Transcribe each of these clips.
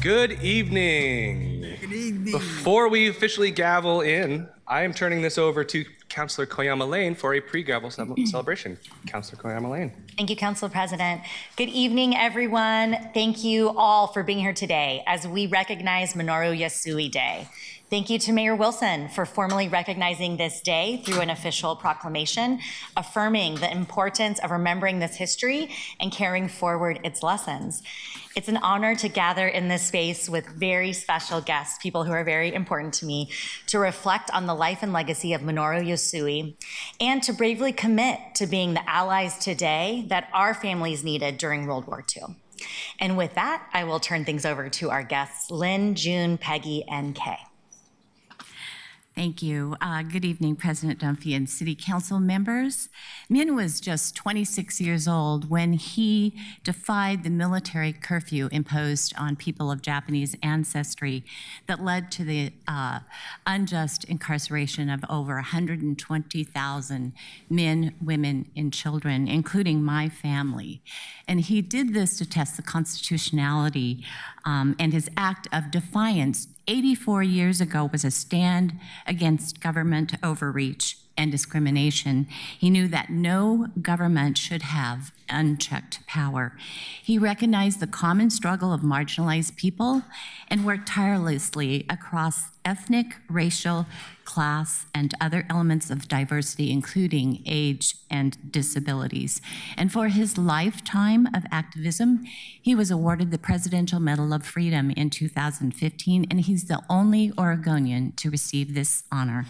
Good evening. Good evening. Before we officially gavel in, I am turning this over to Councillor Koyama Lane for a pre-gavel celebration. Councillor Koyama Lane. Thank you, Council President. Good evening, everyone. Thank you all for being here today as we recognize Monuro Yasui Day. Thank you to Mayor Wilson for formally recognizing this day through an official proclamation, affirming the importance of remembering this history and carrying forward its lessons. It's an honor to gather in this space with very special guests, people who are very important to me, to reflect on the life and legacy of Monuro Yasui and to bravely commit to being the allies today that our families needed during World War II. And with that, I will turn things over to our guests, Lynn, June, Peggy, and Kay. Thank you. Good evening, President Dunphy and City Council members. Min was just 26 years old when he defied the military curfew imposed on people of Japanese ancestry that led to the unjust incarceration of over 120,000 men, women, and children, including my family. And he did this to test the constitutionality, and his act of defiance 84 years ago was a stand against government overreach and discrimination. He knew that no government should have unchecked power. He recognized the common struggle of marginalized people and worked tirelessly across ethnic, racial, class, and other elements of diversity, including age and disabilities. And for his lifetime of activism, he was awarded the Presidential Medal of Freedom in 2015, and he's the only Oregonian to receive this honor.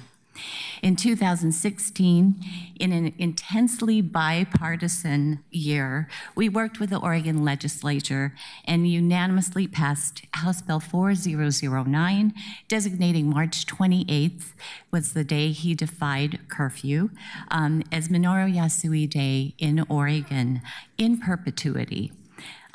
In 2016, in an intensely bipartisan year, we worked with the Oregon legislature and unanimously passed House Bill 4009, designating March 28th was the day he defied curfew as Monuro Yasui Day in Oregon in perpetuity.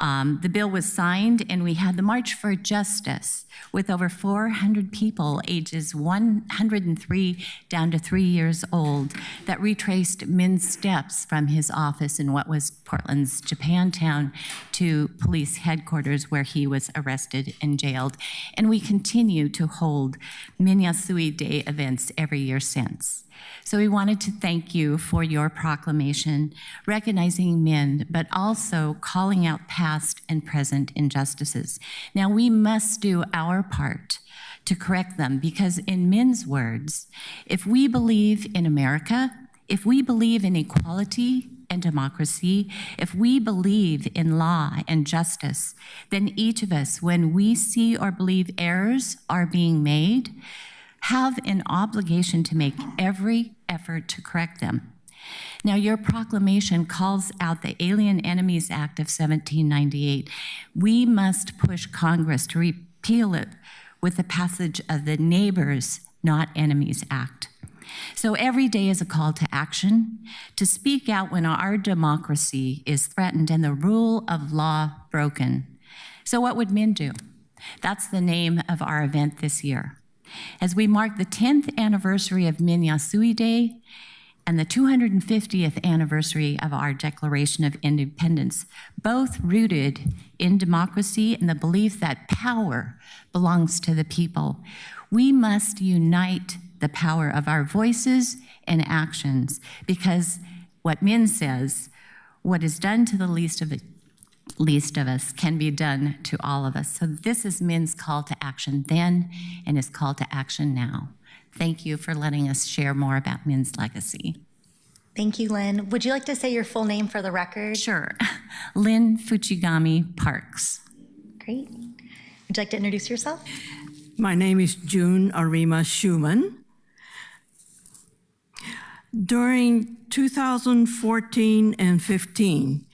The bill was signed and we had the March for Justice with over 400 people ages 103 down to 3 years old that retraced Min's steps from his office in what was Portland's Japantown to police headquarters where he was arrested and jailed. And we continue to hold Min Yasui Day events every year since. So we wanted to thank you for your proclamation, recognizing Min, but also calling out past and present injustices. Now we must do our part to correct them because in Min's words, if we believe in America, if we believe in equality, and democracy, if we believe in law and justice, then each of us, when we see or believe errors are being made, have an obligation to make every effort to correct them. Now, your proclamation calls out the Alien Enemies Act of 1798. We must push Congress to repeal it with the passage of the Neighbors, Not Enemies Act. So every day is a call to action, to speak out when our democracy is threatened and the rule of law broken. So what would men do? That's the name of our event this year. As we mark the 10th anniversary of Monuro Yasui Day and the 250th anniversary of our Declaration of Independence, both rooted in democracy and the belief that power belongs to the people, we must unite the power of our voices and actions, because what Min says, what is done to the least of us can be done to all of us. So this is Min's call to action then and his call to action now. Thank you for letting us share more about Min's legacy. Thank you, Lynn. Would you like to say your full name for the record? Sure. Lynn Fujigami Parks. Great. Would you like to introduce yourself? My name is June Arima Schumann. During 2014 and 15,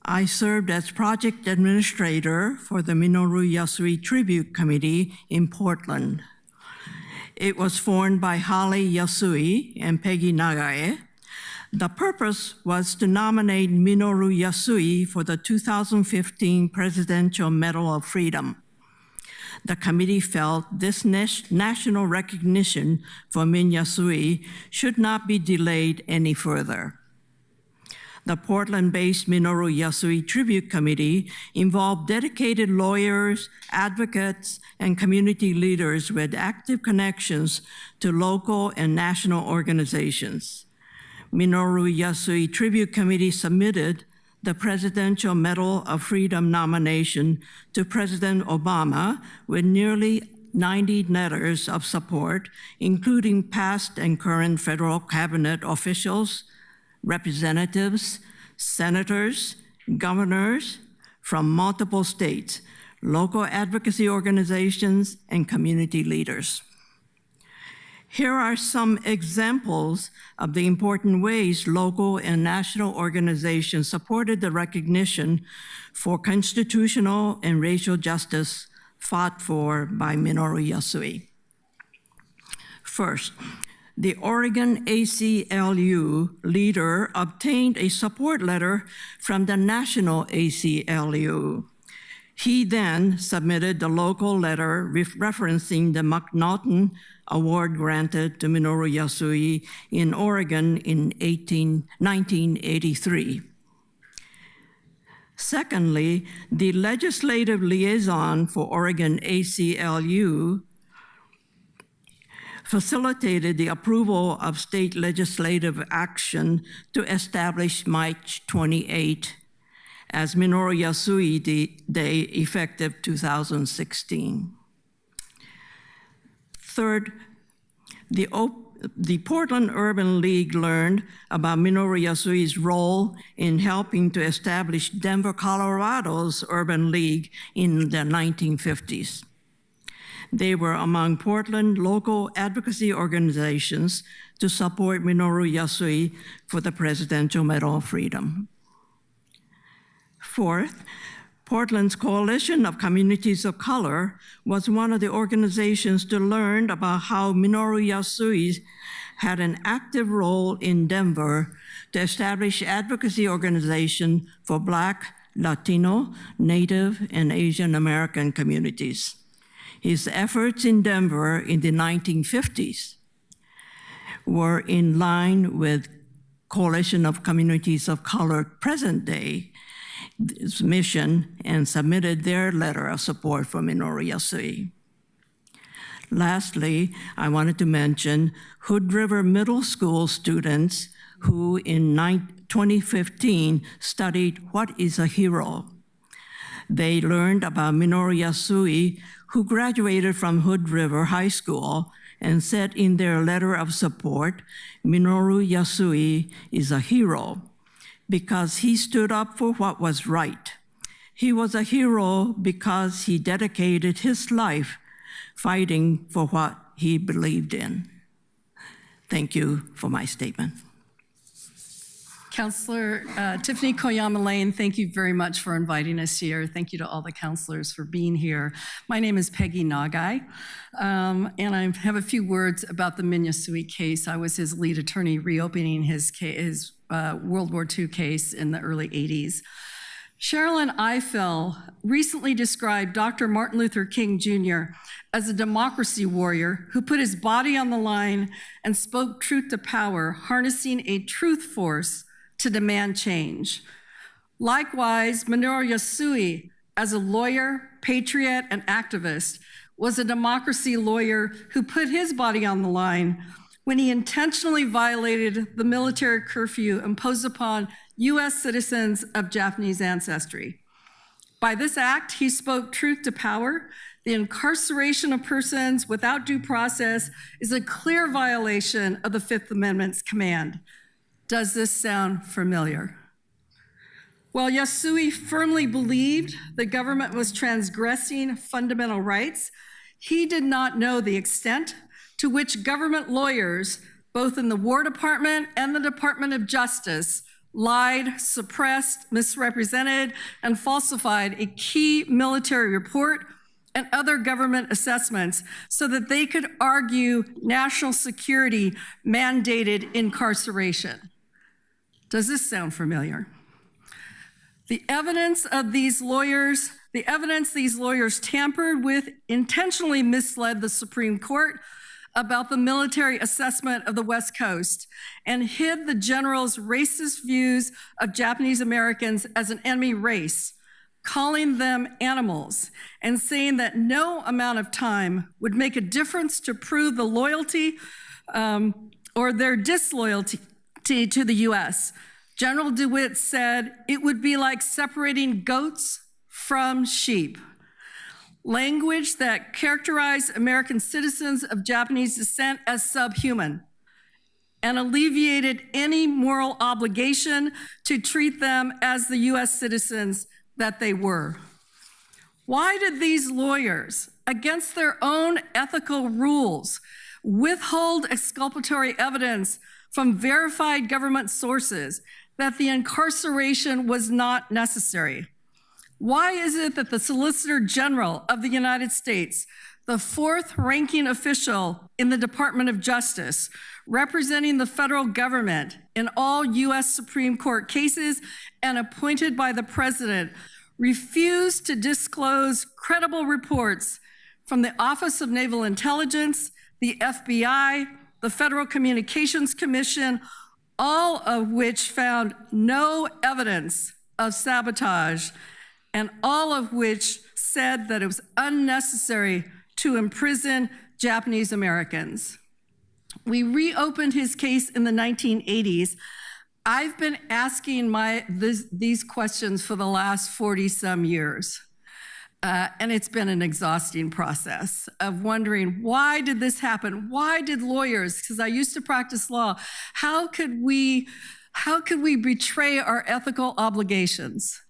I served as project administrator for the Monuro Yasui Tribute Committee in Portland. It was formed by Holly Yasui and Peggy Nagae. The purpose was to nominate Monuro Yasui for the 2015 Presidential Medal of Freedom. The committee felt this national recognition for Min Yasui should not be delayed any further. The Portland-based Monuro Yasui Tribute Committee involved dedicated lawyers, advocates, and community leaders with active connections to local and national organizations. Monuro Yasui Tribute Committee submitted the Presidential Medal of Freedom nomination to President Obama with nearly 90 letters of support, including past and current federal cabinet officials, representatives, senators, governors from multiple states, local advocacy organizations, and community leaders. Here are some examples of the important ways local and national organizations supported the recognition for constitutional and racial justice fought for by Monuro Yasui. First, the Oregon ACLU leader obtained a support letter from the national ACLU. He then submitted the local letter referencing the McNaughton Award granted to Monuro Yasui in Oregon in 1983. Secondly, the legislative liaison for Oregon ACLU facilitated the approval of state legislative action to establish March 28 as Monuro Yasui Day effective 2016. Third, the Portland Urban League learned about Monuro Yasui's role in helping to establish Denver, Colorado's Urban League in the 1950s. They were among Portland local advocacy organizations to support Monuro Yasui for the Presidential Medal of Freedom. Fourth, Portland's Coalition of Communities of Color was one of the organizations to learn about how Monuro Yasui had an active role in Denver to establish advocacy organization for Black, Latino, Native, and Asian American communities. His efforts in Denver in the 1950s were in line with Coalition of Communities of Color present day mission and submitted their letter of support for Monuro Yasui. Lastly, I wanted to mention Hood River Middle School students who in 2015 studied What is a Hero? They learned about Monuro Yasui, who graduated from Hood River High School and said in their letter of support, Monuro Yasui is a hero. because he stood up for what was right. He was a hero because he dedicated his life fighting for what he believed in. Thank you for my statement. Councillor Tiffany Koyama Lane, thank you very much for inviting us here. Thank you to all the councillors for being here. My name is Peggy Nagai, and I have a few words about the Min Yasui case. I was his lead attorney reopening his World War II case in the early 80s. Sherilyn Ifill recently described Dr. Martin Luther King Jr. as a democracy warrior who put his body on the line and spoke truth to power, harnessing a truth force to demand change. Likewise, Monuro Yasui, as a lawyer, patriot, and activist, was a democracy lawyer who put his body on the line when he intentionally violated the military curfew imposed upon U.S. citizens of Japanese ancestry. By this act, he spoke truth to power. The incarceration of persons without due process is a clear violation of the Fifth Amendment's command. Does this sound familiar? While Yasui firmly believed the government was transgressing fundamental rights, he did not know the extent to which government lawyers, both in the War Department and the Department of Justice, lied, suppressed, misrepresented, and falsified a key military report and other government assessments so that they could argue national security mandated incarceration. Does this sound familiar? The evidence these lawyers tampered with intentionally misled the Supreme Court about the military assessment of the West Coast and hid the general's racist views of Japanese Americans as an enemy race, calling them animals, and saying that no amount of time would make a difference to prove the loyalty or their disloyalty to the U.S. General DeWitt said it would be like separating goats from sheep. Language that characterized American citizens of Japanese descent as subhuman and alleviated any moral obligation to treat them as the U.S. citizens that they were. Why did these lawyers, against their own ethical rules, withhold exculpatory evidence from verified government sources that the incarceration was not necessary? Why is it that the Solicitor General of the United States, the fourth ranking official in the Department of Justice, representing the federal government in all U.S. Supreme Court cases and appointed by the President, refused to disclose credible reports from the Office of Naval Intelligence, the FBI, the Federal Communications Commission, all of which found no evidence of sabotage, and all of which said that it was unnecessary to imprison Japanese Americans. We reopened his case in the 1980s. I've been asking these questions for the last 40-some years, and it's been an exhausting process of wondering, why did this happen? Why did lawyers, because I used to practice law, how could we betray our ethical obligations?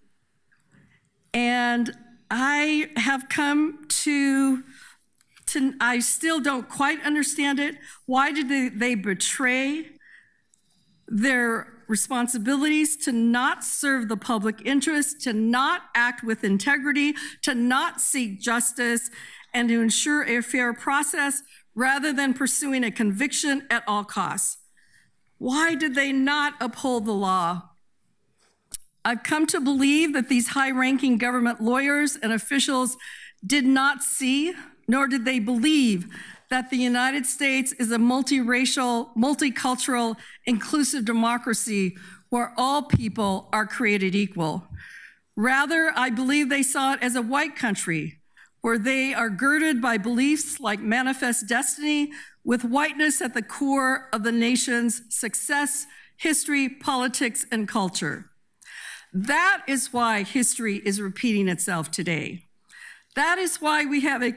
And I have come to I still don't quite understand it. Why did they betray their responsibilities to not serve the public interest, to not act with integrity, to not seek justice, and to ensure a fair process rather than pursuing a conviction at all costs? Why did they not uphold the law? I've come to believe that these high-ranking government lawyers and officials did not see, nor did they believe, that the United States is a multiracial, multicultural, inclusive democracy where all people are created equal. Rather, I believe they saw it as a white country where they are girded by beliefs like manifest destiny, with whiteness at the core of the nation's success, history, politics, and culture. That is why history is repeating itself today. That is why we have a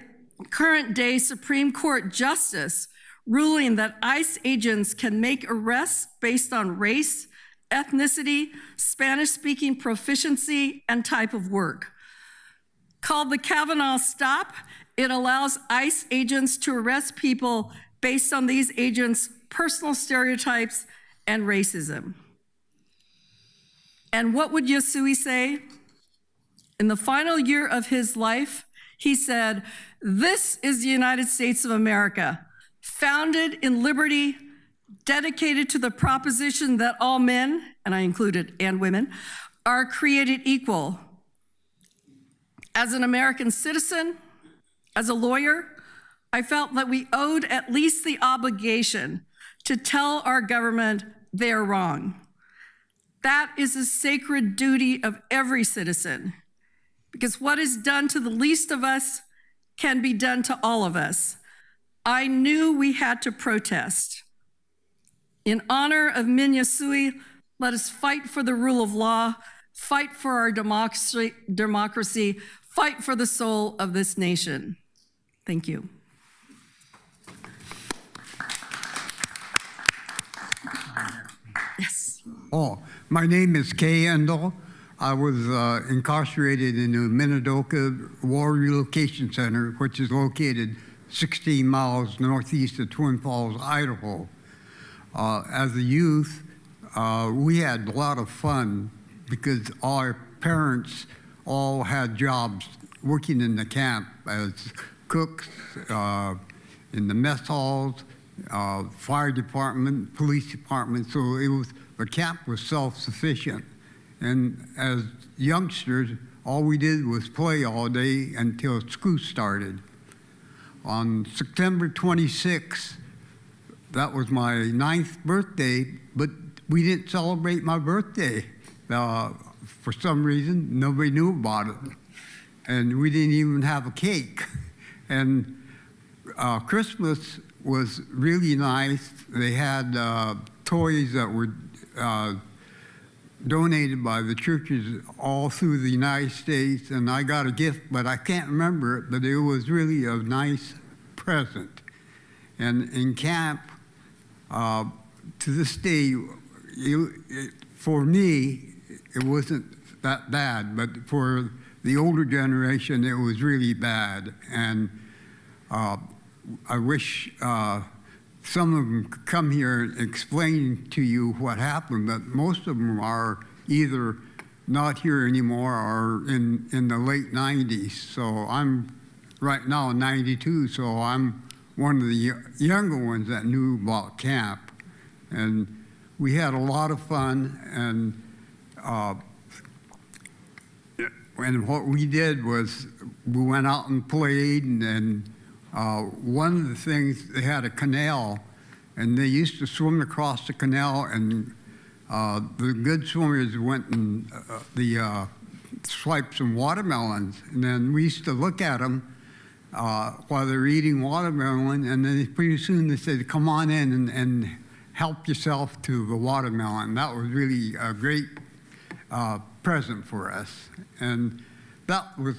current day Supreme Court justice ruling that ICE agents can make arrests based on race, ethnicity, Spanish-speaking proficiency, and type of work. Called the Kavanaugh Stop, it allows ICE agents to arrest people based on these agents' personal stereotypes and racism. And what would Yasui say? In the final year of his life, he said, "This is the United States of America, founded in liberty, dedicated to the proposition that all men," and I included and women, "are created equal." As an American citizen, as a lawyer, I felt that we owed at least the obligation to tell our government they're wrong. That is a sacred duty of every citizen, because what is done to the least of us can be done to all of us. I knew we had to protest. In honor of Min Yasui, let us fight for the rule of law, fight for our democracy, fight for the soul of this nation. Thank you. Yes. Oh, my name is Kay Endel. I was incarcerated in the Minidoka War Relocation Center, which is located 16 miles northeast of Twin Falls, Idaho. As a youth, we had a lot of fun because our parents all had jobs working in the camp as cooks, in the mess halls, fire department, police department. So the camp was self-sufficient. And as youngsters, all we did was play all day until school started. On September 26th, that was my 9th birthday, but we didn't celebrate my birthday. For some reason, nobody knew about it. And we didn't even have a cake. And Christmas was really nice. They had toys that were donated by the churches all through the United States, and I got a gift, but I can't remember it, but it was really a nice present. And in camp, to this day, for me, it wasn't that bad, but for the older generation, it was really bad. And I wish some of them could come here and explain to you what happened, but most of them are either not here anymore or in the late 90s. So I'm right now 92, so I'm one of the younger ones that knew about camp. And we had a lot of fun, and what we did was we went out and played, and one of the things, they had a canal, and they used to swim across the canal, and the good swimmers went and swiped some watermelons, and then we used to look at them while they're eating watermelon, and then pretty soon they said, "Come on in and help yourself to the watermelon." That was really a great present for us, and that was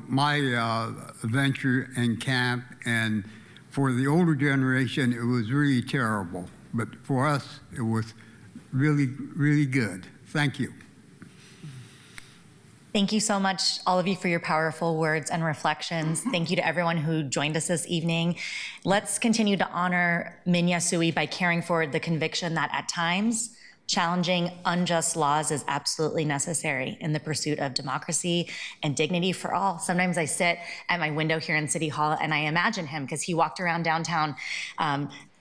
my venture in camp. And for the older generation, it was really terrible, but for us, it was really, really good. Thank you. Thank you so much, all of you, for your powerful words and reflections. Thank you to everyone who joined us this evening. Let's continue to honor Min Yasui by carrying forward the conviction that at times, challenging unjust laws is absolutely necessary in the pursuit of democracy and dignity for all. Sometimes I sit at my window here in City Hall and I imagine him, because he walked around downtown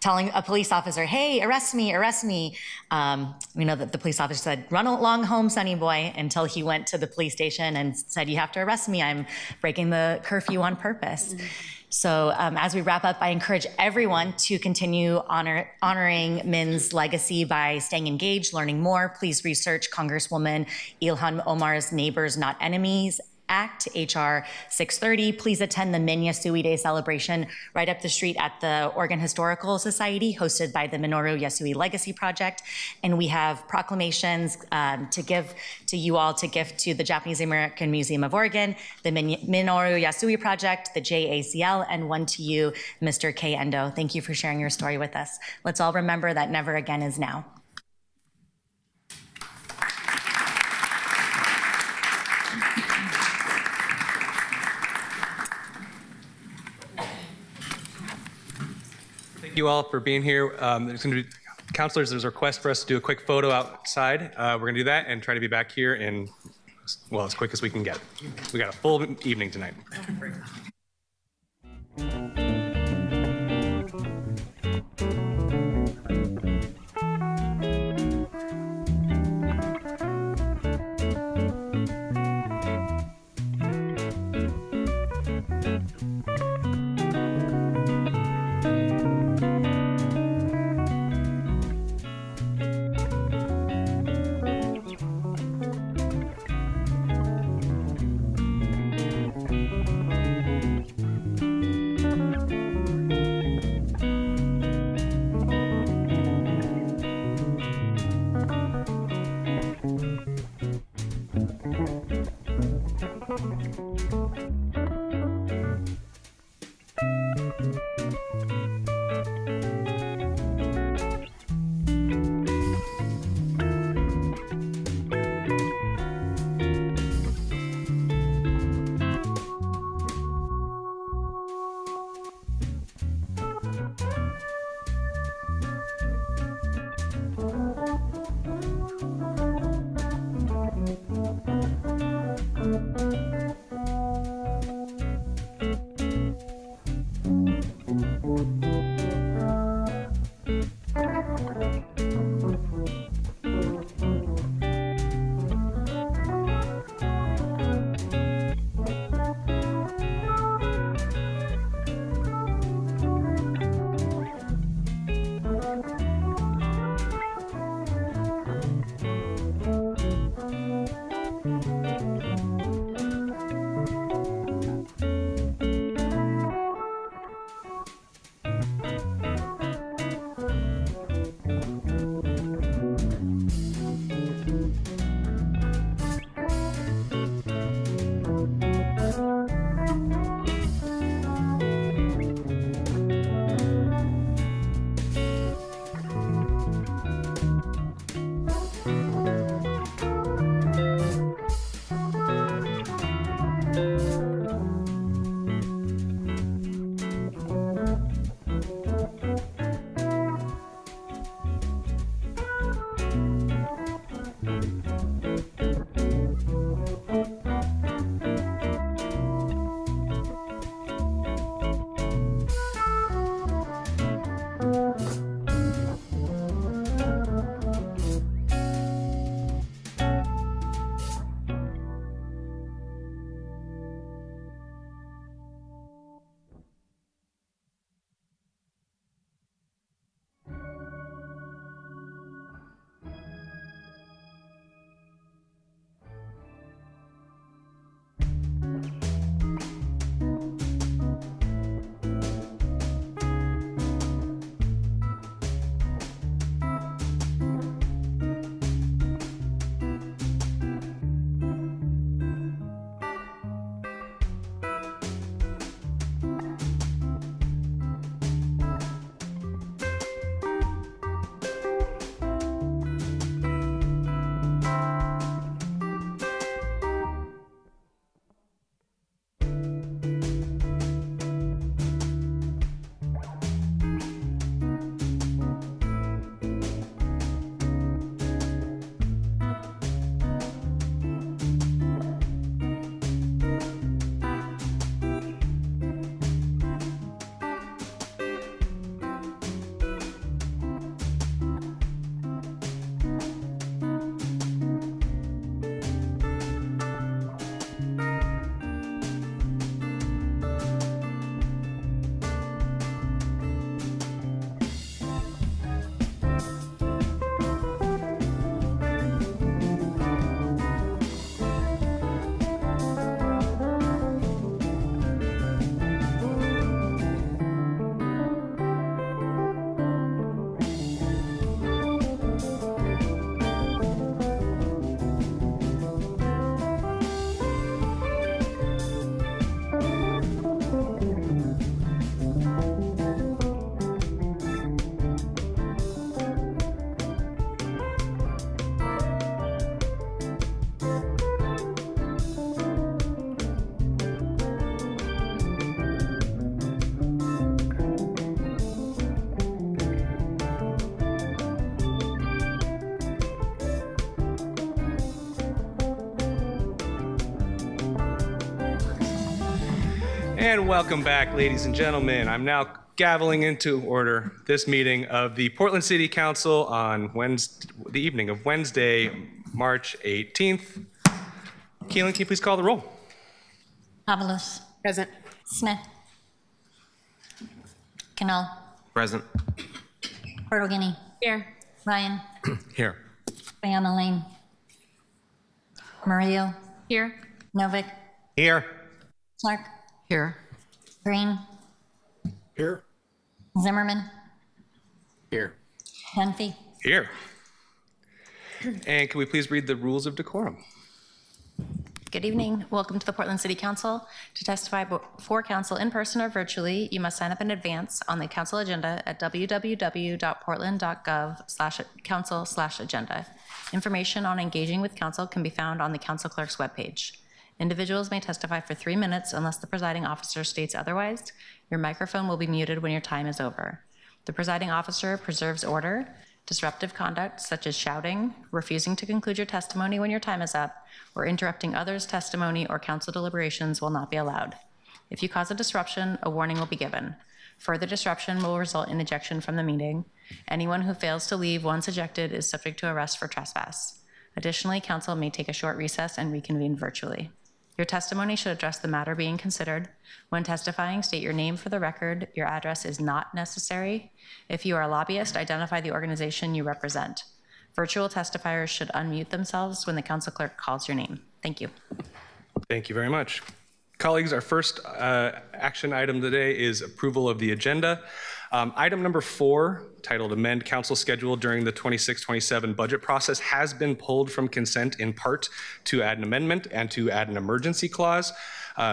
telling a police officer, "Hey, arrest me, arrest me." We know that the police officer said, "Run along home, sonny boy," until he went to the police station and said, "You have to arrest me. I'm breaking the curfew on purpose." So as we wrap up, I encourage everyone to continue honoring Min's legacy by staying engaged, learning more. Please research Congresswoman Ilhan Omar's Neighbors Not Enemies Act, HR 630. Please attend the Min Yasui Day celebration right up the street at the Oregon Historical Society, hosted by the Monuro Yasui Legacy Project. And we have proclamations to give to you all, to gift to the Japanese American Museum of Oregon, the Monuro Yasui Project, the JACL, and one to you, Mr. K. Endo. Thank you for sharing your story with us. Let's all remember that never again is now. you all for being here. There's going to be, counselors, there's a request for us to do a quick photo outside. We're going to do that and try to be back here in, well, as quick as we can get. We got a full evening tonight. And welcome back, ladies and gentlemen. I'm now gaveling into order this meeting of the Portland City Council on the evening of Wednesday, March 18th. Keelan, can you please call the roll? Avalos. Present. Smith. Canal. Present. Bertolini. Here. Ryan. Here. Bayama Lane. Murillo. Here. Novick. Here. Clark. Here. Green. Here. Zimmerman. Here. Dunphy. Here. And can we please read the rules of decorum? Good evening. Welcome to the Portland City Council. To testify before council in person or virtually, you must sign up in advance on the council agenda at www.portland.gov/council/agenda. Information on engaging with council can be found on the council clerk's webpage. Individuals may testify for 3 minutes unless the presiding officer states otherwise. Your microphone will be muted when your time is over. The presiding officer preserves order. Disruptive conduct, such as shouting, refusing to conclude your testimony when your time is up, or interrupting others' testimony or council deliberations will not be allowed. If you cause a disruption, a warning will be given. Further disruption will result in ejection from the meeting. Anyone who fails to leave once ejected is subject to arrest for trespass. Additionally, council may take a short recess and reconvene virtually. Your testimony should address the matter being considered. When testifying, state your name for the record. Your address is not necessary. If you are a lobbyist, identify the organization you represent. Virtual testifiers should unmute themselves when the council clerk calls your name. Thank you. Thank you very much. Colleagues, our first action item today is approval of the agenda. Item number 4, titled Amend Council Schedule During the 26-27 Budget Process, has been pulled from consent in part to add an amendment and to add an emergency clause.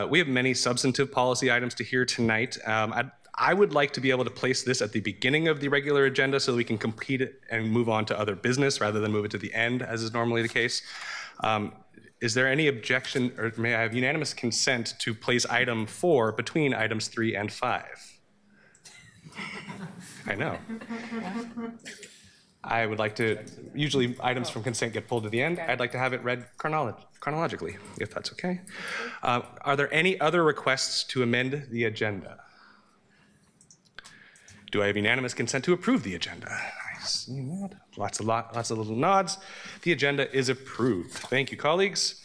We have many substantive policy items to hear tonight. I would like to be able to place this at the beginning of the regular agenda so that we can complete it and move on to other business rather than move it to the end, as is normally the case. Is there any objection, or may I have unanimous consent to place item 4 between items 3 and 5? I know. I would like to, usually items from consent get pulled to the end. I'd like to have it read chronologically, if that's okay. Are there any other requests to amend the agenda? Do I have unanimous consent to approve the agenda? I see that. Lots of little nods. The agenda is approved. Thank you, colleagues.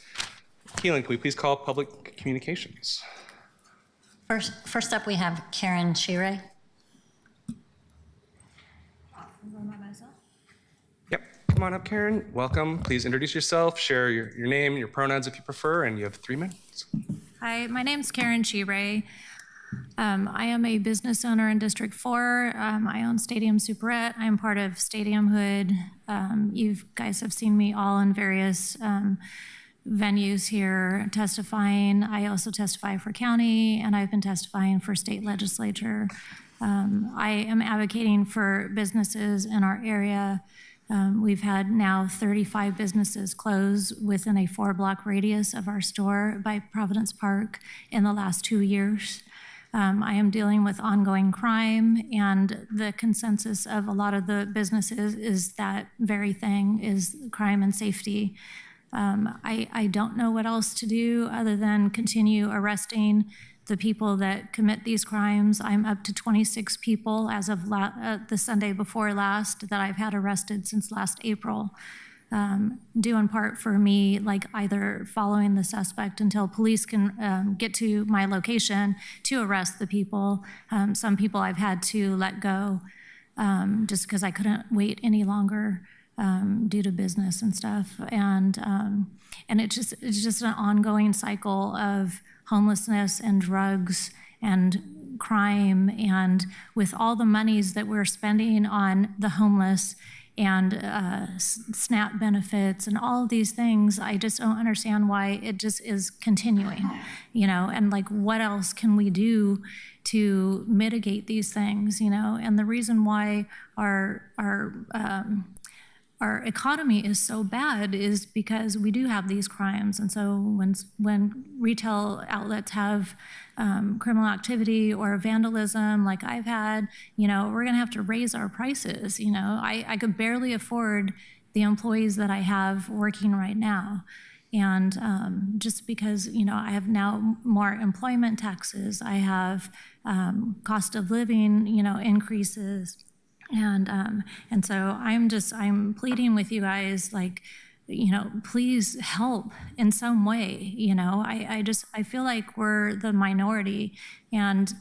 Keelan, can we please call public communications? First up, we have Karen Shire. Yep, come on up, Karen. Welcome. Please introduce yourself, share your name, your pronouns if you prefer, and you have 3 minutes. Hi, my name's Karen Shire. I am a business owner in District 4. I own Stadium Superette. I'm part of Stadium Hood. You guys have seen me all in various venues here testifying. I also testify for county, and I've been testifying for state legislature. I am advocating for businesses in our area. We've had now 35 businesses close within a 4-block radius of our store by Providence Park in the last 2 years. I am dealing with ongoing crime, and the consensus of a lot of the businesses is that very thing is crime and safety. I don't know what else to do other than continue arresting the people that commit these crimes. I'm up to 26 people as of the Sunday before last that I've had arrested since last April. Due in part for me, like either following the suspect until police can get to my location to arrest the people. Some people I've had to let go just because I couldn't wait any longer due to business and stuff. And it's just an ongoing cycle of homelessness and drugs and crime. And with all the monies that we're spending on the homeless and SNAP benefits and all of these things, I just don't understand why it just is continuing, and like what else can we do to mitigate these things, and the reason why our economy is so bad is because we do have these crimes. And so when retail outlets have criminal activity or vandalism like I've had, we're going to have to raise our prices. I could barely afford the employees that I have working right now. And just because, I have now more employment taxes, I have cost of living, increases. And so I'm pleading with you guys, like, please help in some way. I feel like we're the minority, and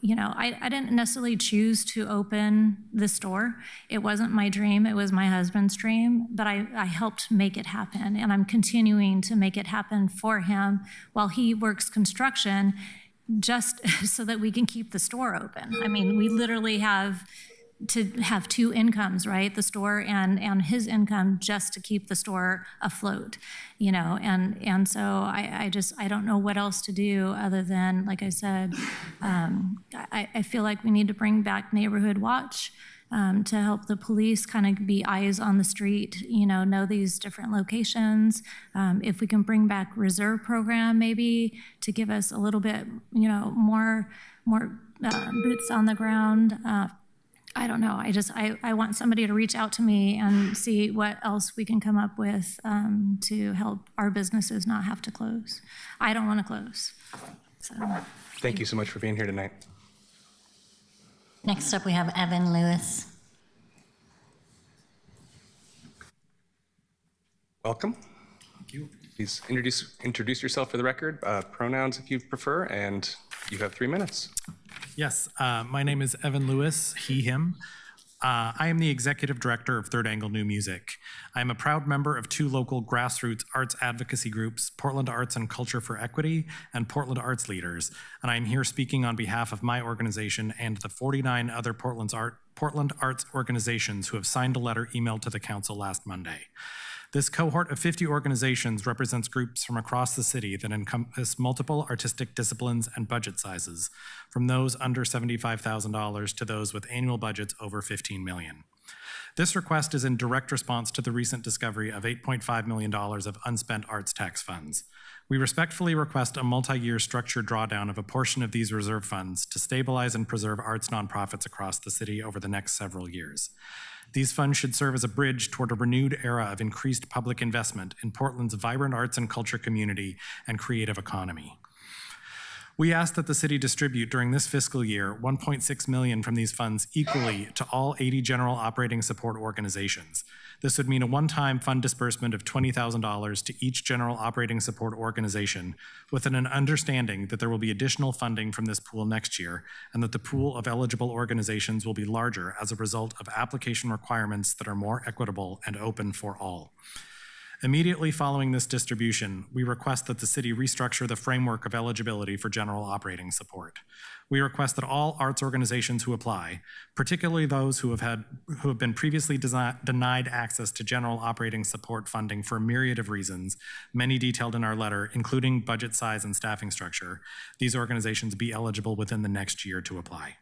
I didn't necessarily choose to open this store. It wasn't my dream, it was my husband's dream, but I helped make it happen, and I'm continuing to make it happen for him while he works construction, just so that we can keep the store open. I mean, we literally have to have two incomes, right? The store and his income, just to keep the store afloat, and so I don't know what else to do other than, like I said, I feel like we need to bring back neighborhood watch to help the police kind of be eyes on the street, know these different locations. If we can bring back reserve program, maybe, to give us a little bit, more boots on the ground. I don't know. I want somebody to reach out to me and see what else we can come up with to help our businesses not have to close. I don't want to close. So. Thank you so much for being here tonight. Next up, we have Evan Lewis. Welcome. Thank you. Please introduce yourself for the record, pronouns if you prefer, and you have 3 minutes. Yes, my name is Evan Lewis, he, him. I am the executive director of Third Angle New Music. I am a proud member of 2 local grassroots arts advocacy groups, Portland Arts and Culture for Equity and Portland Arts Leaders, and I am here speaking on behalf of my organization and the 49 other Portland arts organizations who have signed a letter emailed to the council last Monday. This cohort of 50 organizations represents groups from across the city that encompass multiple artistic disciplines and budget sizes, from those under $75,000 to those with annual budgets over $15 million. This request is in direct response to the recent discovery of $8.5 million of unspent arts tax funds. We respectfully request a multi-year structured drawdown of a portion of these reserve funds to stabilize and preserve arts nonprofits across the city over the next several years. These funds should serve as a bridge toward a renewed era of increased public investment in Portland's vibrant arts and culture community and creative economy. We ask that the city distribute during this fiscal year $1.6 million from these funds equally to all 80 general operating support organizations. This would mean a one-time fund disbursement of $20,000 to each general operating support organization, with an understanding that there will be additional funding from this pool next year, and that the pool of eligible organizations will be larger as a result of application requirements that are more equitable and open for all. Immediately following this distribution, we request that the city restructure the framework of eligibility for general operating support. We request that all arts organizations who apply, particularly those who have been previously denied access to general operating support funding for a myriad of reasons, many detailed in our letter, including budget size and staffing structure, these organizations be eligible within the next year to apply.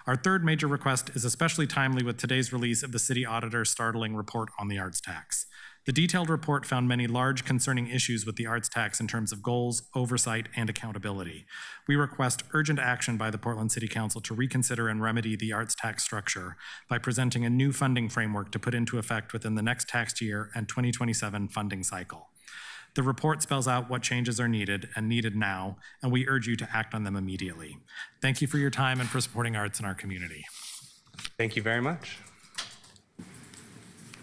Our third major request is especially timely with today's release of the city auditor's startling report on the arts tax. The detailed report found many large concerning issues with the arts tax in terms of goals, oversight, and accountability. We request urgent action by the Portland City Council to reconsider and remedy the arts tax structure by presenting a new funding framework to put into effect within the next tax year and 2027 funding cycle. The report spells out what changes are needed and needed now, and we urge you to act on them immediately. Thank you for your time and for supporting arts in our community. Thank you very much.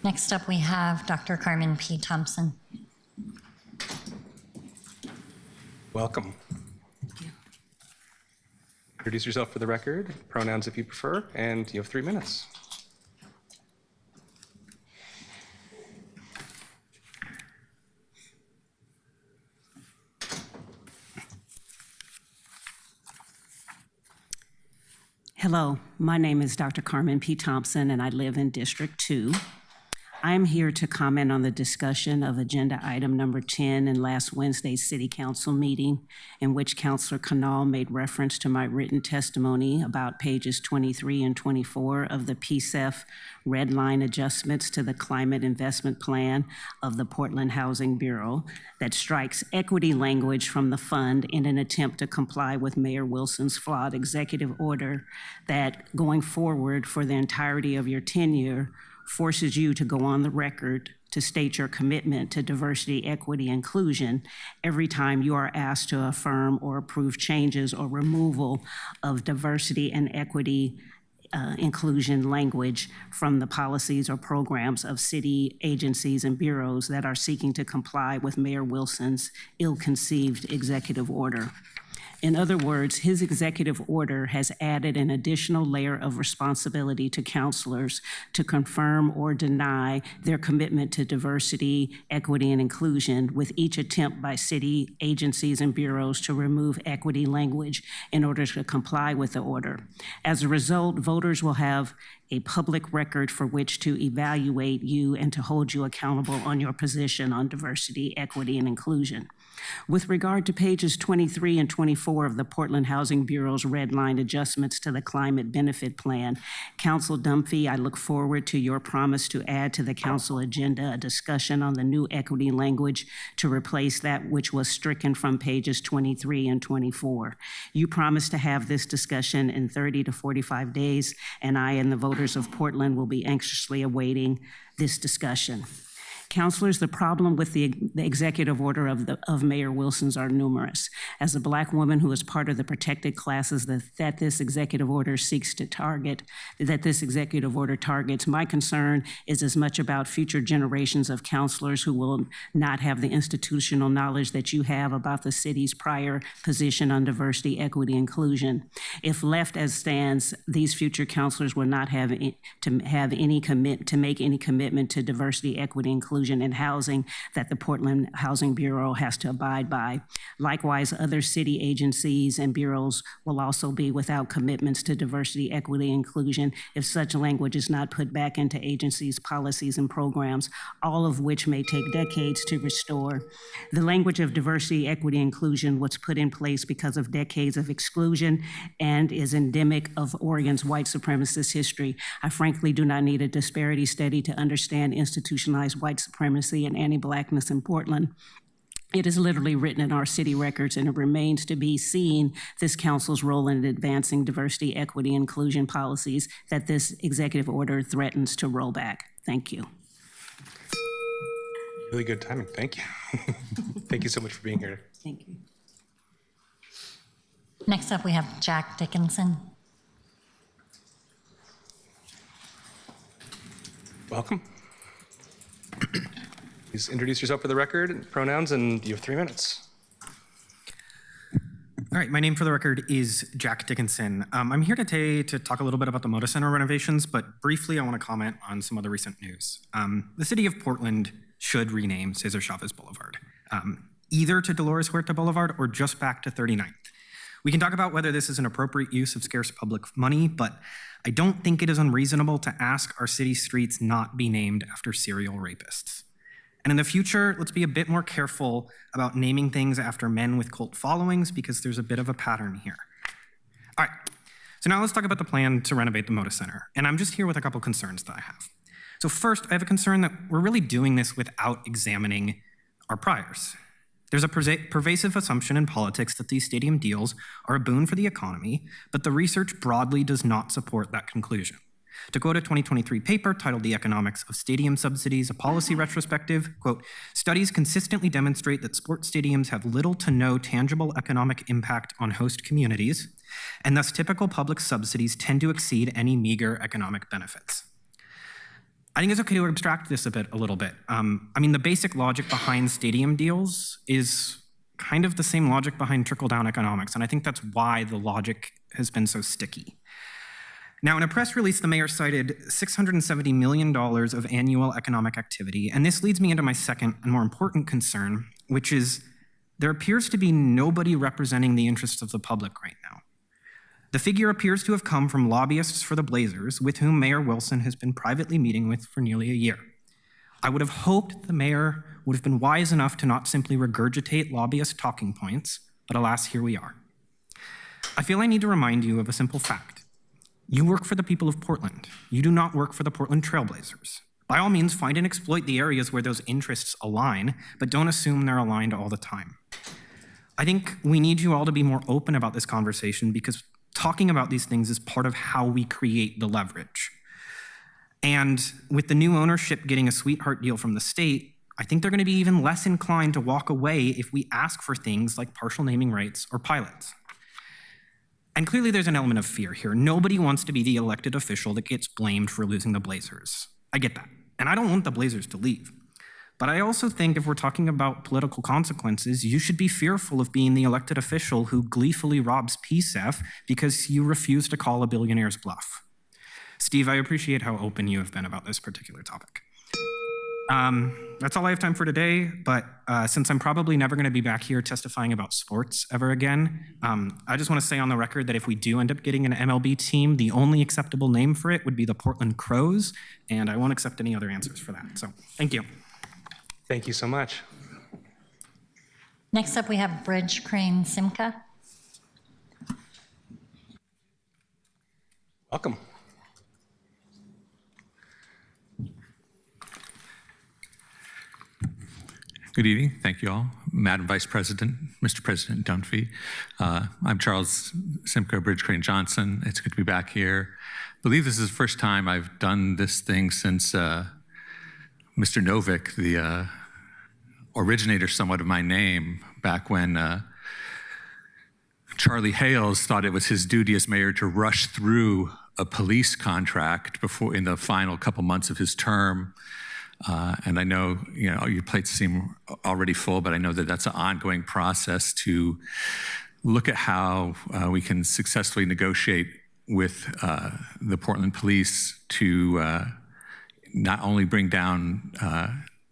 Next up, we have Dr. Carmen P. Thompson. Welcome. Thank you. Introduce yourself for the record, pronouns if you prefer, and you have 3 minutes. Hello, my name is Dr. Carmen P. Thompson, and I live in District 2. I am here to comment on the discussion of agenda item number 10 in last Wednesday's City Council meeting, in which Councilor Canal made reference to my written testimony about pages 23 and 24 of the PSEF red line adjustments to the climate investment plan of the Portland Housing Bureau that strikes equity language from the fund in an attempt to comply with Mayor Wilson's flawed executive order that, going forward for the entirety of your tenure, forces you to go on the record to state your commitment to diversity, equity, inclusion every time you are asked to affirm or approve changes or removal of diversity and equity inclusion language from the policies or programs of city agencies and bureaus that are seeking to comply with Mayor Wilson's ill-conceived executive order. In other words, his executive order has added an additional layer of responsibility to counselors to confirm or deny their commitment to diversity, equity, and inclusion, with each attempt by city agencies and bureaus to remove equity language in order to comply with the order. As a result, voters will have a public record for which to evaluate you and to hold you accountable on your position on diversity, equity, and inclusion. With regard to pages 23 and 24 of the Portland Housing Bureau's red line adjustments to the climate benefit plan, Council Dunphy, I look forward to your promise to add to the council agenda a discussion on the new equity language to replace that which was stricken from pages 23 and 24. You promised to have this discussion in 30 to 45 days, and I and the voters of Portland will be anxiously awaiting this discussion. Councilors, the problem with the executive order of Mayor Wilson's are numerous. As a Black woman who is part of the protected classes that this executive order seeks to target, that this executive order targets, my concern is as much about future generations of counselors who will not have the institutional knowledge that you have about the city's prior position on diversity, equity, inclusion. If left as stands, these future counselors will not have to make any commitment to diversity, equity, inclusion in housing that the Portland Housing Bureau has to abide by. Likewise, other city agencies and bureaus will also be without commitments to diversity, equity, inclusion if such language is not put back into agencies' policies and programs, all of which may take decades to restore. The language of diversity, equity, inclusion was put in place because of decades of exclusion and is endemic of Oregon's white supremacist history. I frankly do not need a disparity study to understand institutionalized white supremacy and anti-Blackness in Portland. It is literally written in our city records, and it remains to be seen this council's role in advancing diversity, equity, and inclusion policies that this executive order threatens to roll back. Thank you. Really good timing. Thank you. Thank you so much for being here. Thank you. Next up, we have Jack Dickinson. Welcome. Please introduce yourself for the record, pronouns, and you have 3 minutes. All right, my name for the record is Jack Dickinson. I'm here today to talk a little bit about the Motel Center renovations, but briefly I want to comment on some other recent news. The city of Portland should rename Cesar Chavez Boulevard, either to Dolores Huerta Boulevard or just back to 39th. We can talk about whether this is an appropriate use of scarce public money, but I don't think it is unreasonable to ask our city streets not be named after serial rapists. And in the future, let's be a bit more careful about naming things after men with cult followings because there's a bit of a pattern here. All right, so now let's talk about the plan to renovate the Motel Center. And I'm just here with a couple concerns that I have. So first, I have a concern that we're really doing this without examining our priors. There's a pervasive assumption in politics that these stadium deals are a boon for the economy, but the research broadly does not support that conclusion. To quote a 2023 paper titled The Economics of Stadium Subsidies, a Policy Retrospective, quote, studies consistently demonstrate that sports stadiums have little to no tangible economic impact on host communities, and thus typical public subsidies tend to exceed any meager economic benefits. I think it's okay to abstract this a little bit. I mean, the basic logic behind stadium deals is kind of the same logic behind trickle-down economics, and I think that's why the logic has been so sticky. Now, in a press release, the mayor cited $670 million of annual economic activity, and this leads me into my second and more important concern, which is there appears to be nobody representing the interests of the public right now. The figure appears to have come from lobbyists for the Blazers, with whom Mayor Wilson has been privately meeting with for nearly a year. I would have hoped the mayor would have been wise enough to not simply regurgitate lobbyist talking points, but alas, here we are. I feel I need to remind you of a simple fact. You work for the people of Portland. You do not work for the Portland Trailblazers. By all means, find and exploit the areas where those interests align, but don't assume they're aligned all the time. I think we need you all to be more open about this conversation because talking about these things is part of how we create the leverage. And with the new ownership getting a sweetheart deal from the state, I think they're going to be even less inclined to walk away if we ask for things like partial naming rights or pilots. And clearly there's an element of fear here. Nobody wants to be the elected official that gets blamed for losing the Blazers. I get that. And I don't want the Blazers to leave. But I also think if we're talking about political consequences, you should be fearful of being the elected official who gleefully robs PSEF because you refuse to call a billionaire's bluff. Steve, I appreciate how open you have been about this particular topic. That's all I have time for today, but since I'm probably never going to be back here testifying about sports ever again, I just want to say on the record that if we do end up getting an MLB team, the only acceptable name for it would be the Portland Crows, and I won't accept any other answers for that. So, thank you. Thank you so much. Next up, we have Bridge Crane Simca. Welcome. Good evening. Thank you all. Madam Vice President, Mr. President Dunphy. I'm Charles Simca, Bridge Crane Johnson. It's good to be back here. I believe this is the first time I've done this thing since Mr. Novick, the originator somewhat of my name, back when Charlie Hales thought it was his duty as mayor to rush through a police contract before in the final couple months of his term. And I know, your plates seem already full, but I know that that's an ongoing process to look at how we can successfully negotiate with the Portland Police to not only bring down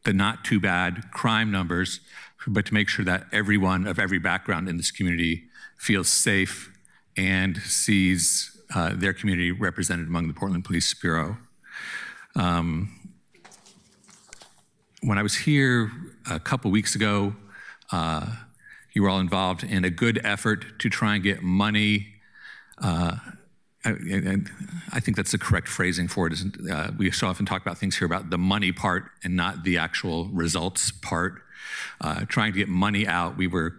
the not too bad crime numbers, but to make sure that everyone of every background in this community feels safe and sees their community represented among the Portland Police Bureau. When I was here a couple weeks ago, you were all involved in a good effort to try and get money. I think that's the correct phrasing for it. We so often talk about things here about the money part and not the actual results part. Trying to get money out, we were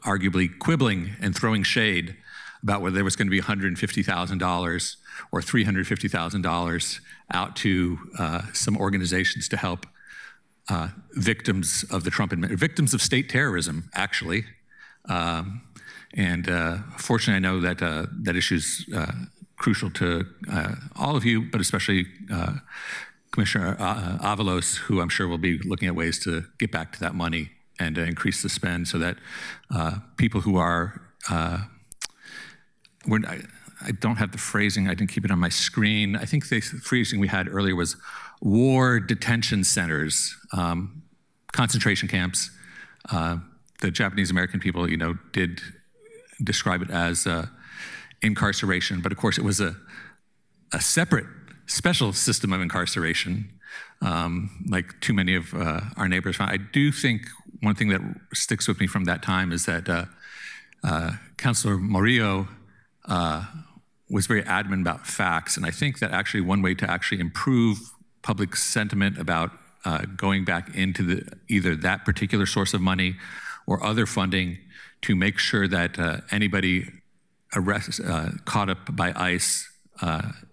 arguably quibbling and throwing shade about whether there was going to be $150,000 or $350,000 out to some organizations to help victims of the Trump administration, victims of state terrorism, actually. Fortunately, I know that that issue is crucial to all of you, but especially Commissioner Avalos, who I'm sure will be looking at ways to get back to that money and increase the spend so that people who are I don't have the phrasing, I didn't keep it on my screen. I think the phrasing we had earlier was war detention centers, concentration camps. The Japanese American people, did describe it as incarceration, but of course it was a separate, special system of incarceration, like too many of our neighbors found. I do think one thing that sticks with me from that time is that Councilor Murillo was very adamant about facts, and I think that actually one way to actually improve public sentiment about going back into either that particular source of money or other funding to make sure that anybody caught up by ICE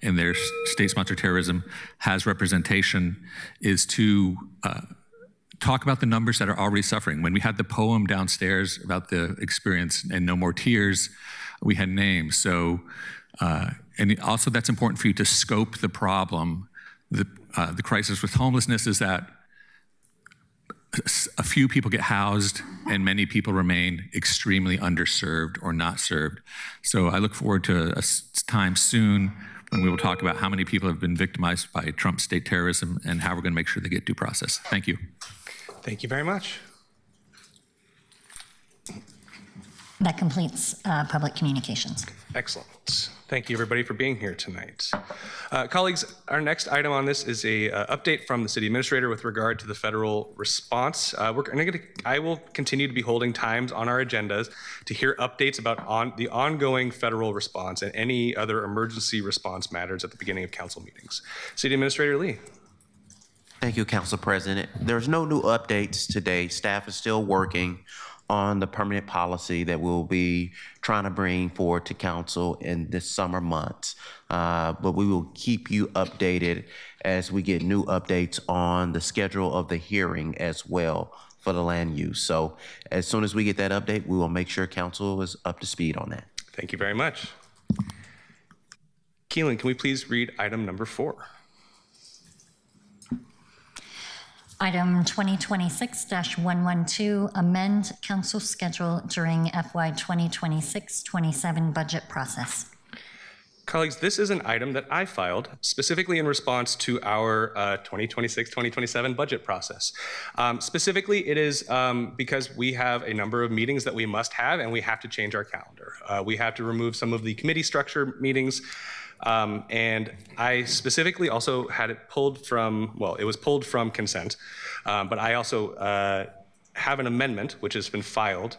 in their state-sponsored terrorism has representation is to talk about the numbers that are already suffering. When we had the poem downstairs about the experience and No More Tears, we had names. So, and also that's important for you to scope the problem. The crisis with homelessness is that a few people get housed and many people remain extremely underserved or not served. So I look forward to a time soon when we will talk about how many people have been victimized by Trump state terrorism and how we're going to make sure they get due process. Thank you. Thank you very much. That completes public communications. Excellent. Thank you, everybody, for being here tonight. Colleagues, our next item on this is a update from the city administrator with regard to the federal response. I will continue to be holding times on our agendas to hear updates about the ongoing federal response and any other emergency response matters at the beginning of council meetings. City Administrator Lee. Thank you, Council President. There's no new updates today. Staff is still working on the permanent policy that we'll be trying to bring forward to council in this summer months. But we will keep you updated as we get new updates on the schedule of the hearing as well for the land use. So as soon as we get that update, we will make sure council is up to speed on that. Thank you very much. Keelan, can we please read item number 4? Item 2026-112, amend council schedule during FY 2026-27 budget process. Colleagues, this is an item that I filed specifically in response to our 2026-2027 budget process. Specifically, it is because we have a number of meetings that we must have, and we have to change our calendar. We have to remove some of the committee structure meetings, and I specifically also had it pulled from, well, it was pulled from consent, but I also have an amendment, which has been filed,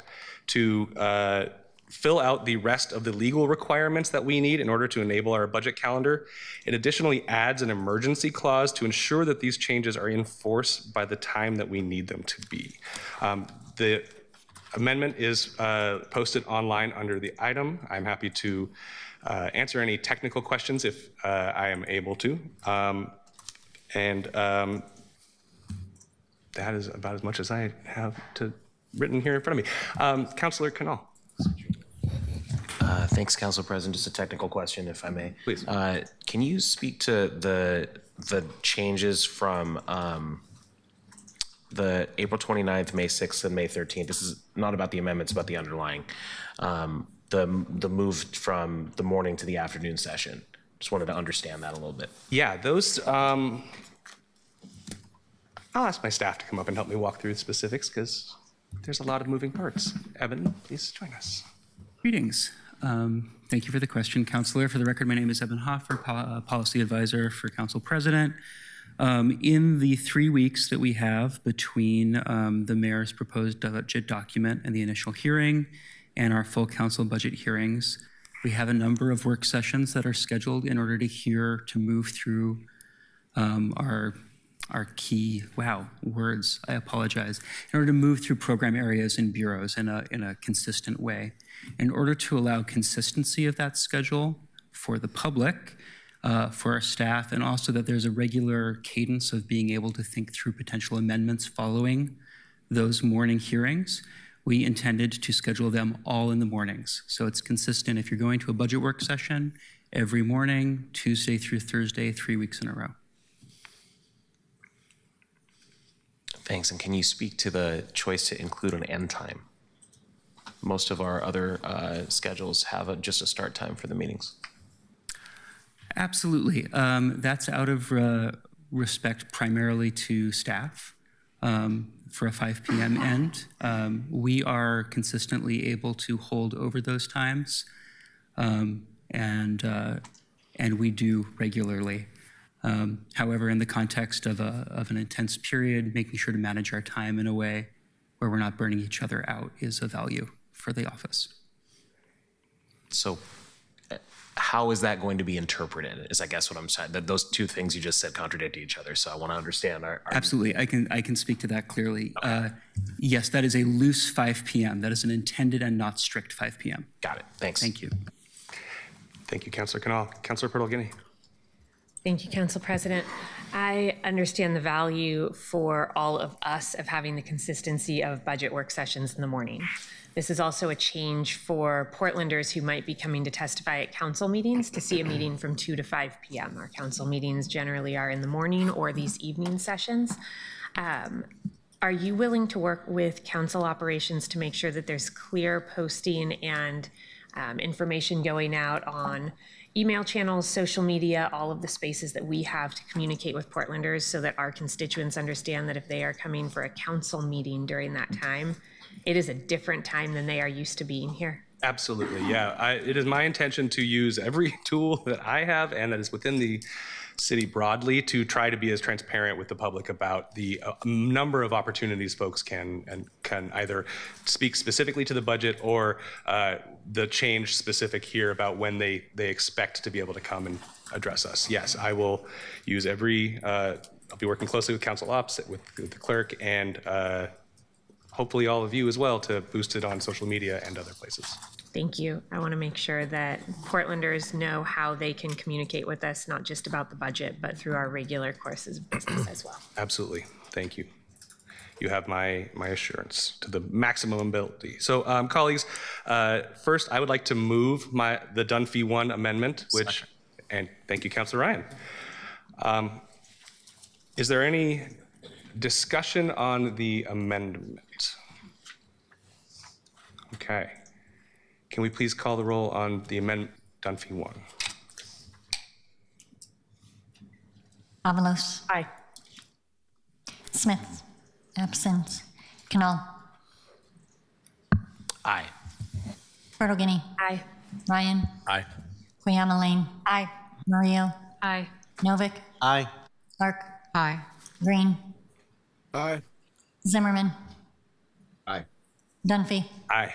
to fill out the rest of the legal requirements that we need in order to enable our budget calendar. It additionally adds an emergency clause to ensure that these changes are in force by the time that we need them to be. The amendment is posted online under the item. I'm happy to answer any technical questions if I am able to. That is about as much as I have written here in front of me. Councillor Canal. Thanks, Council President. Just a technical question, if I may. Please. Can you speak to the changes from the April 29th, May 6th, and May 13th? This is not about the amendments, but the underlying. The move from the morning to the afternoon session. Just wanted to understand that a little bit. Yeah, those, I'll ask my staff to come up and help me walk through the specifics because there's a lot of moving parts. Evan, please join us. Greetings. Thank you for the question, Councillor. For the record, my name is Evan Hoffer, Policy Advisor for Council President. In the 3 weeks that we have between the Mayor's proposed budget document and the initial hearing and our full council budget hearings, we have a number of work sessions that are scheduled in order to move through our key, words, I apologize, in order to move through program areas and bureaus in a consistent way. In order to allow consistency of that schedule for the public, for our staff, and also that there's a regular cadence of being able to think through potential amendments following those morning hearings, we intended to schedule them all in the mornings. So it's consistent if you're going to a budget work session every morning, Tuesday through Thursday, 3 weeks in a row. Thanks. And can you speak to the choice to include an end time? Most of our other schedules have just a start time for the meetings. Absolutely. That's out of respect primarily to staff for a 5 p.m. end. We are consistently able to hold over those times, and we do regularly. However, in the context of an intense period, making sure to manage our time in a way where we're not burning each other out is a value for the office. So how is that going to be interpreted is I guess what I'm saying, that those two things you just said contradict each other. So I want to understand. Absolutely, I can speak to that clearly. Okay. Yes, that is a loose 5 p.m. That is an intended and not strict 5 p.m. Got it, thanks. Thank you. Thank you, Councillor Canal. Councillor Purtle-Guinea. Thank you, Council President. I understand the value for all of us of having the consistency of budget work sessions in the morning. This is also a change for Portlanders who might be coming to testify at council meetings to see a meeting from 2 to 5 p.m. Our council meetings generally are in the morning or these evening sessions. Are you willing to work with council operations to make sure that there's clear posting and information going out on email channels, social media, all of the spaces that we have to communicate with Portlanders so that our constituents understand that if they are coming for a council meeting during that time, it is a different time than they are used to being here? Absolutely, yeah. It is my intention to use every tool that I have and that is within the city broadly to try to be as transparent with the public about the number of opportunities folks can either speak specifically to the budget or the change specific here about when they expect to be able to come and address us. Yes, I will use I'll be working closely with council ops, with the clerk, and hopefully all of you as well to boost it on social media and other places. Thank you. I want to make sure that Portlanders know how they can communicate with us, not just about the budget, but through our regular courses of business as well. Absolutely. Thank you. You have my assurance to the maximum ability. So, colleagues, first I would like to move the Dunphy 1 amendment, and thank you, Councilor Ryan. Is there any discussion on the amendment? Okay. Can we please call the roll on the amendment Dunphy 1? Avalos. Aye. Smith. Absent. Canal. Aye. Bertolini. Aye. Ryan. Aye. Quayama Lane. Aye. Murillo. Aye. Novick. Aye. Clark. Aye. Green. Aye. Zimmerman. Aye. Dunphy. Aye.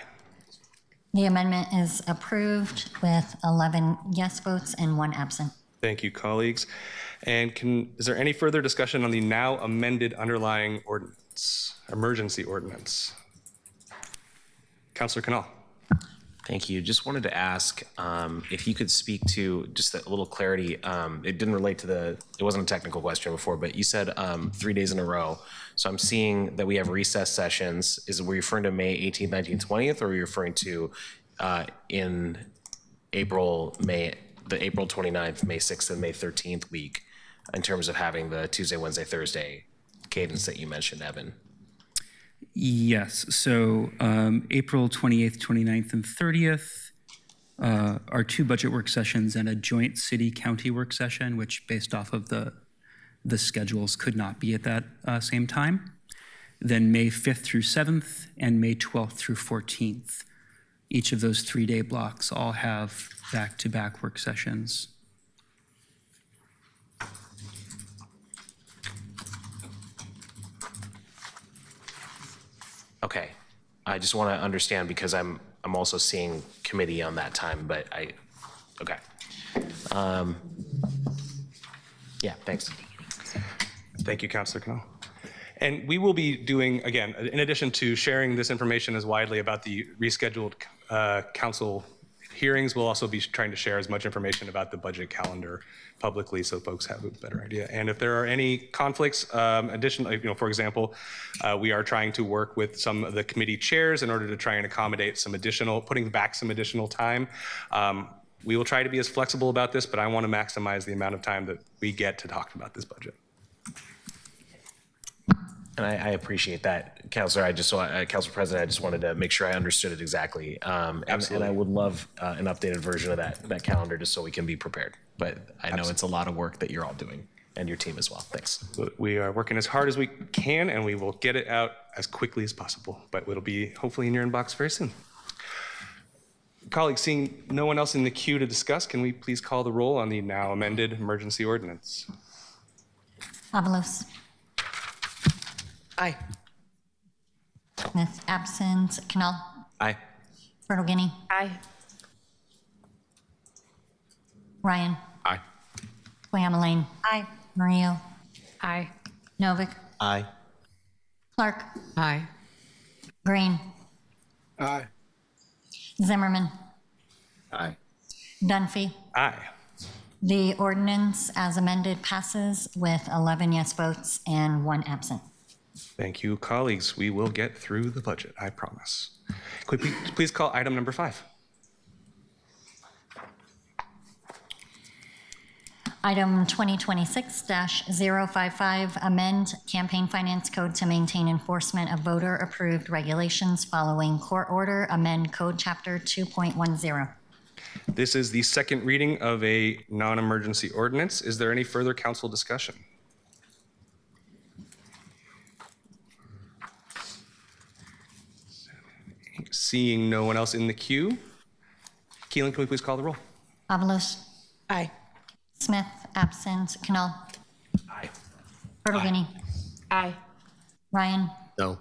The amendment is approved with 11 yes votes and 1 absent. Thank you, colleagues. And is there any further discussion on the now amended underlying ordinance, emergency ordinance? Councilor Canal. Thank you. Just wanted to ask if you could speak to just a little clarity. It didn't relate to it wasn't a technical question before, but you said 3 days in a row. So I'm seeing that we have recess sessions. Were you referring to May 18th, 19th, 20th, or were you referring to in April, the April 29th, May 6th, and May 13th week in terms of having the Tuesday, Wednesday, Thursday cadence that you mentioned, Evan? Yes, so April 28th, 29th, and 30th are 2 budget work sessions and a joint city-county work session, which based off of the schedules could not be at that same time. Then May 5th through 7th and May 12th through 14th. Each of those 3-day blocks all have back-to-back work sessions. Okay, I just want to understand because I'm also seeing committee on that time, but okay. Yeah, thanks. Thank you, Councilor Canal. And we will be doing, again, in addition to sharing this information as widely about the rescheduled council hearings, we'll also be trying to share as much information about the budget calendar publicly so folks have a better idea. And if there are any conflicts, additionally, for example, we are trying to work with some of the committee chairs in order to try and accommodate putting back some additional time. We will try to be as flexible about this, but I want to maximize the amount of time that we get to talk about this budget. And I appreciate that, Councilor. Council President, I just wanted to make sure I understood it exactly. Absolutely. And I would love an updated version of that calendar just so we can be prepared. But I know it's a lot of work that you're all doing and your team as well. Thanks. We are working as hard as we can, and we will get it out as quickly as possible. But it'll be hopefully in your inbox very soon. Colleagues, seeing no one else in the queue to discuss, can we please call the roll on the now amended emergency ordinance? Avalos. Aye. Smith. Absent. Canal. Aye. Bertolini. Aye. Ryan. Aye. Quayama Lane. Aye. Murillo. Aye. Novick. Aye. Clark. Aye. Green. Aye. Zimmerman. Aye. Dunphy. Aye. The ordinance as amended passes with 11 yes votes and 1 absent. Thank you, colleagues. We will get through the budget, I promise. Could we please call item number 5? Item 2026-055, amend campaign finance code to maintain enforcement of voter-approved regulations following court order, amend code chapter 2.10. This is the second reading of a non-emergency ordinance. Is there any further council discussion? Seeing no one else in the queue, Keelan, can we please call the roll? Avalos. Aye. Smith. Absent. Canal. Aye. Bertolini. Aye. Ryan. No.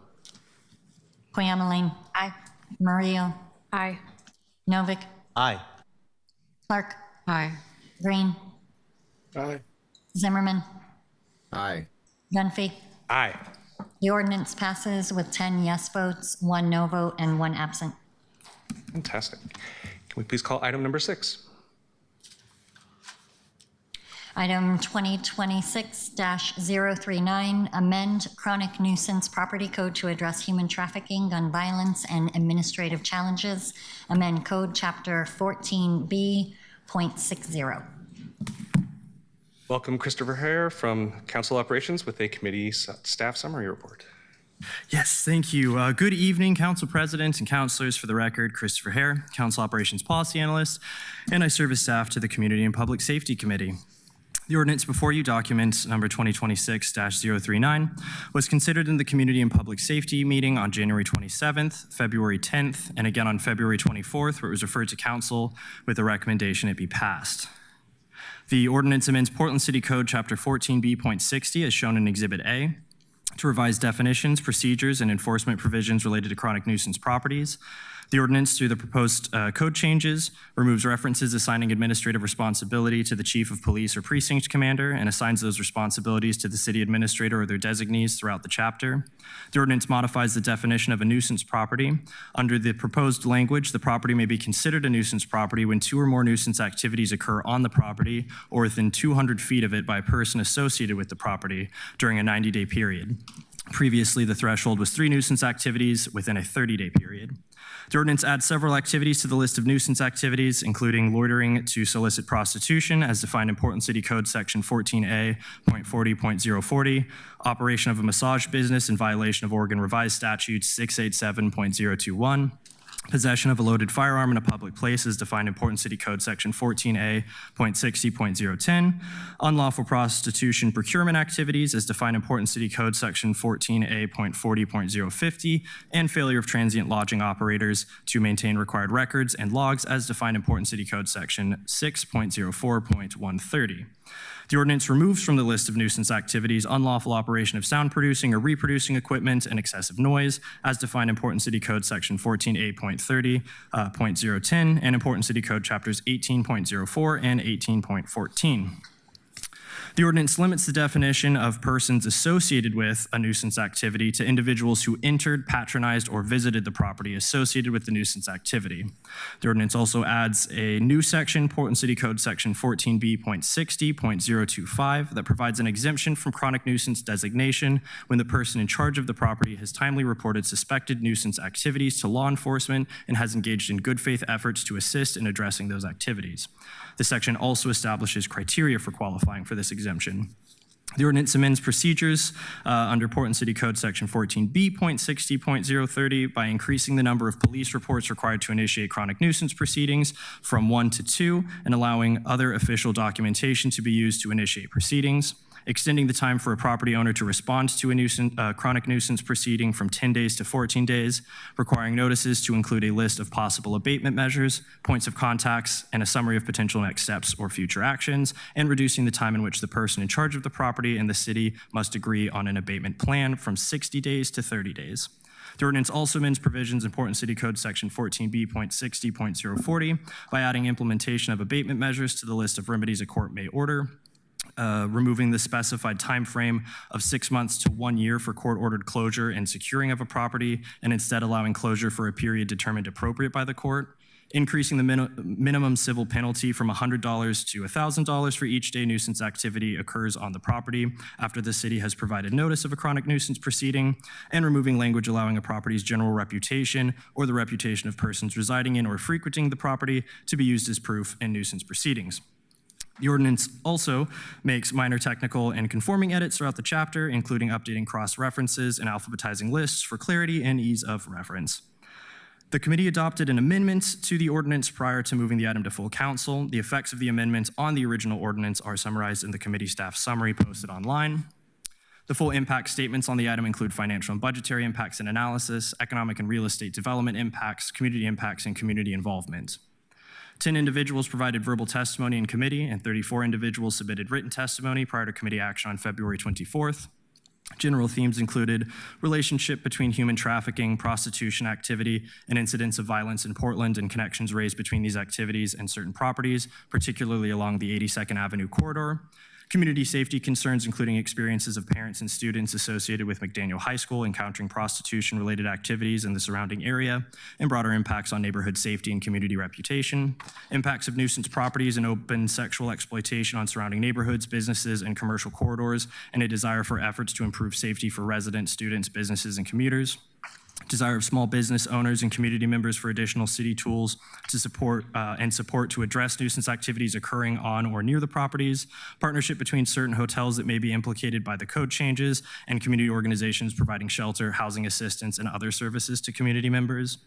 Quayama Lane. Aye. Murillo. Aye. Novick. Aye. Clark. Aye. Green. Aye. Zimmerman. Aye. Dunphy. Aye. The ordinance passes with 10 yes votes, 1 no vote, and 1 absent. Fantastic. Can we please call item number 6? Item 2026-039, amend chronic nuisance property code to address human trafficking, gun violence, and administrative challenges. Amend code chapter 14B.60. Welcome Christopher Hare from Council Operations with a committee staff summary report. Yes, thank you. Good evening, Council President and Councilors. For the record, Christopher Hare, Council Operations Policy Analyst, and I serve as staff to the Community and Public Safety Committee. The ordinance before you, document number 2026-039, was considered in the Community and Public Safety meeting on January 27th, February 10th, and again on February 24th, where it was referred to Council with a recommendation it be passed. The ordinance amends Portland City Code Chapter 14B.60 as shown in Exhibit A to revise definitions, procedures, and enforcement provisions related to chronic nuisance properties. The ordinance, through the proposed code changes, removes references assigning administrative responsibility to the chief of police or precinct commander and assigns those responsibilities to the city administrator or their designees throughout the chapter. The ordinance modifies the definition of a nuisance property. Under the proposed language, the property may be considered a nuisance property when 2 or more nuisance activities occur on the property or within 200 feet of it by a person associated with the property during a 90-day period. Previously, the threshold was 3 nuisance activities within a 30-day period. The ordinance adds several activities to the list of nuisance activities, including loitering to solicit prostitution, as defined in Portland City Code Section 14A.40.040, operation of a massage business in violation of Oregon Revised Statute 687.021, possession of a loaded firearm in a public place as defined in Portland City Code Section 14A.60.010, unlawful prostitution procurement activities as defined in Portland City Code Section 14A.40.050, and failure of transient lodging operators to maintain required records and logs as defined in Portland City Code Section 6.04.130. The ordinance removes from the list of nuisance activities unlawful operation of sound producing or reproducing equipment and excessive noise, as defined in Portland City Code Section 14A.30.010 and in Portland City Code Chapters 18.04 and 18.14. The ordinance limits the definition of persons associated with a nuisance activity to individuals who entered, patronized, or visited the property associated with the nuisance activity. The ordinance also adds a new section, Portland City Code Section 14B.60.025, that provides an exemption from chronic nuisance designation when the person in charge of the property has timely reported suspected nuisance activities to law enforcement and has engaged in good faith efforts to assist in addressing those activities. The section also establishes criteria for qualifying for this exemption. The ordinance amends procedures under Portland City Code Section 14B.60.030 by increasing the number of police reports required to initiate chronic nuisance proceedings from 1 to 2 and allowing other official documentation to be used to initiate proceedings. Extending the time for a property owner to respond to a chronic nuisance proceeding from 10 days to 14 days, requiring notices to include a list of possible abatement measures, points of contacts, and a summary of potential next steps or future actions, and reducing the time in which the person in charge of the property and the city must agree on an abatement plan from 60 days to 30 days. The ordinance also amends provisions in Portland City Code Section 14B.60.040 by adding implementation of abatement measures to the list of remedies a court may order, removing the specified time frame of 6 months to 1 year for court-ordered closure and securing of a property, and instead allowing closure for a period determined appropriate by the court, increasing the minimum civil penalty from $100 to $1,000 for each day nuisance activity occurs on the property after the city has provided notice of a chronic nuisance proceeding, and removing language allowing a property's general reputation or the reputation of persons residing in or frequenting the property to be used as proof in nuisance proceedings. The ordinance also makes minor technical and conforming edits throughout the chapter, including updating cross-references and alphabetizing lists for clarity and ease of reference. The committee adopted an amendment to the ordinance prior to moving the item to full council. The effects of the amendment on the original ordinance are summarized in the committee staff summary posted online. The full impact statements on the item include financial and budgetary impacts and analysis, economic and real estate development impacts, and community involvement. 10 individuals provided verbal testimony in committee, and 34 individuals submitted written testimony prior to committee action on February 24th. General themes included relationship between human trafficking, prostitution activity, and incidents of violence in Portland and connections raised between these activities and certain properties, particularly along the 82nd Avenue corridor. Community safety concerns, including experiences of parents and students associated with McDaniel High School encountering prostitution-related activities in the surrounding area, and broader impacts on neighborhood safety and community reputation. Impacts of nuisance properties and open sexual exploitation on surrounding neighborhoods, businesses, and commercial corridors, and a desire for efforts to improve safety for residents, students, businesses, and commuters. Desire of small business owners and community members for additional city tools to support to address nuisance activities occurring on or near the properties, partnership between certain hotels that may be implicated by the code changes, and community organizations providing shelter, housing assistance, and other services to community members.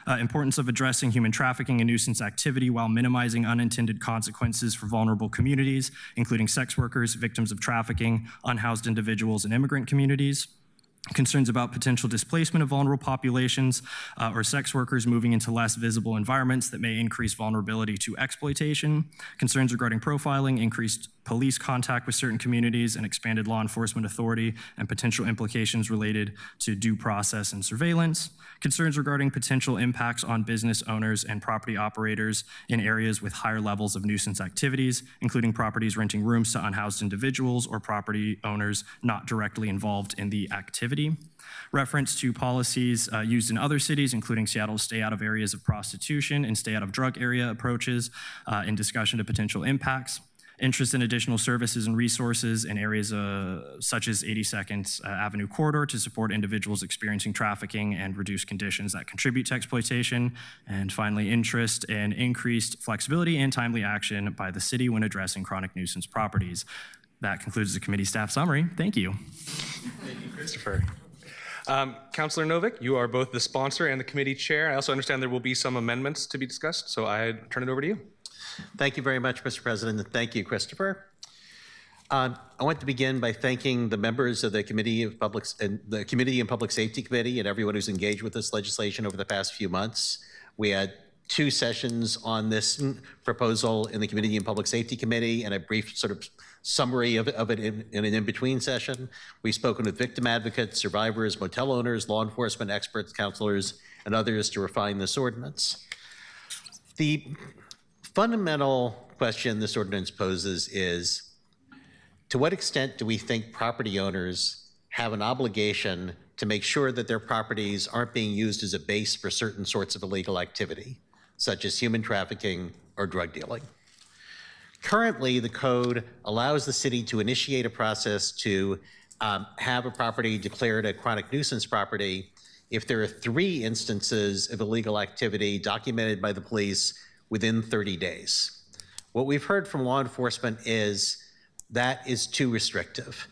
Importance of addressing human trafficking and nuisance activity while minimizing unintended consequences for vulnerable communities, including sex workers, victims of trafficking, unhoused individuals, and immigrant communities. Concerns about potential displacement of vulnerable populations or sex workers moving into less visible environments that may increase vulnerability to exploitation. Concerns regarding profiling, increased police contact with certain communities, and expanded law enforcement authority, and potential implications related to due process and surveillance. Concerns regarding potential impacts on business owners and property operators in areas with higher levels of nuisance activities, including properties renting rooms to unhoused individuals or property owners not directly involved in the activity. Reference to policies used in other cities, including Seattle's stay out of areas of prostitution and stay out of drug area approaches in discussion of potential impacts. Interest in additional services and resources in areas such as 82nd Avenue corridor to support individuals experiencing trafficking and reduce conditions that contribute to exploitation. And finally, interest in increased flexibility and timely action by the city when addressing chronic nuisance properties. That concludes the committee staff summary. Thank you. Thank you, Christopher. Councilor Novick, you are both the sponsor and the committee chair. I also understand there will be some amendments to be discussed, so I turn it over to you. Thank you very much, Mr. President, and thank you, Christopher. I want to begin by thanking the members of the Committee and Public Safety Committee and everyone who's engaged with this legislation over the past few months. We had 2 sessions on this proposal in the Committee and Public Safety Committee and a brief sort of summary of it in an in-between session. We've spoken with victim advocates, survivors, motel owners, law enforcement experts, counselors, and others to refine this ordinance. The fundamental question this ordinance poses is, to what extent do we think property owners have an obligation to make sure that their properties aren't being used as a base for certain sorts of illegal activity, such as human trafficking or drug dealing? Currently, the code allows the city to initiate a process to have a property declared a chronic nuisance property if there are 3 instances of illegal activity documented by the police within 30 days. What we've heard from law enforcement is that is too restrictive.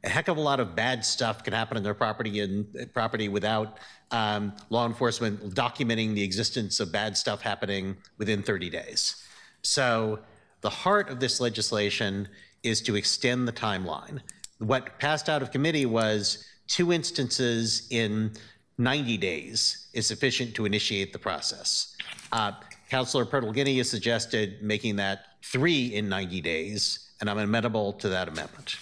A heck of a lot of bad stuff can happen in their property without law enforcement documenting the existence of bad stuff happening within 30 days. So the heart of this legislation is to extend the timeline. What passed out of committee was 2 instances in 90 days is sufficient to initiate the process. Councilor Pertl-Guinea has suggested making that 3 in 90 days, and I'm amenable to that amendment.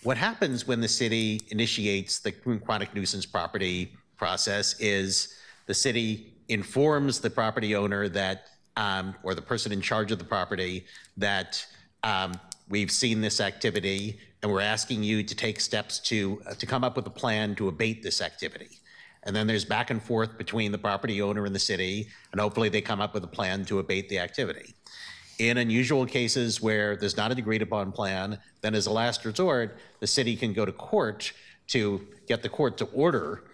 What happens when the city initiates the chronic nuisance property process is the city informs the property owner that, or the person in charge of the property, that we've seen this activity and we're asking you to take steps to come up with a plan to abate this activity. And then there's back and forth between the property owner and the city, and hopefully they come up with a plan to abate the activity. In unusual cases where there's not an agreed upon plan, then as a last resort, the city can go to court to get the court to order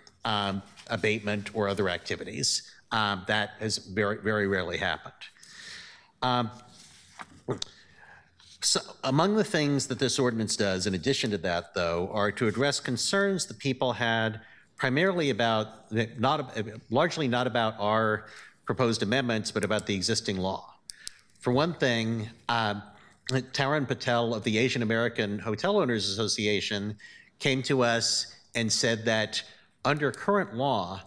abatement or other activities. That has very, very rarely happened. So among the things that this ordinance does, in addition to that, though, are to address concerns that people had primarily about, largely not about our proposed amendments, but about the existing law. For one thing, Taran Patel of the Asian American Hotel Owners Association came to us and said that under current law,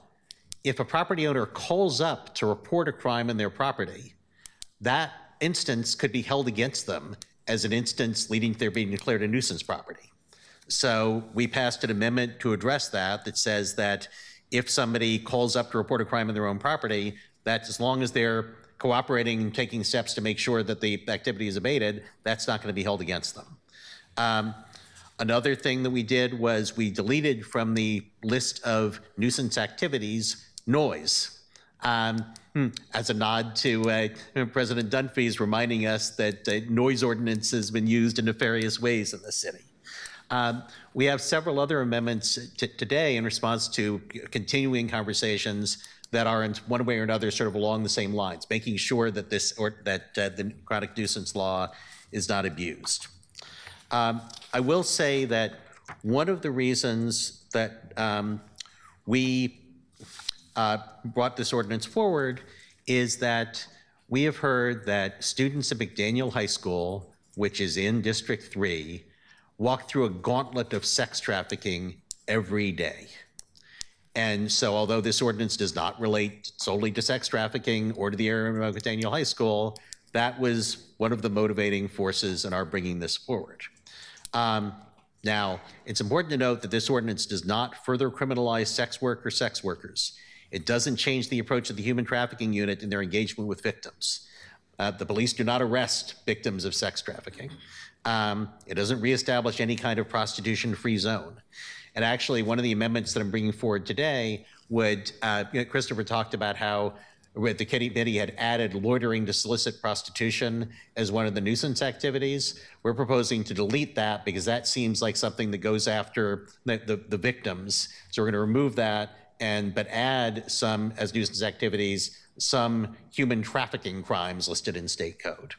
if a property owner calls up to report a crime in their property, that instance could be held against them as an instance leading to their being declared a nuisance property. So we passed an amendment to address that says that if somebody calls up to report a crime in their own property, that as long as they're cooperating and taking steps to make sure that the activity is abated, that's not going to be held against them. Another thing that we did was we deleted from the list of nuisance activities noise. As a nod to President Dunphy's reminding us that noise ordinance has been used in nefarious ways in the city. We have several other amendments today in response to continuing conversations that are in one way or another sort of along the same lines, making sure that the chronic nuisance law is not abused. I will say that one of the reasons that we brought this ordinance forward is that we have heard that students at McDaniel High School, which is in District 3, walk through a gauntlet of sex trafficking every day. And so although this ordinance does not relate solely to sex trafficking or to the area of McDaniel High School, that was one of the motivating forces in our bringing this forward. Now, it's important to note that this ordinance does not further criminalize sex work or sex workers. It doesn't change the approach of the Human Trafficking Unit in their engagement with victims. The police do not arrest victims of sex trafficking. It doesn't reestablish any kind of prostitution-free zone. And actually, one of the amendments that I'm bringing forward today would, Christopher talked about how the committee had added loitering to solicit prostitution as one of the nuisance activities. We're proposing to delete that because that seems like something that goes after the victims. So we're going to remove that but add some, as nuisance activities, some human trafficking crimes listed in state code.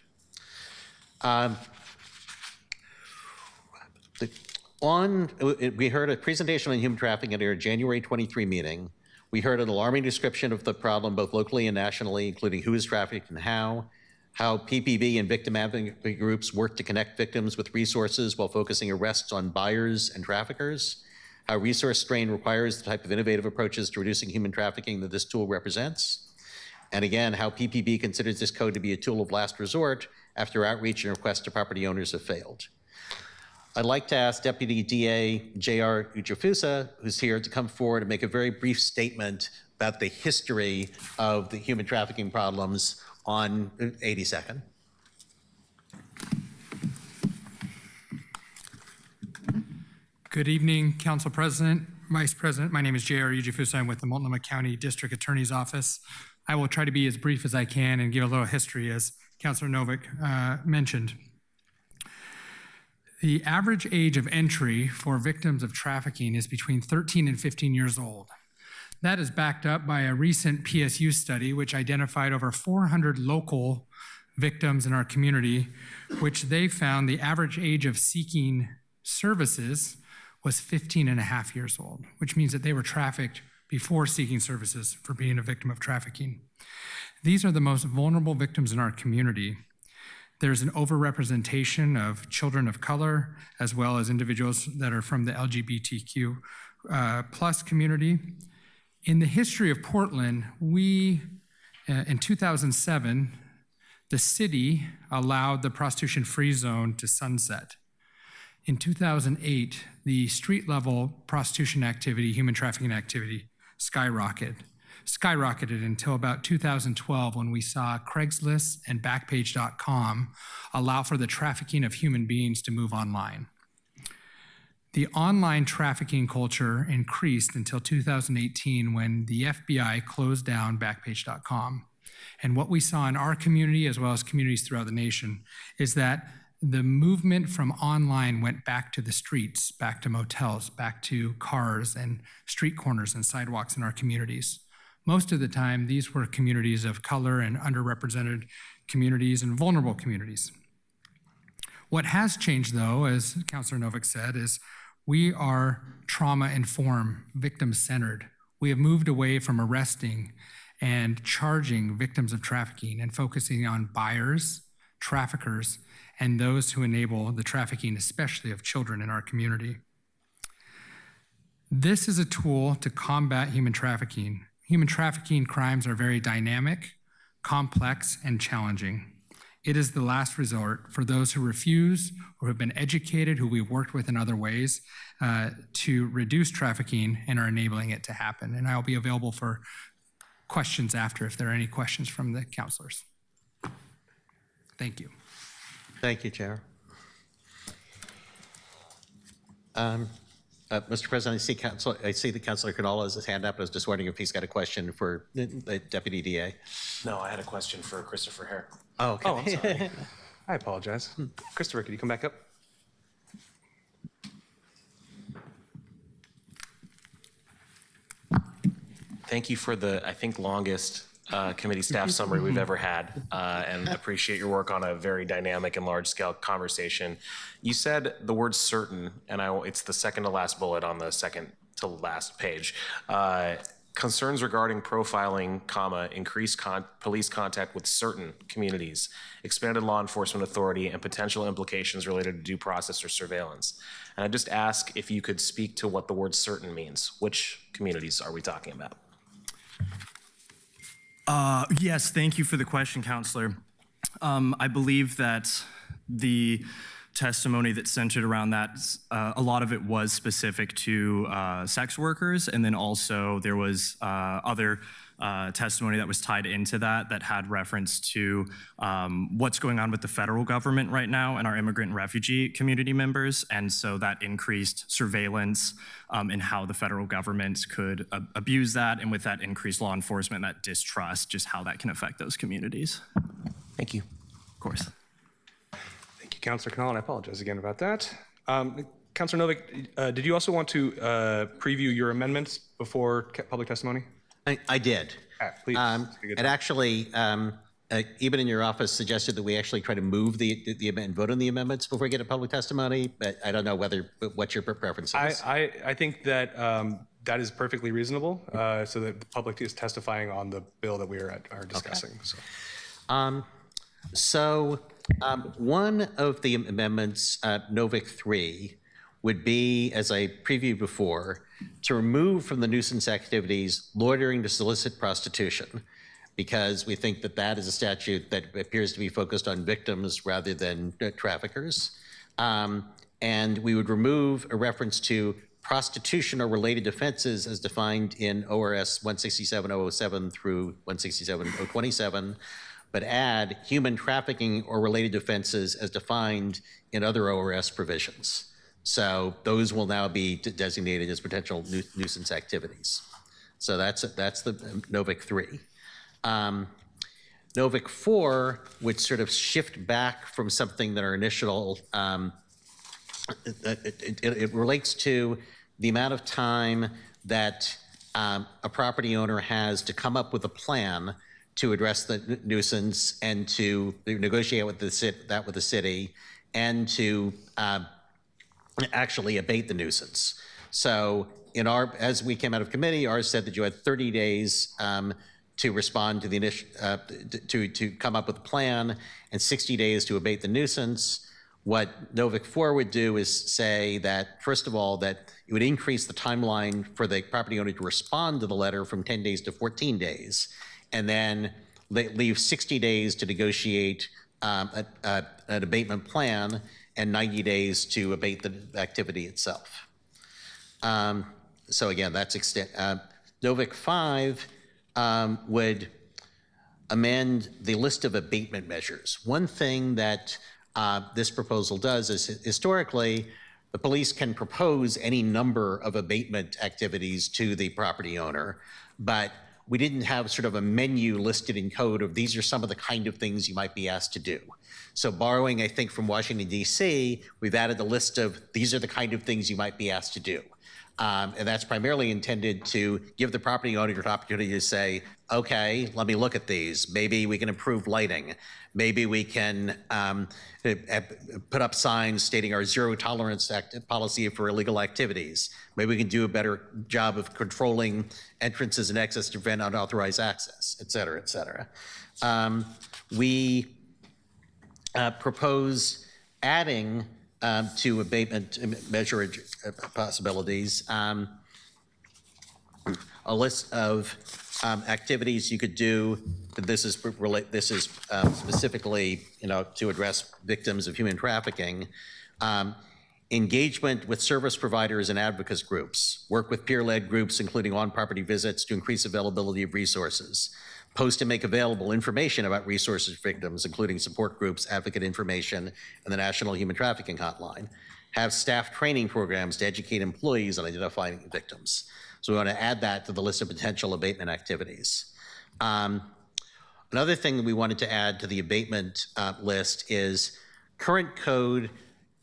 We heard a presentation on human trafficking at our January 23 meeting. We heard an alarming description of the problem both locally and nationally, including who is trafficked and how PPB and victim advocacy groups work to connect victims with resources while focusing arrests on buyers and traffickers, how resource strain requires the type of innovative approaches to reducing human trafficking that this tool represents, and again, how PPB considers this code to be a tool of last resort after outreach and requests to property owners have failed. I'd like to ask Deputy DA J.R. Ujafusa, who's here, to come forward and make a very brief statement about the history of the human trafficking problems on 82nd. Good evening, Council President, Vice President. My name is J.R. Ujafusa. I'm with the Multnomah County District Attorney's Office. I will try to be as brief as I can and give a little history, as Councilor Novick mentioned. The average age of entry for victims of trafficking is between 13 and 15 years old. That is backed up by a recent PSU study, which identified over 400 local victims in our community, which they found the average age of seeking services was 15 and a half years old, which means that they were trafficked before seeking services for being a victim of trafficking. These are the most vulnerable victims in our community. There's an overrepresentation of children of color, as well as individuals that are from the LGBTQ plus community. In the history of Portland, in 2007, the city allowed the prostitution-free zone to sunset. In 2008, the street-level prostitution activity, human trafficking activity, skyrocketed until about 2012, when we saw Craigslist and Backpage.com allow for the trafficking of human beings to move online. The online trafficking culture increased until 2018, when the FBI closed down Backpage.com. And what we saw in our community, as well as communities throughout the nation, is that the movement from online went back to the streets, back to motels, back to cars and street corners and sidewalks in our communities. Most of the time, these were communities of color and underrepresented communities and vulnerable communities. What has changed, though, as Councilor Novick said, is we are trauma-informed, victim-centered. We have moved away from arresting and charging victims of trafficking and focusing on buyers, traffickers, and those who enable the trafficking, especially of children in our community. This is a tool to combat human trafficking. Human trafficking crimes are very dynamic, complex, and challenging. It is the last resort for those who refuse or have been educated, who we've worked with in other ways, to reduce trafficking and are enabling it to happen. And I'll be available for questions after, if there are any questions from the councilors. Thank you. Thank you, Chair. Mr. President, I see the Councilor Canola has his hand up. I was just wondering if he's got a question for the Deputy DA. No, I had a question for Christopher Hare. Oh, okay. Oh, I'm sorry. I apologize. Christopher, could you come back up? Thank you for the, I think, longest committee staff summary we've ever had, and appreciate your work on a very dynamic and large-scale conversation. You said the word certain, and it's the second to last bullet on the second to last page. Concerns regarding profiling, comma, increased police contact with certain communities, expanded law enforcement authority, and potential implications related to due process or surveillance. And I just ask if you could speak to what the word certain means. Which communities are we talking about? Yes, thank you for the question, Counselor. I believe that the testimony that centered around that, a lot of it was specific to sex workers, and then also there was other testimony that was tied into that had reference to what's going on with the federal government right now and our immigrant and refugee community members, and so that increased surveillance and how the federal government could abuse that, and with that increased law enforcement, that distrust, just how that can affect those communities. Thank you. Of course. Thank you, Councilor Canola, and I apologize again about that. Councilor Novick, did you also want to preview your amendments before public testimony? I did. Please. And actually, even in your office suggested that we actually try to move the amendment and vote on the amendments before we get to public testimony, but I don't know what your preference is. I think that that is perfectly reasonable, so that the public is testifying on the bill that we are discussing. Okay. So one of the amendments, Novick 3, would be, as I previewed before, to remove from the nuisance activities loitering to solicit prostitution, because we think that that is a statute that appears to be focused on victims rather than traffickers. And we would remove a reference to prostitution or related offenses as defined in ORS 167.007 through 167.027, but add human trafficking or related offenses as defined in other ORS provisions. So those will now be designated as potential nuisance activities. So that's the Novick 3. Novick 4 would sort of shift back from something that our initial, it relates to the amount of time that a property owner has to come up with a plan to address the nuisance and to negotiate with the city and to actually abate the nuisance. So as we came out of committee, ours said that you had 30 days to respond to the initial, to come up with a plan, and 60 days to abate the nuisance. What Novick 4 would do is say that, first of all, that it would increase the timeline for the property owner to respond to the letter from 10 days to 14 days, and then leave 60 days to negotiate an abatement plan and 90 days to abate the activity itself. So again, that's extent. Novick 5 would amend the list of abatement measures. One thing that this proposal does is historically, the police can propose any number of abatement activities to the property owner, but we didn't have sort of a menu listed in code of these are some of the kind of things you might be asked to do. So borrowing, I think, from Washington, D.C., we've added a list of these are the kind of things you might be asked to do. And that's primarily intended to give the property owner an opportunity to say, okay, let me look at these. Maybe we can improve lighting. Maybe we can put up signs stating our zero tolerance policy for illegal activities. Maybe we can do a better job of controlling entrances and exits to prevent unauthorized access, et cetera, et cetera. We propose adding to abatement measure possibilities a list of activities you could do. This is specifically, to address victims of human trafficking. Engagement with service providers and advocacy groups. Work with peer-led groups, including on-property visits, to increase availability of resources. Post and make available information about resources for victims, including support groups, advocate information, and the National Human Trafficking Hotline. have staff training programs to educate employees on identifying victims. So we want to add that to the list of potential abatement activities. Another thing that we wanted to add to the abatement list is current code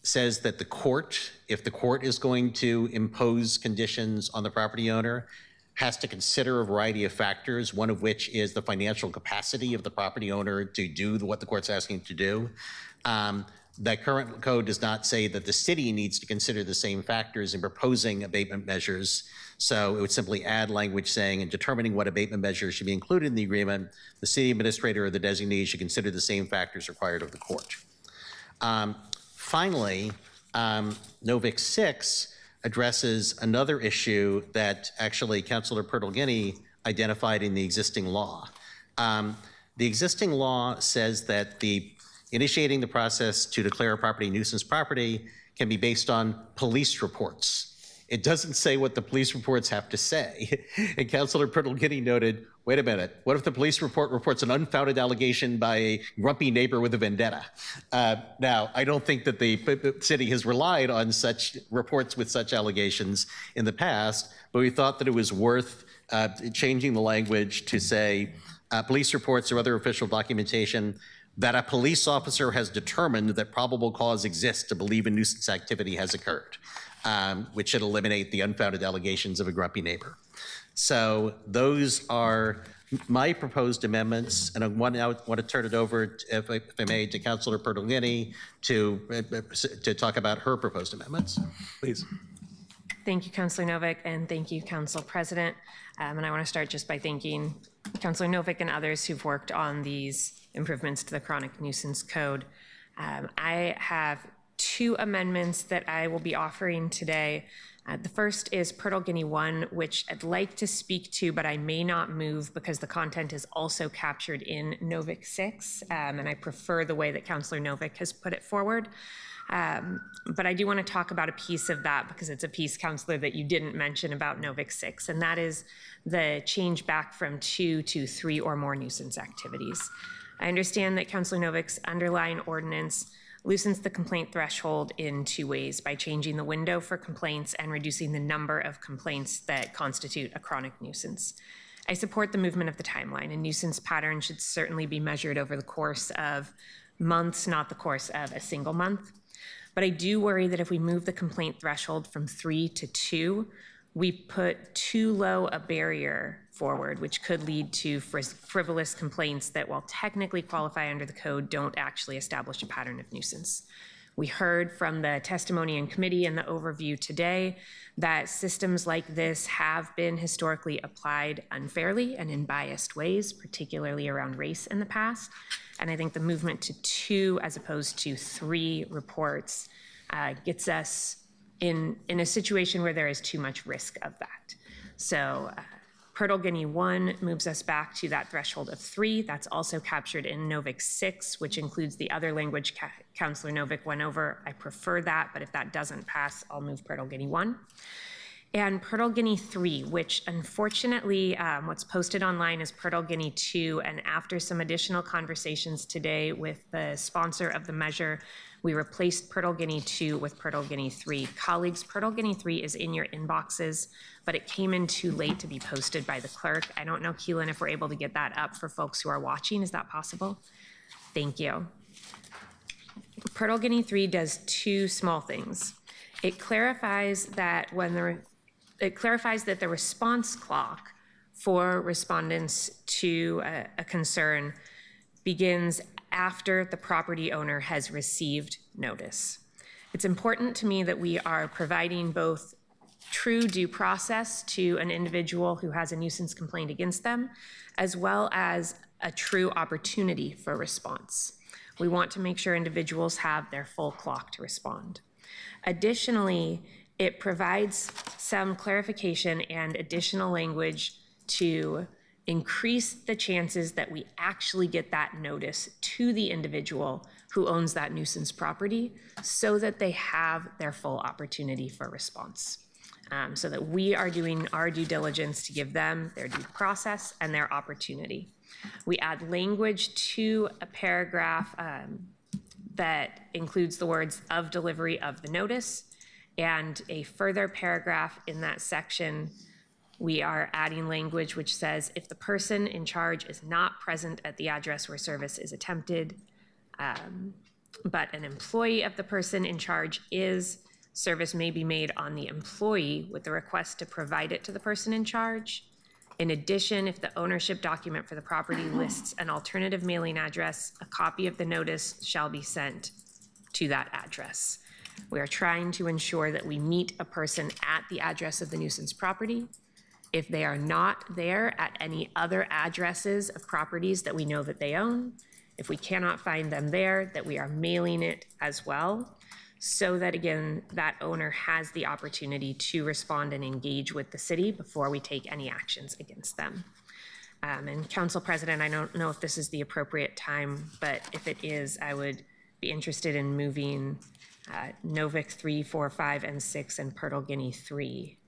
says that the court, if the court is going to impose conditions on the property owner, has to consider a variety of factors, one of which is the financial capacity of the property owner to do what the court's asking to do. That current code does not say that the city needs to consider the same factors in proposing abatement measures. So it would simply add language saying, in determining what abatement measures should be included in the agreement, the city administrator or the designee should consider the same factors required of the court. Finally, Novick 6 addresses another issue that actually Councilor Pertle-Guinea identified in the existing law. The existing law says that initiating the process to declare a property nuisance property can be based on police reports. It doesn't say what the police reports have to say. And Councilor Pertle-Guinea noted, wait a minute, what if the police report reports an unfounded allegation by a grumpy neighbor with a vendetta? Now, I don't think that the city has relied on such reports with such allegations in the past, but we thought that it was worth changing the language to say police reports or other official documentation that a police officer has determined that probable cause exists to believe a nuisance activity has occurred, which should eliminate the unfounded allegations of a grumpy neighbor. So those are my proposed amendments, and I want to turn it over, if I may, to Councilor Pertle-Guinea to talk about her proposed amendments. Please. Thank you, Councilor Novick, and thank you, Council President. And I want to start just by thanking Councilor Novick and others who've worked on these improvements to the chronic nuisance code. I have two amendments that I will be offering today. The first is Pertle-Guinea 1, which I'd like to speak to, but I may not move because the content is also captured in Novick 6, and I prefer the way that Councilor Novick has put it forward. But I do want to talk about a piece of that because it's a piece, Councilor, that you didn't mention about Novick 6, and that is the change back from 2 to 3 or more nuisance activities. I understand that Councilor Novick's underlying ordinance loosens the complaint threshold in 2 ways, by changing the window for complaints and reducing the number of complaints that constitute a chronic nuisance. I support the movement of the timeline. A nuisance pattern should certainly be measured over the course of months, not the course of a single month. But I do worry that if we move the complaint threshold from 3 to 2, we put too low a barrier forward, which could lead to frivolous complaints that, while technically qualify under the code, don't actually establish a pattern of nuisance. We heard from the testimony in committee and the overview today that systems like this have been historically applied unfairly and in biased ways, particularly around race in the past. And I think the movement to 2 as opposed to 3 reports gets us in a situation where there is too much risk of that. So Pertle-Guinea 1 moves us back to that threshold of 3. That's also captured in Novick 6, which includes the other language Councilor Novick went over. I prefer that, but if that doesn't pass, I'll move Pertle-Guinea 1. And Pertle-Guinea 3, which unfortunately what's posted online is Pertle-Guinea 2, and after some additional conversations today with the sponsor of the measure, we replaced Pertle-Guinea 2 with Pertle-Guinea 3. Colleagues, Pertle-Guinea 3 is in your inboxes, but it came in too late to be posted by the clerk. I don't know, Keelan, if we're able to get that up for folks who are watching. Is that possible? Thank you. Pertle-Guinea 3 does 2 small things. It clarifies that the response clock for respondents to a concern begins after the property owner has received notice. It's important to me that we are providing both true due process to an individual who has a nuisance complaint against them, as well as a true opportunity for response. We want to make sure individuals have their full clock to respond. Additionally, it provides some clarification and additional language to increase the chances that we actually get that notice to the individual who owns that nuisance property so that they have their full opportunity for response. So that we are doing our due diligence to give them their due process and their opportunity. We add language to a paragraph that includes the words "of delivery of the notice," and a further paragraph in that section, we are adding language which says, if the person in charge is not present at the address where service is attempted, but an employee of the person in charge is, service may be made on the employee with the request to provide it to the person in charge. In addition, if the ownership document for the property lists an alternative mailing address, a copy of the notice shall be sent to that address. We are trying to ensure that we meet a person at the address of the nuisance property. If they are not there at any other addresses of properties that we know that they own, if we cannot find them there, that we are mailing it as well, so that, again, that owner has the opportunity to respond and engage with the city before we take any actions against them. And Council President, I don't know if this is the appropriate time, but if it is, I would be interested in moving Novick 3, 4, 5, and 6, and Purtle Guinea 3.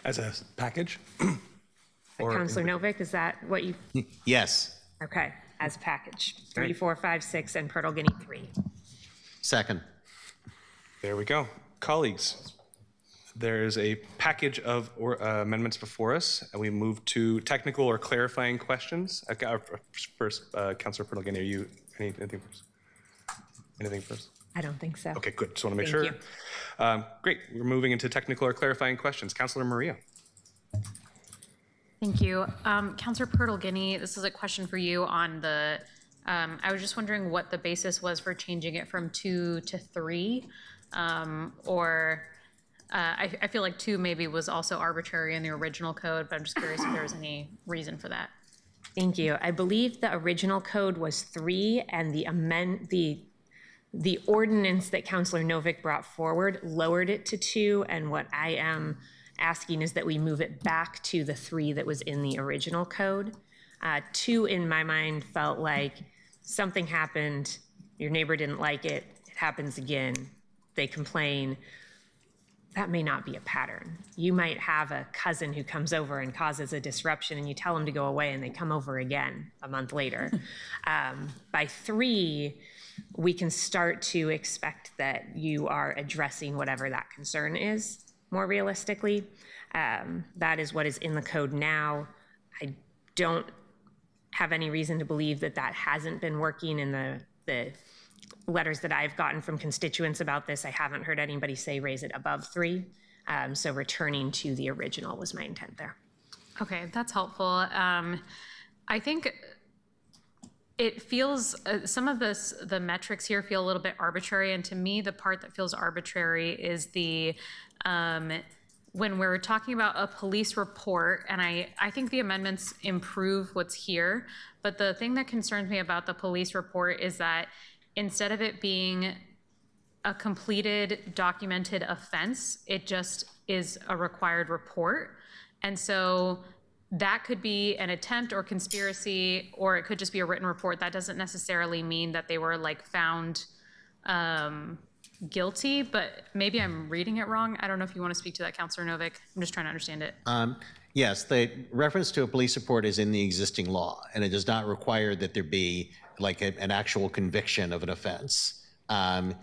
As a package? Councilor Novick, is that what you? Yes. Okay, as package. 3, Right. 4, 5, 6, and Purtle Guinea 3. Second. There we go. Colleagues, there is a package of amendments before us, and we move to technical or clarifying questions. First, Councilor Purtle Guinea, are you anything first? Anything first? I don't think so. Okay, good. Just want to make Thank sure. Great. We're moving into technical or clarifying questions. Councilor Maria. Thank you. Councilor Purtle Guinea, this is a question for you on the, I was just wondering what the basis was for changing it from 2 to 3. I feel like 2 maybe was also arbitrary in the original code, but I'm just curious if there was any reason for that. Thank you. I believe the original code was 3, and the ordinance that Councilor Novick brought forward lowered it to 2, and what I am asking is that we move it back to the 3 that was in the original code. 2, in my mind, felt like something happened, your neighbor didn't like it, it happens again, they complain. That may not be a pattern. You might have a cousin who comes over and causes a disruption, and you tell them to go away, and they come over again a month later. By 3, we can start to expect that you are addressing whatever that concern is more realistically. That is what is in the code now. I don't have any reason to believe that that hasn't been working in the letters that I've gotten from constituents about this. I haven't heard anybody say raise it above 3. So returning to the original was my intent there. Okay, that's helpful. I think it feels, some of the metrics here feel a little bit arbitrary, and to me, the part that feels arbitrary is the, when we're talking about a police report, and I think the amendments improve what's here, but the thing that concerns me about the police report is that instead of it being a completed documented offense, it just is a required report. And so that could be an attempt or conspiracy, or it could just be a written report. That doesn't necessarily mean that they were like found guilty, but maybe I'm reading it wrong. I don't know if you want to speak to that, Councilor Novick. I'm just trying to understand it. Yes, the reference to a police report is in the existing law, and it does not require that there be like an actual conviction of an offense. That's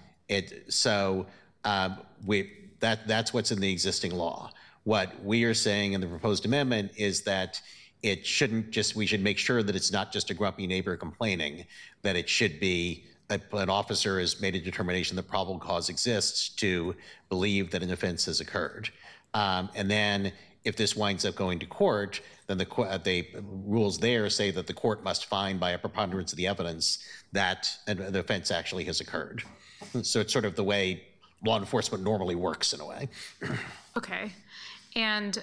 what's in the existing law. What we are saying in the proposed amendment is that it shouldn't just, we should make sure that it's not just a grumpy neighbor complaining, that it should be an officer has made a determination that probable cause exists to believe that an offense has occurred. And then if this winds up going to court, then the rules there say that the court must find by a preponderance of the evidence that an offense actually has occurred. So it's sort of the way law enforcement normally works in a way. Okay. And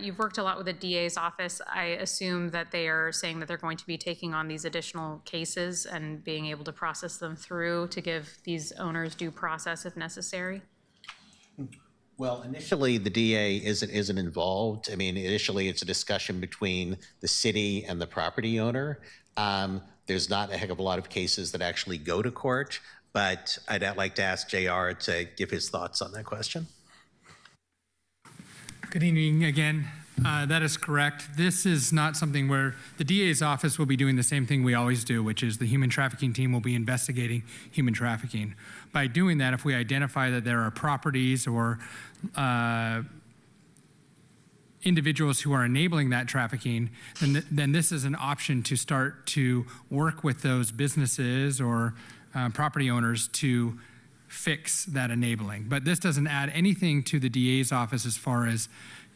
you've worked a lot with the DA's office. I assume that they are saying that they're going to be taking on these additional cases and being able to process them through to give these owners due process if necessary? Well, initially, the DA isn't involved. I mean, initially, it's a discussion between the city and the property owner. There's not a heck of a lot of cases that actually go to court, but I'd like to ask JR to give his thoughts on that question. Good evening again. That is correct. This is not something where the DA's office will be doing the same thing we always do, which is the human trafficking team will be investigating human trafficking. By doing that, if we identify that there are properties or individuals who are enabling that trafficking, then this is an option to start to work with those businesses or property owners to fix that enabling. But this doesn't add anything to the DA's office as far as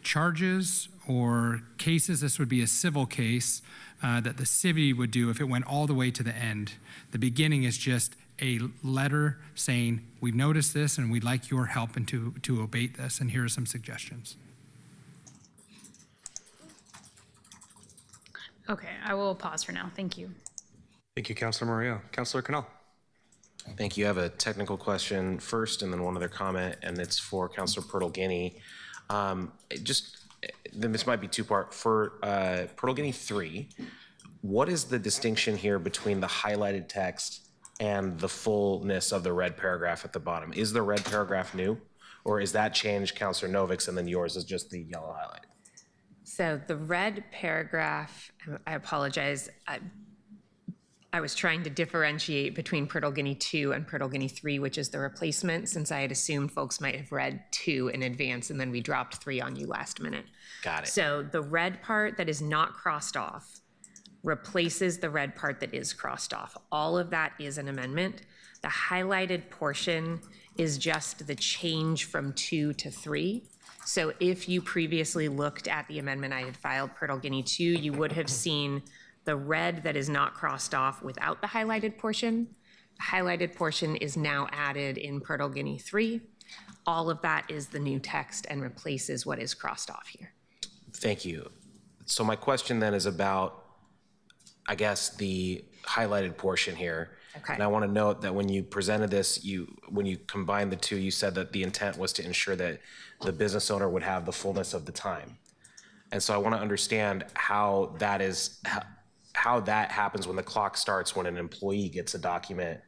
charges or cases. This would be a civil case that the city would do if it went all the way to the end. The beginning is just a letter saying, we've noticed this and we'd like your help to abate this, and here are some suggestions. Okay, I will pause for now. Thank you. Thank you, Councilor Murillo. Councilor Canal. Thank you. I have a technical question first and then one other comment, and it's for Councilor Pirtle-Guinea. Then this might be two-part. For Pirtle-Guinea 3, what is the distinction here between the highlighted text and the fullness of the red paragraph at the bottom? Is the red paragraph new, or is that changed, Councilor Novick's, and then yours is just the yellow highlight? So the red paragraph, I apologize, I was trying to differentiate between Pirtle-Guinea 2 and Pirtle-Guinea 3, which is the replacement, since I had assumed folks might have read 2 in advance and then we dropped 3 on you last minute. Got it. So the red part that is not crossed off replaces the red part that is crossed off. All of that is an amendment. The highlighted portion is just the change from 2 to 3. So if you previously looked at the amendment I had filed, Pirtle-Guinea 2, you would have seen the red that is not crossed off without the highlighted portion. The highlighted portion is now added in Pirtle-Guinea 3. All of that is the new text and replaces what is crossed off here. Thank you. So my question then is about, I guess, the highlighted portion here. Okay. And I want to note that when you presented this, when you combined the two, you said that the intent was to ensure that the business owner would have the fullness of the time. And so I want to understand how that happens when the clock starts when an employee gets a document,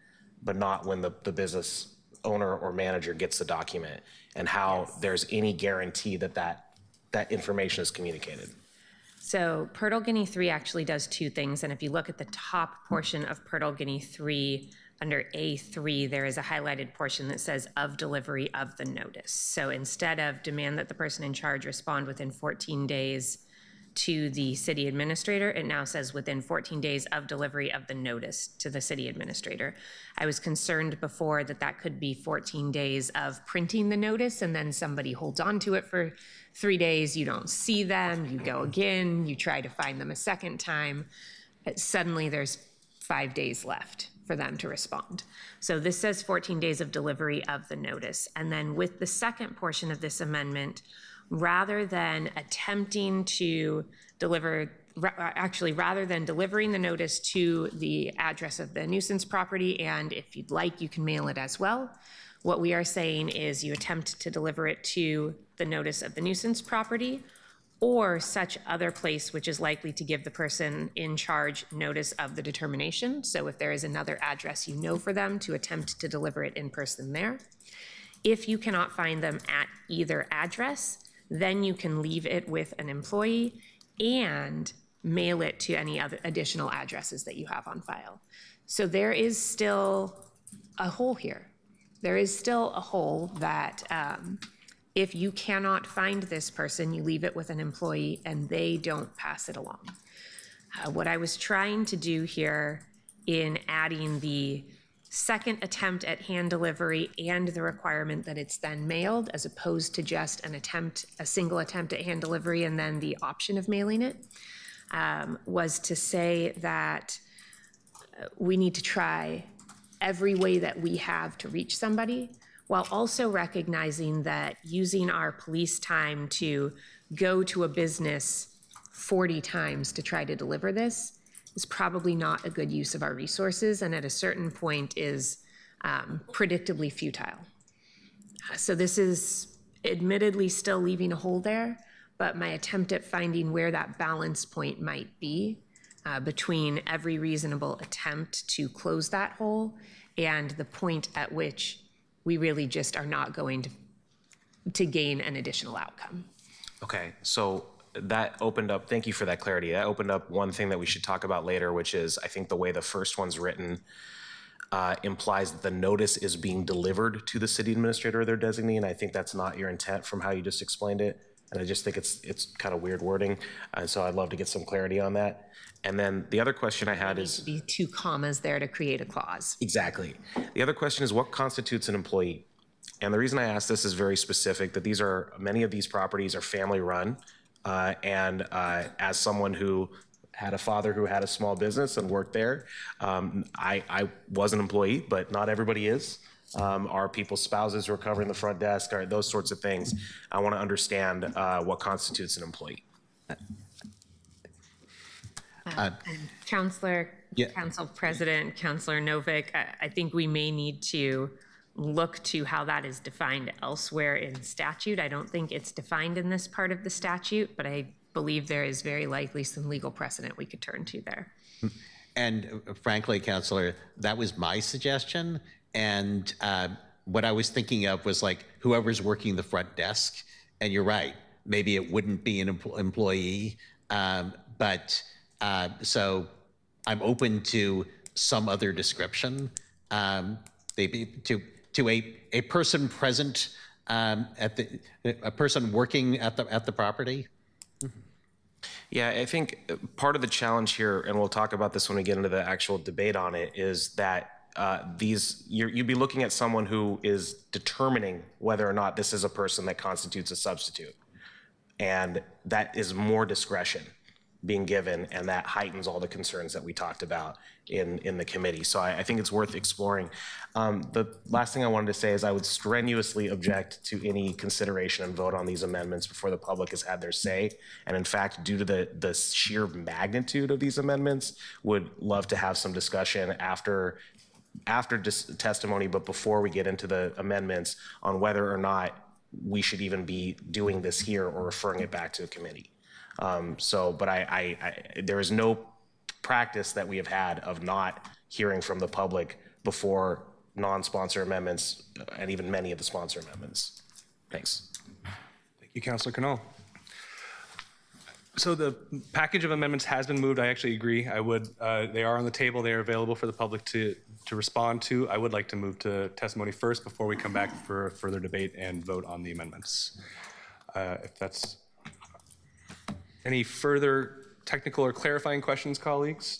but not when the business owner or manager gets the document, and how there's any guarantee that that information is communicated. So Pirtle-Guinea 3 actually does two things. And if you look at the top portion of Pirtle-Guinea 3, under A3, there is a highlighted portion that says of delivery of the notice. So instead of demand that the person in charge respond within 14 days to the city administrator, it now says within 14 days of delivery of the notice to the city administrator. I was concerned before that that could be 14 days of printing the notice and then somebody holds on to it for 3 days, you don't see them, you go again, you try to find them a second time. Suddenly there's 5 days left for them to respond. So this says 14 days of delivery of the notice. And then with the second portion of this amendment, rather than attempting to deliver, rather than delivering the notice to the address of the nuisance property, and if you'd like, you can mail it as well. What we are saying is you attempt to deliver it to the notice of the nuisance property or such other place which is likely to give the person in charge notice of the determination. So if there is another address you know for them, to attempt to deliver it in person there. If you cannot find them at either address, then you can leave it with an employee and mail it to any other additional addresses that you have on file. So there is still a hole here. There is still a hole that if you cannot find this person, you leave it with an employee and they don't pass it along. What I was trying to do here in adding the second attempt at hand delivery and the requirement that it's then mailed, as opposed to just a single attempt at hand delivery and then the option of mailing it, was to say that we need to try every way that we have to reach somebody, while also recognizing that using our police time to go to a business 40 times to try to deliver this is probably not a good use of our resources, and at a certain point is predictably futile. So this is admittedly still leaving a hole there, but my attempt at finding where that balance point might be between every reasonable attempt to close that hole and the point at which we really just are not going to gain an additional outcome. Okay, so that opened up, thank you for that clarity. That opened up one thing that we should talk about later, which is I think the way the first one's written implies that the notice is being delivered to the city administrator or their designee, and I think that's not your intent from how you just explained it. And I just think it's kind of weird wording, and so I'd love to get some clarity on that. And then the other question I had is... Be 2 commas there to create a clause. Exactly. The other question is what constitutes an employee? And the reason I ask this is very specific, that many of these properties are family run, and as someone who had a father who had a small business and worked there, I was an employee, but not everybody is. Are people's spouses who are covering the front desk, are those sorts of things. I want to understand what constitutes an employee. Councilor, Council President, Councilor Novick, I think we may need to look to how that is defined elsewhere in statute. I don't think it's defined in this part of the statute, but I believe there is very likely some legal precedent we could turn to there. And frankly, Councilor, that was my suggestion. And what I was thinking of was like whoever's working the front desk. And you're right, maybe it wouldn't be an employee, so I'm open to some other description. Maybe to a person present a person working at the property. Yeah, I think part of the challenge here, and we'll talk about this when we get into the actual debate on it, is that you'd be looking at someone who is determining whether or not this is a person that constitutes a substitute. And that is more discretion being given, and that heightens all the concerns that we talked about in the committee. So I think it's worth exploring. The last thing I wanted to say is I would strenuously object to any consideration and vote on these amendments before the public has had their say. And in fact, due to the sheer magnitude of these amendments, would love to have some discussion after testimony, but before we get into the amendments on whether or not we should even be doing this here or referring it back to a committee. But there is no practice that we have had of not hearing from the public before non-sponsor amendments and even many of the sponsor amendments. Thanks. Thank you, Councilor Canal. So the package of amendments has been moved. I actually agree. They are on the table. They are available for the public to respond to. I would like to move to testimony first before we come back for further debate and vote on the amendments. If that's any further technical or clarifying questions, colleagues?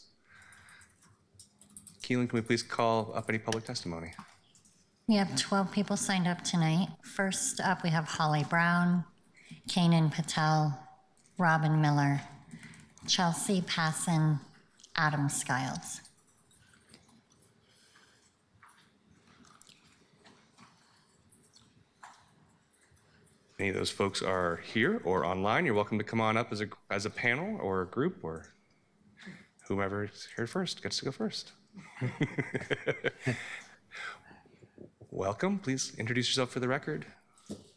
Keelan, can we please call up any public testimony? We have 12 people signed up tonight. First up, we have Holly Brown, Kanan Patel, Robin Miller, Chelsea Passon, Adam Skiles. Any of those folks are here or online, you're welcome to come on up as a panel or a group, or whomever is here first gets to go first. Welcome. Please introduce yourself for the record.